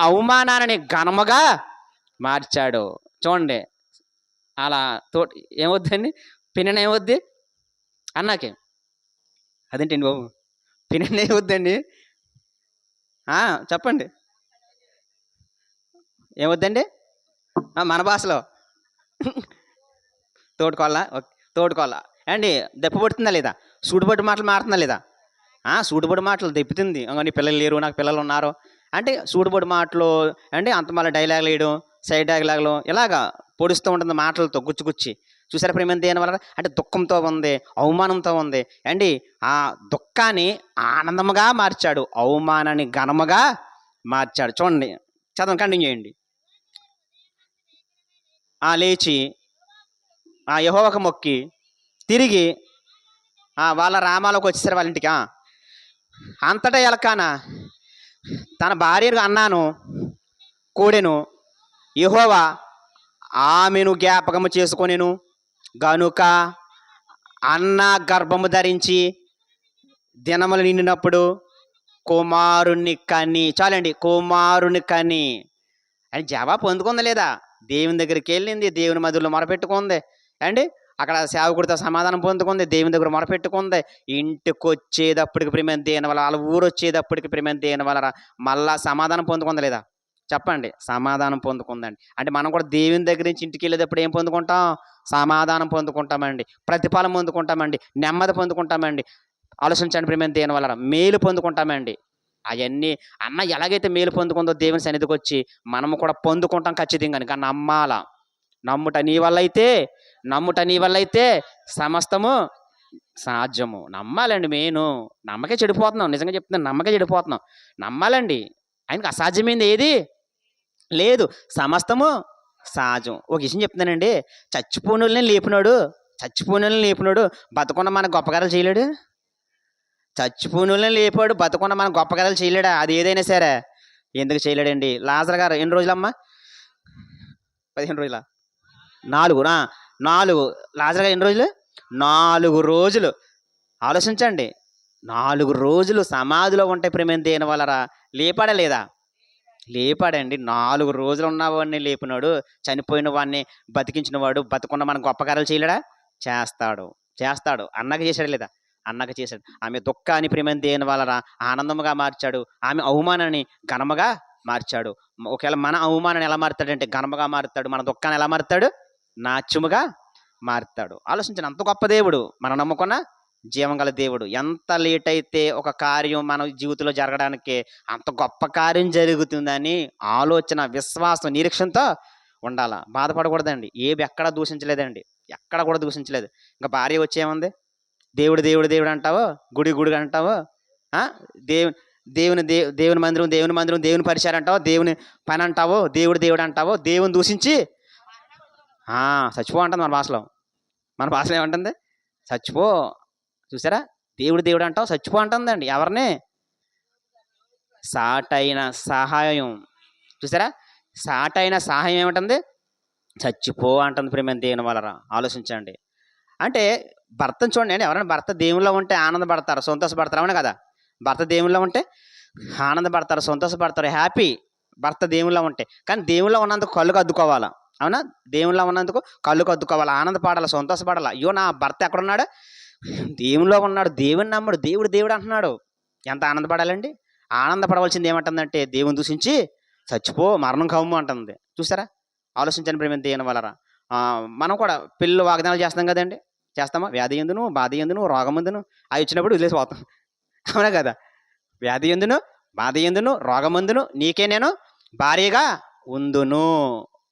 అవమానాన్ని ఘనముగా మార్చాడు. చూడండి, అలా ఏమవుద్దండి? పిన్న ఏమవుద్ది అన్నాకే? అదేంటండి బాబు, పిన్న ఏమవుద్దండి? చెప్పండి, ఏమవుద్దండి మన భాషలో? తోడుకోళ్ళ అండి. దెప్పబడుతుందా లేదా? సూటుబడి మాటలు మారుతుందా లేదా? సూటుబడి మాటలు దెప్పుతుంది. నీ పిల్లలు లేరు, నాకు పిల్లలు ఉన్నారు అంటే సూటుబడి మాటలు అంటే అంత మళ్ళీ డైలాగులు వేయడం, సైడ్ డైలాగులు ఇలాగా పొడుస్తూ ఉంటుంది మాటలతో గుచ్చి. చూసారా ప్రేమ దేని వల్ల? అంటే దుఃఖంతో ఉంది, అవమానంతో ఉంది అండి. ఆ దుఃఖాన్ని ఆనందముగా మార్చాడు, అవమానాన్ని ఘనముగా మార్చాడు. చూడండి, చదవండి, కంటిన్యూ చేయండి. లేచి యెహోవాకు మొక్కి తిరిగి వాళ్ళ రామాలోకి వచ్చేసారు వాళ్ళ ఇంటికి. అంతటా ఎలకాన తన భార్యకు అన్నాను కూడెను, యెహోవా ఆమెను జ్ఞాపకము చేసుకొనెను గనుక అన్న గర్భము ధరించి దినములు నిండినప్పుడు కుమారుని కని. చాలండి, కుమారుని కని అని జవాబు పొందుకుందా లేదా? దేవుని దగ్గరికి వెళ్ళింది, దేవుని మధ్యలో మొరపెట్టుకుంది అండి. అక్కడ సేవకుడితో సమాధానం పొందుకుంది, దేవుని దగ్గర మొరపెట్టుకుంది. ఇంటికి వచ్చేటప్పటికి ప్రేమ దేని వల్ల, వాళ్ళ ఊరు వచ్చేటప్పటికి ప్రేమ దేని వల్ల మళ్ళా సమాధానం పొందుకుందా లేదా? చెప్పండి, సమాధానం పొందుకుందండి. అంటే మనం కూడా దేవుని దగ్గర నుంచి ఇంటికి వెళ్ళేటప్పుడు ఏం పొందుకుంటాం? సమాధానం పొందుకుంటామండి, ప్రతిఫలం పొందుకుంటామండి, నెమ్మది పొందుకుంటామండి. ఆలోచించండి ప్రేమ దేని వల్ల మేలు పొందుకుంటామండి. అవన్నీ అన్న ఎలాగైతే మేలు పొందుకుందో దేవుని సన్నిధికి వచ్చి మనము కూడా పొందుకుంటాం ఖచ్చితంగా. కానీ నమ్మాల. నమ్ముట నీ వల్ల అయితే సమస్తము సాధ్యము. నమ్మాలండి. మెయిన్ నమ్మకే చెడిపోతున్నాం. నిజంగా చెప్తున్నాను, నమ్మకే చెడిపోతున్నాం. నమ్మాలండి. ఆయనకి అసాధ్యమైంది ఏది లేదు, సమస్తము సహజం. ఒక విషయం చెప్తున్నానండి, చచ్చిపోయినోళ్ళని లేపినాడు బతుకున్న మన గొప్పగారాలు చేయలేడు. చచ్చిపోయినోళ్ళని లేపాడు, బతుకున్న మన గొప్పగారాలు చేయలేడా? అది ఏదైనా సరే ఎందుకు చేయలేడండి? లాజరు గారు ఎన్ని రోజులమ్మా? 15 రోజుల 4 లాజరు గారు ఎన్ని రోజులు? 4 రోజులు. ఆలోచించండి, 4 రోజులు సమాధిలో ఉంటాయి ప్రేమ దేని వలరా? లేపాడా లేదా? లేపాడండి. 4 రోజులు ఉన్నవాడిని లేపినాడు, చనిపోయిన వాడిని బతికించిన వాడు బతుకున్న మన గొప్ప కార్యాలు చేయలేడా? చేస్తాడు. అన్నకి చేశాడు లేదా? అన్నకి చేశాడు. ఆమె దుఃఖాన్ని ప్రేమ దేని వలన ఆనందముగా మార్చాడు, ఆమె అవమానాన్ని ఘనముగా మార్చాడు. ఒకవేళ మన అవమానాన్ని ఎలా మారుతాడంటే ఘనముగా మారుతాడు, మన దుఃఖాన్ని ఎలా మారుతాడు? నాట్యముగా మారుతాడు. ఆలోచించండి, అంత గొప్ప దేవుడు మనం నమ్ముకున్న జీవంగల దేవుడు. ఎంత లేట్ అయితే ఒక కార్యం మన జీవితంలో జరగడానికి అంత గొప్ప కార్యం జరుగుతుందని ఆలోచన, విశ్వాసం, నిరీక్షణతో ఉండాల. బాధపడకూడదండి. ఏవి ఎక్కడా దూషించలేదండి, ఎక్కడ కూడా దూషించలేదు. ఇంకా భార్య వచ్చేముంది? దేవుడు అంటావో, గుడి అంటావో, దేవుని మందిరం దేవుని పరిచయం అంటావో, దేవుని పని అంటావో, దేవుడు అంటావో, దేవుని దూషించి చచ్చిపో అంటుంది మన భాషలో. మన భాషలో ఏమంటుంది? చచ్చిపో. చూసారా, దేవుడు దేవుడు అంటావు, చచ్చిపో అంటుందండి. ఎవరిని? సాటైన సహాయం. చూసారా, సాటైన సహాయం ఏమంటుంది? చచ్చిపో అంటుంది. ప్రేమ దేవుని వలన ఆలోచించండి. అంటే భర్తను చూడండి అండి, ఎవరైనా భర్త దేవుల్లో ఉంటే ఆనందపడతారు, సంతోషపడతారు, అవునా కదా? భర్త దేవుల్లో ఉంటే ఆనందపడతారు, సంతోషపడతారు, హ్యాపీ భర్త దేవుల్లో ఉంటే. కానీ దేవుల్లో ఉన్నందుకు కళ్ళు అద్దుకోవాలా, అవునా? దేవుల్లో ఉన్నందుకు కళ్ళు అద్దుకోవాలి, ఆనందపడాలి, సంతోషపడాలి. అయ్యో నా భర్త ఎక్కడున్నాడు? దేవుల్లో ఉన్నాడు, దేవుని నమ్మడు, దేవుడు దేవుడు అంటున్నాడు. ఎంత ఆనందపడాలండి? ఆనందపడవలసింది ఏమంటుందంటే దేవుని దూషించి చచ్చిపో, మరణం కమ్ము అంటుంది. చూసారా, ఆలోచించండి ప్రేమ దేవుని వలన. మనం కూడా పిల్లలు వాగ్దానాలు చేస్తాం కదండి, చేస్తామా? వ్యాధి ఎందును, బాధ ఎందును, రోగం ఎందును అవి వచ్చినప్పుడు వదిలేసిపోతాం, అవునా కదా? వ్యాధి ఎందును, బాధ ఎందును, రోగమందును నీకే నేను భార్యగా ఉందును.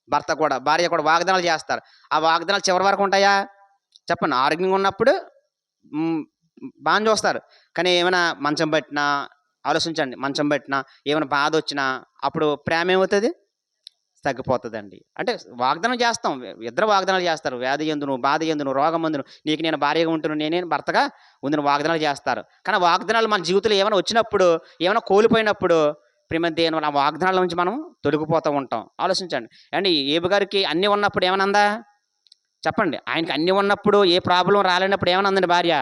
భర్త కూడా భార్య కూడా వాగ్దానాలు చేస్తారు. ఆ వాగ్దానాలు చివరి వరకు ఉంటాయా? చెప్పండి. ఆరోగ్యంగా ఉన్నప్పుడు బాగా చూస్తారు, కానీ ఏమైనా మంచం పట్టినా, ఆలోచించండి, మంచం పట్టినా ఏమైనా బాధ వచ్చినా అప్పుడు ప్రేమ ఏమవుతుంది? తగ్గిపోతుందండి. అంటే వాగ్దానం చేస్తాం, ఇద్దరు వాగ్దానాలు చేస్తారు. వ్యాధి ఎందును, బాధ ఎందును, రోగం ఎందును నీకు నేను భార్యగా ఉంటున్నాను, నేనే భర్తగా ఉందని వాగ్దానాలు చేస్తారు. కానీ వాగ్దానాలు మన జీవితంలో ఏమైనా వచ్చినప్పుడు, ఏమైనా కోల్పోయినప్పుడు ప్రేమ దేవుని వల్ల ఆ వాగ్దానాల నుంచి మనం తొలగిపోతూ ఉంటాం. ఆలోచించండి. అండ్ ఏబు గారికి అన్నీ ఉన్నప్పుడు ఏమనందా? చెప్పండి. ఆయనకి అన్నీ ఉన్నప్పుడు, ఏ ప్రాబ్లం రాలేనప్పుడు ఏమనందండి భార్య?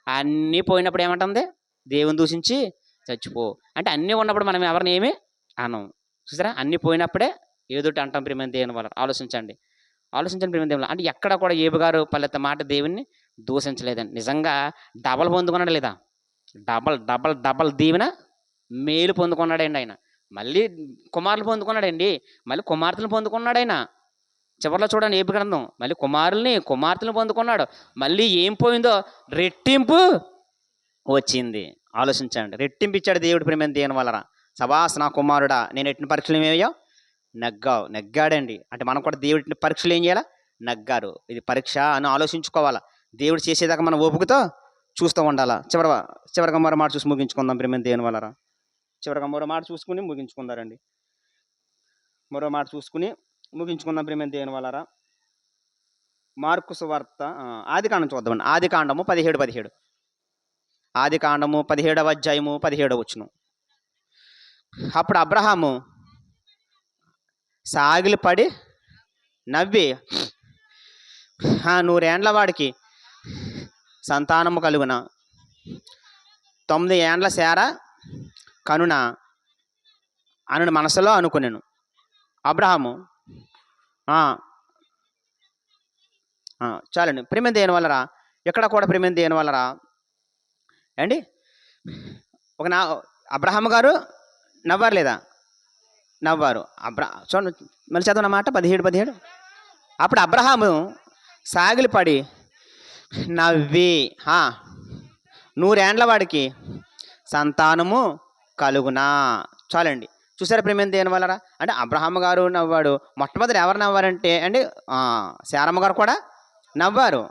అన్నీ పోయినప్పుడు ఏమంటుంది? దేవుని దూషించి చచ్చిపో. అంటే అన్నీ ఉన్నప్పుడు మనం ఎవరిని ఏమి అనం. చూసారా, అన్నీ పోయినప్పుడే ఏదోటి అంటాం ప్రేమ దేవుని వల్ల. ఆలోచించండి ప్రేమ దేవుని. అంటే ఎక్కడ కూడా ఏబు గారు పల్లెత్త మాట దేవుణ్ణి దూషించలేదండి. నిజంగా డబల్ పొందుకున్నాడు లేదా? డబల్ డబల్ డబల్ దీవెన మేలు పొందుకున్నాడండి ఆయన. మళ్ళీ కుమారులు పొందుకున్నాడండి, మళ్ళీ కుమార్తెలు పొందుకున్నాడు ఆయన. చివరిలో చూడండి ఏబు గ్రంథం, మళ్ళీ కుమార్తెలను పొందుకున్నాడు. మళ్ళీ ఏం పోయిందో? రెట్టింపు వచ్చింది. ఆలోచించండి, రెట్టింపు ఇచ్చాడు దేవుడు ప్రేమ దేవుని వలన. సబాస్ నా కుమారుడా, నేను ఎట్టిన పరీక్షలు ఏమయ్యావు? నెగ్గాడండి. అంటే మనం కూడా దేవుడి పరీక్షలు ఏం చేయాలా? నెగ్గారు. ఇది పరీక్ష అని ఆలోచించుకోవాలా. దేవుడు చేసేదాకా మనం ఓపుకతో చూస్తూ ఉండాలా. చివరిగా మరో మాట చూసి ముగించుకుందాం ప్రేమ దేవుని వలన. చివరిగా మరో మాట చూసుకుని ముగించుకుందారండి. మరో మాట చూసుకుని ముగించుకుందాం ప్రేమ దేవుని వలన. మార్కు సువార్త ఆదికాండం చూద్దామండి. ఆదికాండము 17. ఆదికాండము 17వ అధ్యాయము 17వ వచనం. అప్పుడు అబ్రహాము సాగిలిపడి నవ్వి 100 ఏండ్ల వాడికి సంతానము కలుగున, 9 ఏండ్ల సేర కనున అని మనసులో అనుకునేను. అబ్రహాము చాలండి. ప్రేమ దేని వల్లరా? ఎక్కడ కూడా ప్రేమ దేని వల్లరా అండి? అబ్రహాం గారు నవ్వారు లేదా? నవ్వారు. చూడండి మళ్ళీ చదవనమాట 17. అప్పుడు అబ్రహాము సాగిలిపడి నవ్వి 100 ఏండ్ల వాడికి సంతానము కలుగునా. చాలండి. చూసారా ప్రేమ దేని వల్లరా? అంటే అబ్రహాం గారు నవ్వాడు. మొట్టమొదటి ఎవరు నవ్వారంటే అండి శారమ్మ గారు కూడా నవ్వారు.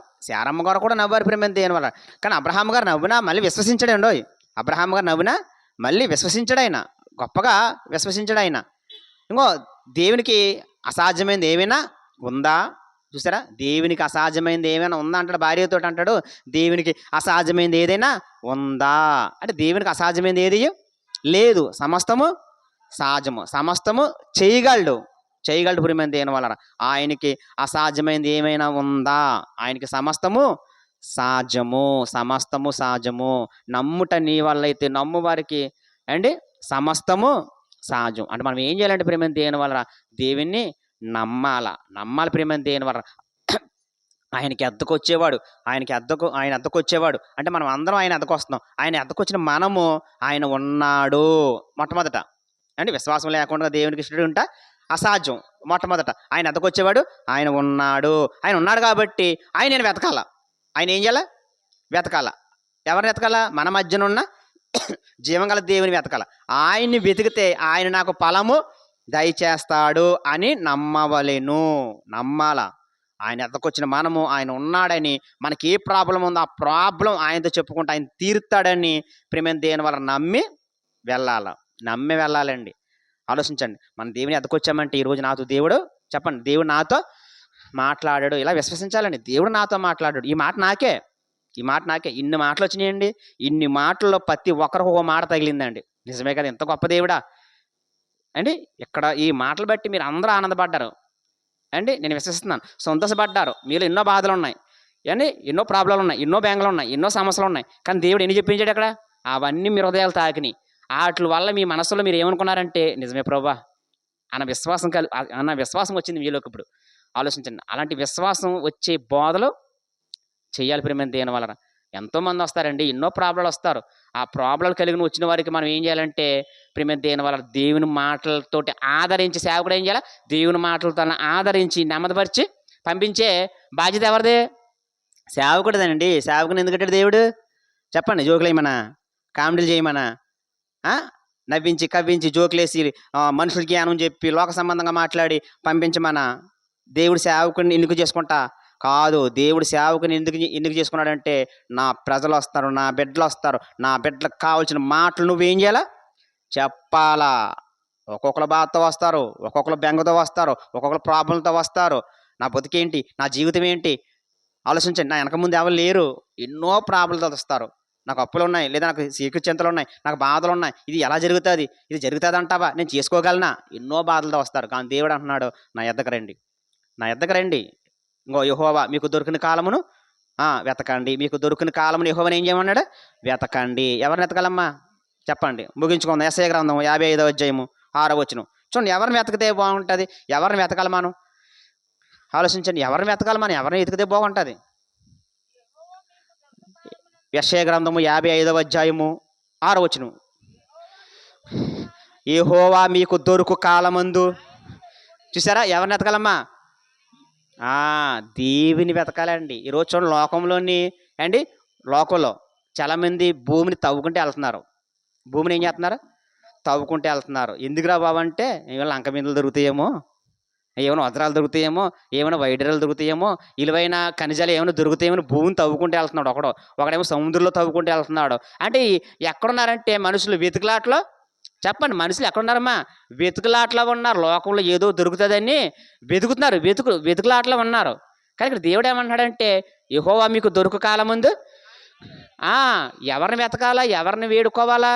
ప్రేమ దేని వల్ల. కానీ అబ్రహాం గారు నవ్వునా మళ్ళీ విశ్వసించడండో. అబ్రహాం గారు నవ్వునా మళ్ళీ విశ్వసించడు ఆయన, గొప్పగా విశ్వసించడు ఆయన. ఇంకో దేవునికి అసాధ్యమైనది ఏమైనా ఉందా? చూసారా, దేవునికి అసాధ్యమైనది ఏమైనా ఉందా అంటాడు. భార్యతో అంటాడు దేవునికి అసాధ్యమైనది ఏదైనా ఉందా అంటే దేవునికి అసాధ్యమైనది ఏది లేదు. సమస్తము సాధ్యము, సమస్తము చేయగలడు ప్రేమ దేని వలన. ఆయనకి అసాధ్యమైనది ఏమైనా ఉందా? ఆయనకి సమస్తము సాధ్యము. నమ్ముట నీ వల్ల అయితే నమ్ము వారికి అండి సమస్తము సాధ్యం. అంటే మనం ఏం చేయాలంటే ప్రేమ దేని వలన దేవుణ్ణి నమ్మాలి ప్రేమ దేని వలన. ఆయన అద్దకొచ్చేవాడు అంటే మనం అందరం ఆయన అద్దకొస్తున్నాం. ఆయన అద్దకొచ్చిన మనము ఆయన ఉన్నాడు మొట్టమొదట అంటే విశ్వాసం లేకుండా దేవునికి ఇష్టడు ఉంటా అసాధ్యం. మొట్టమొదట ఆయన అద్దకొచ్చేవాడు, ఆయన ఉన్నాడు కాబట్టి ఆయన నేను వెతకాల. ఆయన ఏం చేయాల? వెతకాల. ఎవరిని వెతకాల? మన మధ్యన ఉన్న జీవంగల దేవుని వెతకాల. ఆయన్ని వెతికితే ఆయన నాకు ఫలము దయచేస్తాడు అని నమ్మాల. ఆయన ఎద్దకొచ్చిన మనము ఆయన ఉన్నాడని, మనకి ఏ ప్రాబ్లం ఉందో ఆ ప్రాబ్లం ఆయనతో చెప్పుకుంటే ఆయన తీరుతాడని ప్రేమ దేని వల్ల నమ్మి వెళ్ళాలండి. ఆలోచించండి, మన దేవుని ఎద్దకొచ్చామంటే ఈరోజు నాతో దేవుడు చెప్పండి, దేవుడు నాతో మాట్లాడాడు, ఇలా విశ్వసించాలండి. దేవుడు నాతో మాట్లాడాడు, ఈ మాట నాకే ఇన్ని మాటలు వచ్చినాయండి. ఇన్ని మాటల్లో ప్రతి ఒక్కరికి ఒక మాట తగిలిందండి. నిజమే కదా, ఎంత గొప్ప దేవుడా అండి. ఇక్కడ ఈ మాటలు బట్టి మీరు అందరూ ఆనందపడ్డారు అండి, నేను విశ్వసిస్తున్నాను. సంతోషపడ్డారు. మీలో ఎన్నో బాధలు ఉన్నాయి అండి, ఎన్నో ప్రాబ్లాలు ఉన్నాయి, ఎన్నో బెంగలు ఉన్నాయి, ఎన్నో సమస్యలు ఉన్నాయి. కానీ దేవుడు ఎన్ని చెప్పించాడు అక్కడ? అవన్నీ మీ హృదయాలు తాకినాయి. వాటి వల్ల మీ మనసులో మీరు ఏమనుకున్నారంటే నిజమే ప్రభా అన్న విశ్వాసం వచ్చింది మీలోకి. ఇప్పుడు ఆలోచించండి, అలాంటి విశ్వాసం వచ్చే బోధలు చేయాలి ప్రేమ దేని వలన. ఎంతోమంది వస్తారండి, ఎన్నో ప్రాబ్లాలు వస్తారు. ఆ ప్రాబ్లాలు కలిగిన వచ్చిన వారికి మనం ఏం చేయాలంటే ప్రేమ దేని వలన దేవుని మాటలతోటి ఆదరించి, సేవకుడు ఏం చేయాలి? దేవుని మాటలతో ఆదరించి నెమ్మదిపరిచి పంపించే బాధ్యత ఎవరిది? సేవకుడిదేనండి. సేవకుని ఎందుకంటే దేవుడు చెప్పండి, జోకులు వేయమనా, కామెడీలు చేయమనా, నవ్వించి కవ్వించి జోకులేసి మనుషులకి జ్ఞానం చెప్పి లోక సంబంధంగా మాట్లాడి పంపించమనా? దేవుడు సేవకుని ఎందుకు చేసుకుంటా కాదు. దేవుడు సేవకుని ఎందుకు చేసుకున్నాడంటే నా ప్రజలు వస్తారు, నా బిడ్డలు వస్తారు, నా బిడ్డలకు కావాల్సిన మాటలు నువ్వేం చేయాలా? చెప్పాలా. ఒక్కొక్కరు బాధతో వస్తారు, ఒక్కొక్కరు బెంగతో వస్తారు, ఒక్కొక్కరు ప్రాబ్లంతో వస్తారు. నా బతుకేంటి, నా జీవితం ఏంటి ఆలోచించండి. నా వెనక ముందు ఎవరు లేరు, ఎన్నో ప్రాబ్లంతో వస్తారు. నాకు అప్పులు ఉన్నాయి, లేదా నాకు సీకు చింతలు ఉన్నాయి, నాకు బాధలు ఉన్నాయి, ఇది ఎలా జరుగుతుంది, ఇది జరుగుతుంది అంటావా, నేను చేసుకోగలనా? ఎన్నో బాధలతో వస్తారు. కానీ దేవుడు అంటున్నాడు, నా యొద్దకు రండి. ఇంకో యెహోవా మీకు దొరికిన కాలమును వెతకండి. మీకు దొరికిన కాలమును యెహోవాను ఏం చేయమన్నాడు? వెతకండి. ఎవరిని వెతకాలమ్మా చెప్పండి, ముగించుకుందాం. యెషయా గ్రంథం 55వ అధ్యాయము 6వ వచనం చూడండి. ఎవరిని వెతకితే బాగుంటుంది? ఎవరిని వెతకాలి మనం? ఆలోచించండి, ఎవరిని వెతకాలి మనం? ఎవరిని వెతికితే బాగుంటుంది? యెషయా గ్రంథము 55వ అధ్యాయము 6వ వచనం, యెహోవా మీకు దొరుకు కాలమందు. చూసారా, ఎవరిని వెతకాలమ్మా? దేవుని వెతకాలండి. ఈరోజు చూడండి, లోకంలో చాలామంది భూమిని తవ్వుకుంటే వెళ్తున్నారు. భూమిని ఏం చేస్తున్నారు? తవ్వుకుంటే వెళ్తున్నారు. ఎందుకురా బాబు అంటే ఏమైనా లంక మీదలు దొరుకుతాయేమో, ఏమైనా వజ్రాలు దొరుకుతాయేమో, ఏమైనా వైడరాలు దొరుకుతాయేమో, విలువైన ఖనిజాలు ఏమైనా దొరుకుతాయేమో భూమిని తవ్వుకుంటే వెళ్తున్నాడు. ఒకడేమో సముద్రంలో తవ్వుకుంటే వెళ్తున్నాడు. అంటే ఎక్కడున్నారంటే మనుషులు వెతుకులాట్లో. చెప్పండి, మనుషులు ఎక్కడున్నారమ్మా? వెతుకులాట్లో ఉన్నారు. లోకంలో ఏదో దొరుకుతుందని వెతుకుతున్నారు, వెతుకులాట్లో ఉన్నారు. కానీ ఇక్కడ దేవుడు ఏమన్నాడంటే యెహోవా మీకు దొరుకు కాలం ముందు ఎవరిని వెతకాలా? ఎవరిని వేడుకోవాలా?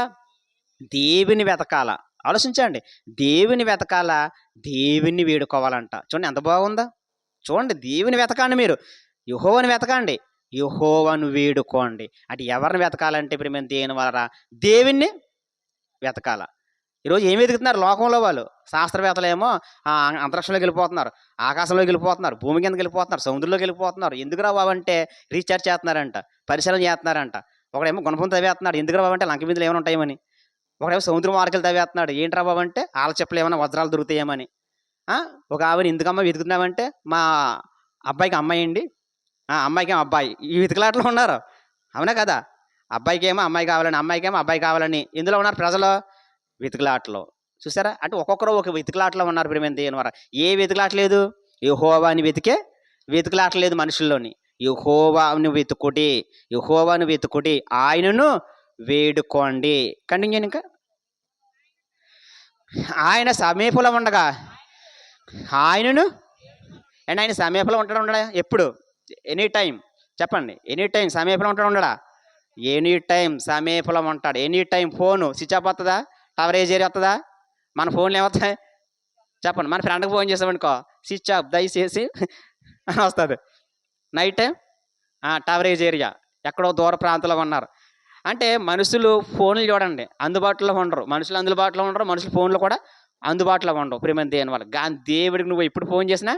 దేవుని వెతకాలా. ఆలోచించండి, దేవుని వెతకాలా, దేవుని వేడుకోవాలంట. చూడండి ఎంత బాగుందా. చూడండి, దేవుని వెతకండి, మీరు యెహోవాను వెతకండి, యెహోవాను వేడుకోండి. అంటే ఎవరిని వెతకాలంటే ఇప్పుడు మేము దేని వలన దేవుణ్ణి వెతకాల. ఈరోజు ఏం వెతుకుతున్నారు లోకంలో వాళ్ళు? శాస్త్రవేత్తలేమో అంతరిక్షంలోకి వెళ్ళిపోతున్నారు, ఆకాశంలోకి వెళ్ళిపోతున్నారు, భూమి కిందకి వెళ్ళిపోతున్నారు, సముద్రంలోకి వెళ్ళిపోతున్నారు. ఎందుకురా బాబు అంటే రీఛార్జ్ చేస్తున్నారంట, పరిశీలన చేస్తున్నారంట. ఒకడేమో గుణపం తవ్వేస్తున్నాడు, ఎందుకురా బాబు అంటే లంక బిందులు ఏమైనా ఉంటాయేమని. ఒకడేమో సముద్రం మార్కెలు తవ్వేస్తున్నాడు, ఏంట్రా బాబు అంటే ఆల చెప్పులు ఏమైనా వజ్రాలు దొరుకుతాయేమని. ఒక ఆవిడ ఎందుకమ్మా వెతుకుతున్నామంటే మా అబ్బాయికి అమ్మాయి అండి, అమ్మాయికి ఏమో అబ్బాయి. ఈ వెతుకులాట్లో ఉన్నారు, అవునా కదా? అబ్బాయికి ఏమో అమ్మాయి కావాలని, అమ్మాయికి ఏమో అబ్బాయి కావాలని. ఇందులో ఉన్నారు ప్రజలు వెతుకులాటలో. చూసారా, అంటే ఒక్కొక్కరు ఒక వెతుకులాటలో ఉన్నారు. ప్రేమ దేని వల్ల ఏ వెతుకులాట లేదు? యెహోవాని వెతికే వెతుకులాట లేదు మనుషుల్లోని. యెహోవాను వెతుకుడి, ఆయనను వేడుకోండి. కంటిన్యూ ఇంకా. ఆయన సమీపంలో ఉండగా ఆయనను అండ్ ఆయన సమీపంలో ఉండడా? ఎప్పుడు? Any time. చెప్పండి, ఎనీ టైం సమీపంలో ఉండడా? ఎనీ టైం సమీపంలో ఉంటాడు. Any time. Phone switch off వస్తుందా? కవరేజ్ ఏరియా వస్తుందా? మన ఫోన్లు ఏమవుతాయి చెప్పండి. మన ఫ్రెండ్కి ఫోన్ చేసామనుకో, స్విచ్ ఆఫ్ దయచేసి అని వస్తుంది. నైట్ టైం కవరేజ్ ఏరియా, ఎక్కడో దూర ప్రాంతంలో ఉన్నారు. అంటే మనుషులు ఫోన్లు చూడండి అందుబాటులో ఉండరు, మనుషులు అందుబాటులో ఉండరు, మనుషులు ఫోన్లు కూడా అందుబాటులో ఉండవు. ప్రేమ దేని వల్ల. కానీ దేవుడికి నువ్వు ఎప్పుడు ఫోన్ చేసినా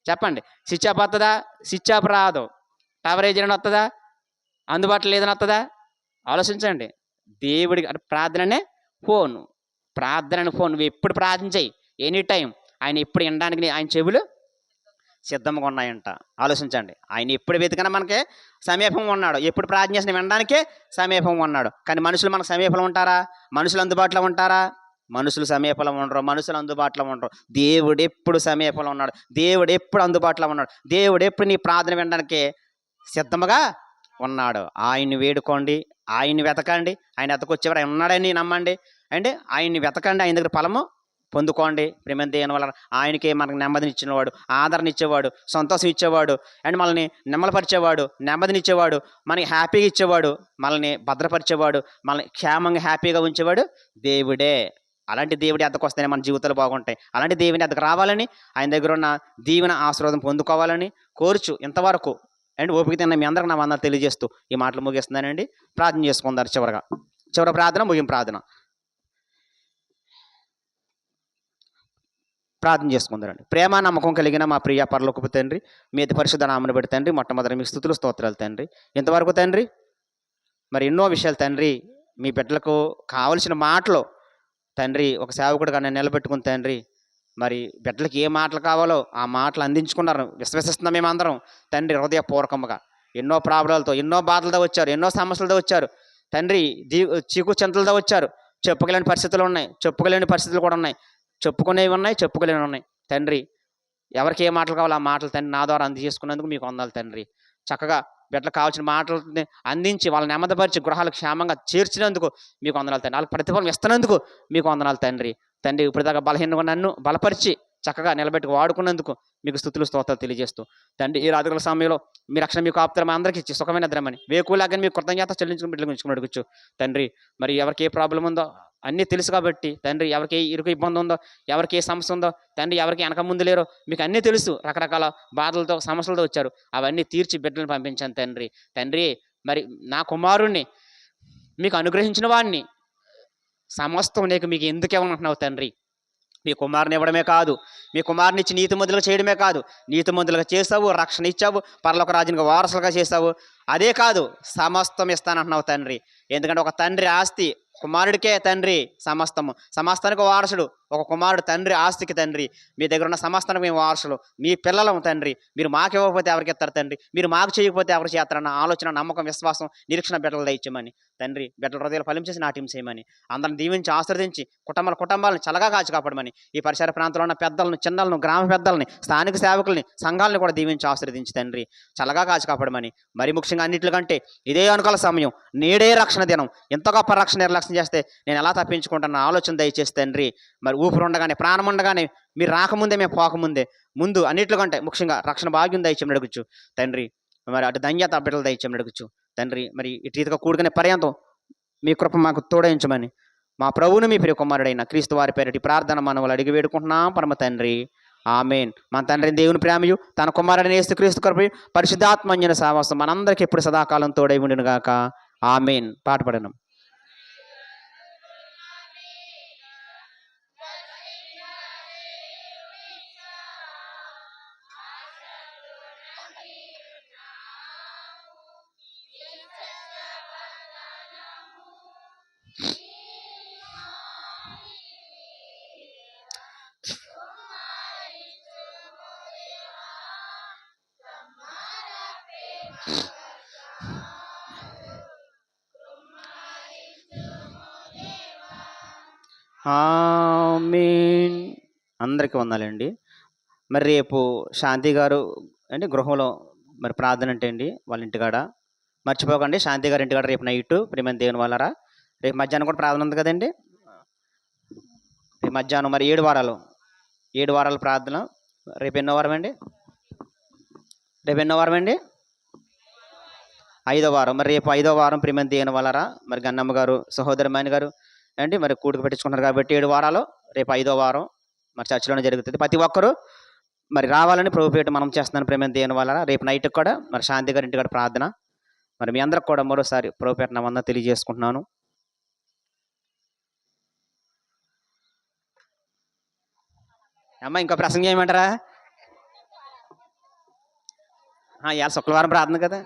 చెప్పండి, స్విచ్ ఆఫ్ వస్తుందా? స్విచ్ ఆఫ్ రాదు. కవరేజ్ ఏమైనా వస్తుందా? అందుబాటులో లేదని వస్తుందా? ఆలోచించండి. దేవుడికి అంటే ప్రార్థననే ఫోను, నువ్వు ఎప్పుడు ప్రార్థన చేయి, ఎనీ టైం. ఆయన ఎప్పుడు వినడానికి ఆయన చెవులు సిద్ధంగా ఉన్నాయంట. ఆలోచించండి, ఆయన ఎప్పుడు వెతికినా మనకి సమీపంగా ఉన్నాడు, ఎప్పుడు ప్రార్థన చేసిన వినడానికే సమీపంగా ఉన్నాడు. కానీ మనుషులు మనకు సమీపంలో ఉంటారా? మనుషులు అందుబాటులో ఉంటారా? మనుషులు సమీపంలో ఉండరు, మనుషులు అందుబాటులో ఉండరు. దేవుడు ఎప్పుడు సమీపంలో ఉన్నాడు, దేవుడు ఎప్పుడు అందుబాటులో ఉన్నాడు, దేవుడు ఎప్పుడు నీ ప్రార్థన వినడానికి సిద్ధముగా ఉన్నాడు. ఆయన్ని వేడుకోండి, ఆయన్ని వెతకండి. ఆయన ఎతకొచ్చేవారు ఆయన ఉన్నాడని నమ్మండి. అంటే ఆయన్ని వెతకండి, ఆయన దగ్గర ఫలము పొందుకోండి. ప్రేమ దేని వల్ల ఆయనకే మనకు నెమ్మదిని ఇచ్చినవాడు, ఆదరణ ఇచ్చేవాడు, సంతోషం ఇచ్చేవాడు, అండ్ మనల్ని నెమ్మలపరిచేవాడు, నెమ్మదినిచ్చేవాడు, మనకి హ్యాపీగా ఇచ్చేవాడు, మనల్ని భద్రపరిచేవాడు, మనల్ని క్షేమంగా హ్యాపీగా ఉంచేవాడు దేవుడే. అలాంటి దేవుడి అద్దకు వస్తేనే మన జీవితాలు బాగుంటాయి. అలాంటి దేవుని అద్దకు రావాలని, ఆయన దగ్గర ఉన్న దీవెన ఆశీర్వాదం పొందుకోవాలని కోరుచు ఇంతవరకు అండ్ ఓపిక తిన్న మీ అందరికి నా వందనాలు తెలియజేస్తూ ఈ మాటలు ముగిస్తున్నానండి. ప్రార్థన చేసుకుందారు. చివరి ప్రార్థన, ముగింపు ప్రార్థన. ప్రార్థన చేసుకుందారండి. ప్రేమ నమ్మకం కలిగిన మా ప్రియ పరలోకపు తండ్రి, మీ పరిశుద్ధ నామమును బట్టి తండ్రి, మొట్టమొదటి మీకు స్తుతులు స్తోత్రాలు తండ్రి. ఇంతవరకు తండ్రి మరి ఎన్నో విషయాలు తండ్రి, మీ బిడ్డలకు కావలసిన మాటలు తండ్రి, ఒక సేవకుడుగా నేను నిలబెట్టుకుని తండ్రి, మరి బిడ్డలకి ఏ మాటలు కావాలో ఆ మాటలు అందించుకున్నారు. విశ్వసిస్తున్నాం మేమందరం తండ్రి హృదయపూర్వకంగా. ఎన్నో ప్రాబ్లాలతో, ఎన్నో బాధలతో వచ్చారు, ఎన్నో సమస్యలతో వచ్చారు తండ్రి, చీకు చింతలతో వచ్చారు. చెప్పుకోలేని పరిస్థితులు ఉన్నాయి, చెప్పుకోలేని పరిస్థితులు కూడా ఉన్నాయి, చెప్పుకునేవి ఉన్నాయి, చెప్పుకోలేని ఉన్నాయి తండ్రి. ఎవరికి ఏ మాటలు కావాలో ఆ మాటలు తండ్రి నా ద్వారా అందజేసుకున్నందుకు మీకు వందనాలు తండ్రి. చక్కగా బిడ్డలకు కావాల్సిన మాటలని అందించి వాళ్ళని నెమ్మదిపరిచి గృహాలకు క్షేమంగా చేర్చినందుకు మీకు వందనాలు తండ్రి. వాళ్ళకి ప్రతిఫలం ఇస్తున్నందుకు మీకు వందనాలు తండ్రి. ఇప్పటిదాకా బలహీనంగా నన్ను బలపరిచి చక్కగా నిలబెట్టుకు వాడుకున్నందుకు మీకు స్తుతులు స్తోత్రాలు తెలియజేస్తూ తండ్రి, ఈ రాత్రుల సమయంలో మీ రక్షణ మీకు ఆపుతారు అందరికీ ఇచ్చి సుఖమైన నిద్రమని వేకులాగానే మీకు కృతజ్ఞత చెల్లించుకుని బిడ్డలు ఉంచుకుని అడుగుచ్చు తండ్రి. మరి ఎవరికి ఏ ప్రాబ్లం ఉందో అన్నీ తెలుసు కాబట్టి తండ్రి, ఎవరికి ఏ ఇరుకు ఇబ్బంది ఉందో, ఎవరికి ఏ సమస్య ఉందో తండ్రి, ఎవరికి వెనక ముందు లేరో మీకు అన్నీ తెలుసు. రకరకాల బాధలతో సమస్యలతో వచ్చారు, అవన్నీ తీర్చి బిడ్డలను పంపించాను తండ్రి. మరి నా కుమారుణ్ణి మీకు అనుగ్రహించిన వాడిని సమస్తం మీకు ఎందుకు ఇవ్వమంటున్నావు తండ్రి? మీ కుమారుని ఇవ్వడమే కాదు, మీ కుమారుని ఇచ్చి నీతిమంతులుగా చేయడమే కాదు, నీతిమంతులుగా చేసావు, రక్షణ ఇచ్చావు, పరలోక రాజ్యానికి వారసులుగా చేసావు. అదే కాదు, సమస్తం ఇస్తానంటున్నావు తండ్రి. ఎందుకంటే ఒక తండ్రి ఆస్తి కుమారుడికే తండ్రి సమస్తానికి వారసుడు. ఒక కుమారుడు తండ్రి ఆస్తికి తండ్రి. మీ దగ్గర ఉన్న సమస్తానికి మేము వారసులు, మీ పిల్లలం తండ్రి. మీరు మాకు ఇవ్వకపోతే ఎవరికి ఇస్తారు తండ్రి? మీరు మాకు చేయకపోతే ఎవరికి చేస్తారన్న ఆలోచన, నమ్మకం, విశ్వాసం, నిరీక్షణ బిడ్డలు దయచేయమని తండ్రి. బిడ్డల హృదయాలు ఫలించేసి నాట్యం చేయమని, అందరిని దీవించి ఆశీర్వదించి కుటుంబాలను చల్లగా కాచి కాపాడమని, ఈ పరిసర ప్రాంతంలో ఉన్న పెద్దలను, చిన్నలను, గ్రామ పెద్దలని, స్థానిక సేవకుల్ని, సంఘాలను కూడా దీవించి ఆశీర్వదించి తండ్రి చల్లగా కాచి కాపాడమని. మరి ముఖ్యంగా అన్నింటికంటే ఇదే అనుకూల సమయం, నేడే రక్షణ దినం. ఇంత గొప్ప రక్షణ నిర్లక్ష్యం చేస్తే నేను ఎలా తప్పించుకుంటాను ఆలోచన దయచేసి తండ్రి. మరి ఊపిరి ఉండగానే, ప్రాణం ఉండగానే, మీరు రాకముందే, మేము పోకముందే, ముందు అన్నింటికంటే ముఖ్యంగా రక్షణ భాగ్యం దయచేయమని అడుగుచ్చు తండ్రి. మరి అటు ధన్యత బిడ్డలు దయచేయమని అడుగుచ్చు తండ్రి. మరి ఇటు రీతిగా కూడుకునే పర్యంతం మీ కృప మాకు తోడయించమని మా ప్రభువును మీ ప్రియ కుమారుడైన క్రీస్తు వారి పేరిటి ప్రార్థన మనవులు అడిగి వేడుకుంటున్నాం పరమ తండ్రి. ఆమెన్. మన తండ్రి దేవుని ప్రేమయు, తన కుమారుడైన యేసుక్రీస్తు కృపయు, పరిశుద్ధాత్మన్యుల సహవాసం మనందరికీ ఎప్పుడు సదాకాలం తోడై ఉండును గాక. ఆమెన్. పాట పాడను. ఆమేన్. అందరికీ వందాలండి. మరి రేపు శాంతి గారు అంటే గృహంలో మరి ప్రార్థన అంటే అండి వాళ్ళ ఇంటికాడ మర్చిపోకండి. శాంతి గారి ఇంటికాడ రేపు నైట్ ప్రేమ దేవుని వాళ్ళరా. రేపు మధ్యాహ్నం కూడా ప్రార్థన ఉంది కదండి. రేపు మధ్యాహ్నం మరి 7 వారాల ప్రార్థన. రేపు ఎన్నో వారం అండి? ఐదో వారం. మరి రేపు 5వ వారం ప్రేమ దేవుని వాళ్ళరా. మరి గన్నమ్మ గారు, సహోదరమాని గారు అండి మరి కూడుకు పెట్టించుకున్నారు కాబట్టి 7 వారాలు. రేపు 5వ వారం మరి చర్చిలోనే జరుగుతుంది. ప్రతి ఒక్కరూ మరి రావాలని ప్రభుపేట మనం చేస్తున్నాను ప్రేమ దేవుని వల్ల. రేపు నైట్కి కూడా మరి శాంతి గారి ఇంటికాడ ప్రార్థన. మరి మీ అందరికి కూడా మరోసారి ప్రభుపేట నా వందనాలు తెలియజేసుకుంటున్నాను. అమ్మ ఇంకో ప్రసంగం చేయమంటారా? ఇవాళ శుక్రవారం ప్రార్థన కదా.